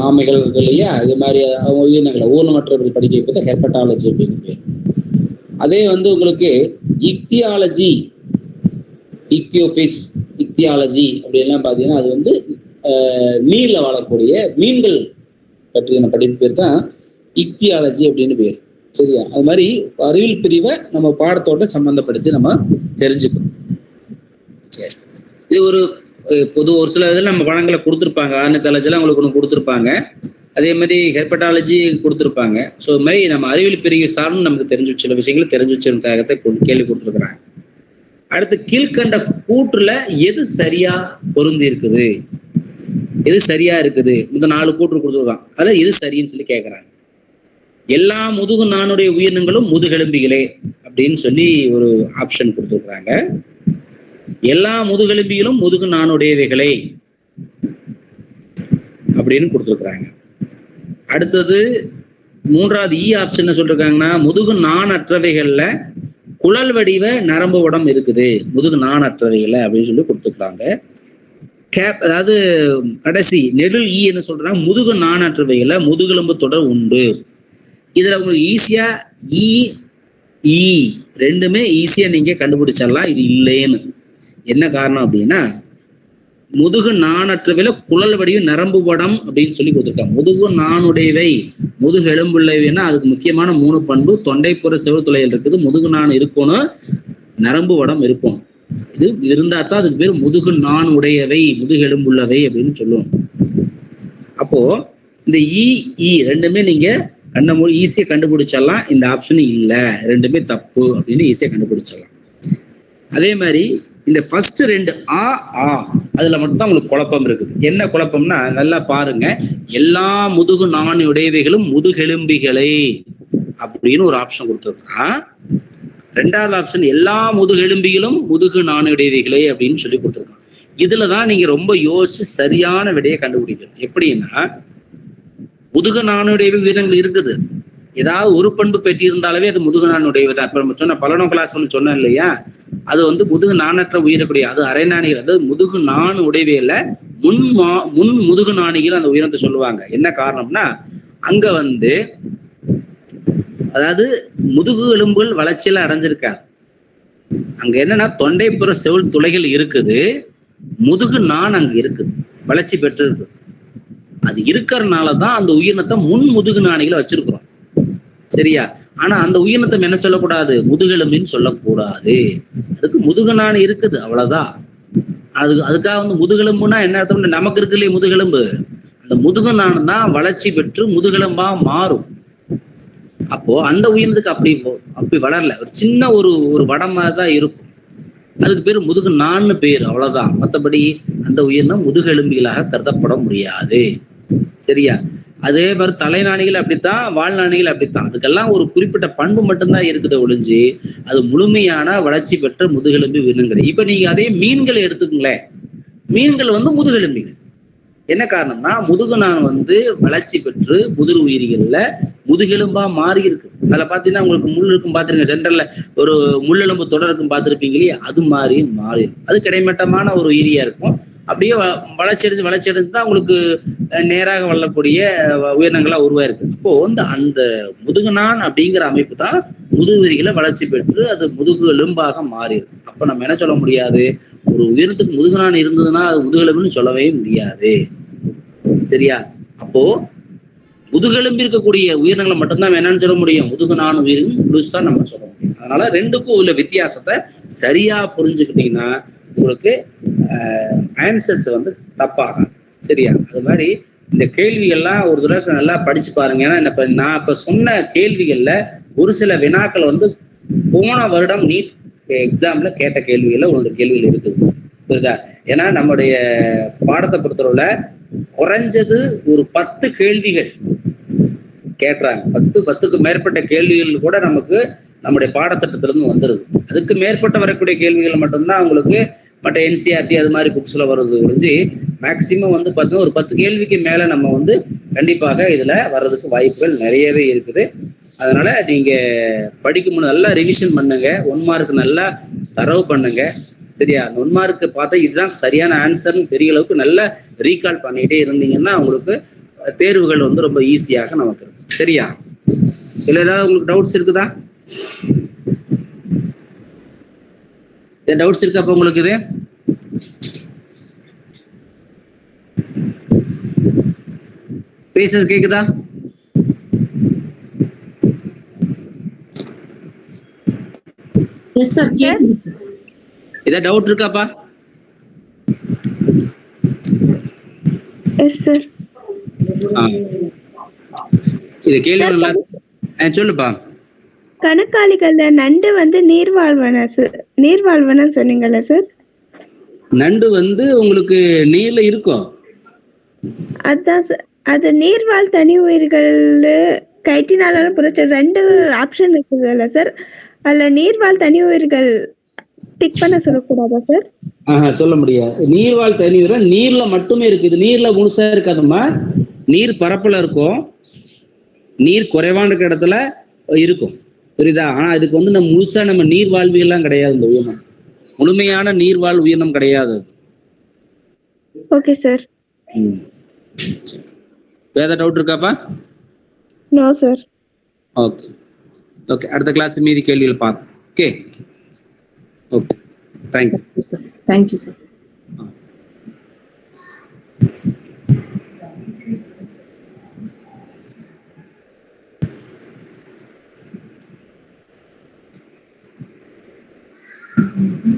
ஆமைகள் இருக்கு இல்லையா, இது மாதிரி உயிரினங்களை ஊர்வனமற்றவர்கள் படிக்க வைப்பது ஹெர்பட்டாலஜி அப்படின்னு பேர். அதே வந்து உங்களுக்கு இக்தியாலஜி, இக்தியோஃபிஷ், இக்தியாலஜி அப்படின்லாம் பார்த்தீங்கன்னா அது வந்து நீர்ல வாழக்கூடிய மீன்கள் பற்றின படிப்பு பேர் தான் இக்தியாலஜி அப்படின்னு பேர். சரியா? அது மாதிரி அறிவியல் பிரிவை நம்ம பாடத்தோட சம்பந்தப்படுத்தி நம்ம தெரிஞ்சுக்கணும். இது ஒரு ஒரு சில இதில் நம்ம படங்களை கொடுத்துருப்பாங்க, ஆர்னித்தாலஜிலாம் உங்களுக்கு ஒன்று கொடுத்துருப்பாங்க, அதே மாதிரி ஹெர்பட்டாலஜி கொடுத்துருப்பாங்க. ஸோ இது மாதிரி நம்ம அறிவியல் பிரிவு சார்ந்து நமக்கு தெரிஞ்சு சில விஷயங்களை தெரிஞ்சு வச்சிருக்காகத்தை கேள்வி கொடுத்துருக்குறாங்க. அடுத்து கீழ்கண்ட கூற்றுல எது சரியா பொருந்தி இருக்குது, எது சரியா இருக்குது, இந்த 4 கூற்று கொடுத்துருக்கான், அதுல எது சரின்னு சொல்லி கேட்கறாங்க. எல்லா முதுகு நானுடைய உயிரினங்களும் முதுகெலும்பிகளே அப்படின்னு சொல்லி ஒரு ஆப்ஷன் கொடுத்துருக்குறாங்க. எல்லா முதுகெலும்பிகளும் முதுகு நானுடையவைகளே அப்படின்னு கொடுத்துருக்குறாங்க. அடுத்தது 3வது ஆப்ஷன் சொல்லிருக்காங்கன்னா முதுகு நான் அற்றவைகள்ல குழல் வடிவ நரம்பு வடம் இருக்குது, முதுகு நான் அற்றவைகள்ல அப்படின்னு சொல்லி கொடுத்துருக்காங்க. அதாவது கடைசி நெடில் என்ன சொல்றாங்க, முதுகு நான் அற்றவைகள்ல முதுகெலும்பு தொடர் உண்டு. இதுல உங்களுக்கு ஈஸியா ஈ ரெண்டுமே ஈஸியா நீங்க கண்டுபிடிச்சிடலாம் இது இல்லைன்னு. என்ன காரணம் அப்படின்னா, முதுகு நாணற்றவையில குழல் வடிவு நரம்பு வடம் அப்படின்னு சொல்லி கொடுத்துருக்காங்க. முதுகு நாணுடையவை, முதுகு எலும்புள்ளவைன்னா அதுக்கு முக்கியமான 3 பண்பு. தொண்டைப்புற செவுத்துளைகள் இருக்குது, முதுகு நாண் இருக்கணும், நரம்பு வடம் இருக்கணும். இது இருந்தா தான் அதுக்கு பேர் முதுகு நாண் உடையவை, முதுகு எலும்புள்ளவை அப்படின்னு சொல்லுவோம். அப்போ இந்த இ ரெண்டுமே நீங்க கண்ண ஈஸியா கண்டுபிடிச்சிடலாம். இந்த ஆப்ஷன் இல்ல, ரெண்டுமே தப்பு அப்படின்னு ஈஸியா கண்டுபிடிச்சிடலாம். அதே மாதிரி இந்த ஃபர்ஸ்ட் 2 ஆ அதுல மட்டும் தான் உங்களுக்கு குழப்பம் இருக்குது. என்ன குழப்பம்னா நல்லா பாருங்க, எல்லா முதுகு நாண் உடையவைகளும் முதுகெலும்பிகளை அப்படின்னு ஒரு ஆப்ஷன் கொடுத்துருக்கான். 2வது ஆப்ஷன் எல்லா முதுகெலும்பிகளும் முதுகு நாண் உடையவைகளே அப்படின்னு சொல்லி கொடுத்துருக்கான். இதுலதான் நீங்க ரொம்ப யோசிச்சு சரியான விடையை கண்டுபிடிக்கணும். எப்படின்னா, முதுகு நாணுடைய உயிரினங்கள் இருக்குது, ஏதாவது ஒரு பண்பு பெற்றிருந்தாலே அது முதுகு நாணுடையதான். இப்ப நம்ம சொன்ன பலனோ கிளாஸ் ஒன்று சொன்னோம் இல்லையா, அது வந்து முதுகு நாணற்ற உயிரக்கூடிய, அது அரை நாணிகள், அதாவது முதுகு நாணு உடையவையில முன் முதுகு நாணிகள் அந்த உயிரினத்தை சொல்லுவாங்க. என்ன காரணம்னா, அங்க வந்து அதாவது முதுகு எலும்புகள் வளர்ச்சியில அடைஞ்சிருக்காது. அங்க என்னன்னா தொண்டைப்புற செவுள் துளைகள் இருக்குது, முதுகு நாண் அங்க இருக்குது, வளர்ச்சி பெற்று இருக்கு. அது இருக்கிறதுனாலதான் அந்த உயிரினத்தை முன் முதுகு நாணிகளை வச்சிருக்கிறோம். சரியா? ஆனா அந்த உயிரினத்தை என்ன சொல்லக்கூடாது, முதுகெலும்பின்னு சொல்லக்கூடாது. அதுக்கு முதுகு நாண் இருக்குது, அவ்வளவுதான். அதுக்காக வந்து முதுகெலும்புனா என்ன அர்த்தம், நமக்கு இருக்கு இல்லையே முதுகெலும்பு, அந்த முதுகு நாண் தான் வளர்ச்சி பெற்று முதுகெலும்பா மாறும். அப்போ அந்த உயிரினத்துக்கு அப்படி வளரல, ஒரு சின்ன ஒரு வடம் தான் இருக்கும், அதுக்கு பேரு முதுகு நான்னு பேரு, அவ்வளவுதான். மற்றபடி அந்த உயிரினம் முதுகெலும்பிகளாக கருதப்பட முடியாது. சரியா? அதே மாதிரி தலைநாணிகள் அப்படித்தான், வாழ்நாணிகள் அப்படித்தான். அதுக்கெல்லாம் ஒரு குறிப்பிட்ட பண்பு மட்டும்தான் இருக்குது ஒழிஞ்சு அது முழுமையான வளர்ச்சி பெற்ற முதுகெலும்பு உயிரினங்கள். இப்ப நீங்க அதே மீன்களை எடுத்துக்கங்களேன், மீன்கள் வந்து முதுகெலும்பிகள். என்ன காரணம்னா, முதுகு நாண் வந்து வளர்ச்சி பெற்று முதிர் உயிரிகள்ல முதுகெலும்பா மாறி இருக்கு. அதுல பாத்தீங்கன்னா உங்களுக்கு முள் இருக்கும் பாத்துருங்க, சென்டர்ல ஒரு முள்ளெலும்பு தொடர் இருக்கும் பார்த்துருப்பீங்க இல்லையா, அது மாதிரி மாறி இருக்கும். அது கிடைமட்டமான ஒரு உயிரியா இருக்கும். அப்படியே வளர்ச்சி அடைஞ்சு தான் உங்களுக்கு நேராக வளரக்கூடிய உயிரினங்களா உருவாயிருக்கு. அப்போ வந்து அந்த முதுகுநான் அப்படிங்கிற அமைப்பு தான் முதுகுவிரிகளை வளர்ச்சி பெற்று அது முதுகு எலும்பாக மாறி இருக்கு. அப்ப நம்ம என்ன சொல்ல முடியாது, ஒரு உயிரினத்துக்கு முதுகுநான் இருந்ததுன்னா அது முதுகெலும்புன்னு சொல்லவே முடியாது. சரியா? அப்போ முதுகெலும்பு இருக்கக்கூடிய உயிரினங்களை மட்டும்தான் என்னன்னு சொல்ல முடியும், முதுகுநான் உயிரின் முழுசா நம்ம சொல்ல முடியும். அதனால ரெண்டுக்கும் உள்ள வித்தியாசத்தை சரியா புரிஞ்சுக்கிட்டீங்கன்னா உங்களுக்கு ஆன்சர்ஸ் வந்து தப்பாகாது. சரியா? அது மாதிரி இந்த கேள்விகள்லாம் ஒரு தடவை நல்லா படிச்சு பாருங்க. ஏன்னா நான் இப்ப சொன்ன கேள்விகள்ல ஒரு சில வினாக்கள் வந்து போன வருடம் நீட் எக்ஸாம்ல கேட்ட கேள்விகள்ல ஒரு கேள்விகள் இருக்குது. புரியுதா? ஏன்னா நம்முடைய பாடத்தை பொறுத்தவரையில குறைஞ்சது ஒரு 10 கேள்விகள் கேட்டுறாங்க. 10க்கு மேற்பட்ட கேள்விகள் கூட நமக்கு நம்முடைய பாடத்திட்டத்திலிருந்து வந்துருது. அதுக்கு மேற்பட்ட வரக்கூடிய கேள்விகள் மட்டும்தான் உங்களுக்கு மற்ற NCERT அது மாதிரி புக்ஸ்ல வருது ஒழிஞ்சு மேக்சிமம் வந்து பார்த்தீங்கன்னா ஒரு 10 கேள்விக்கு மேல நம்ம வந்து கண்டிப்பாக இதுல வர்றதுக்கு வாய்ப்புகள் நிறையவே இருக்குது. அதனால நீங்க படிக்கும் போது நல்லா ரிவிஷன் பண்ணுங்க, 1 மார்க் நல்லா தரவு பண்ணுங்க. சரியா? 1 மார்க் பார்த்தா இதுதான் சரியான ஆன்சர்னு பெரிய அளவுக்கு நல்லா ரீகால் பண்ணிட்டே இருந்தீங்கன்னா உங்களுக்கு தேர்வுகள் வந்து ரொம்ப ஈஸியாக நமக்கு இருக்கும். சரியா? இதுல ஏதாவது உங்களுக்கு டவுட்ஸ் இருக்குதா? டவுட்ஸ் இருக்கா அப்ப உங்களுக்கு? இது பேசுறது கேக்குதா? எஸ் சார், கேக்குது சார். ஏதாவது டவுட் இருக்காப்பா? Yes sir. இது கேள்வி சொல்லுப்பா. கணக்காளிகள்ல நண்டு வந்து நீர்வாழ்வன சொன்னீங்கல்ல சார்? நண்டு வந்து உங்களுக்கு நீர்ல இருக்கும். அதான் சார், அது நீர்வாழ் தனி உயிர்கள் கைட்டினாலும் புரட்சி 2 ஆப்ஷன் இருக்குதுல்ல சார், அதுல நீர்வாழ் தனி உயிர்கள் டிக் பண்ண சொல்லக்கூடாதா சார்? சொல்ல முடியாது. நீர்வாழ் தனி உயிர்கள் நீர்ல மட்டுமே இருக்கு. இது நீர்ல முழுசா இருக்காதுமா, நீர் பரப்புல இருக்கும், நீர் குறைவான இருக்க இடத்துல இருக்கும். புரியுதா? ஆனா இதுக்கு வந்து நம்ம முழுசா நம்ம நீர் வாழ்வியெல்லாம் கிடையாது. இந்த உயிரினம் முழுமையான நீர்வாழ் உயிரினம் கிடையாது. Okay sir. வேற டவுட் இருக்காப்பா? No sir. ஓகே. ஓகே, அடுத்த கிளாஸ் மீதி கேள்வியில் பார்ப்போம். Okay okay, thank you. Thank you sir. Mm-hmm.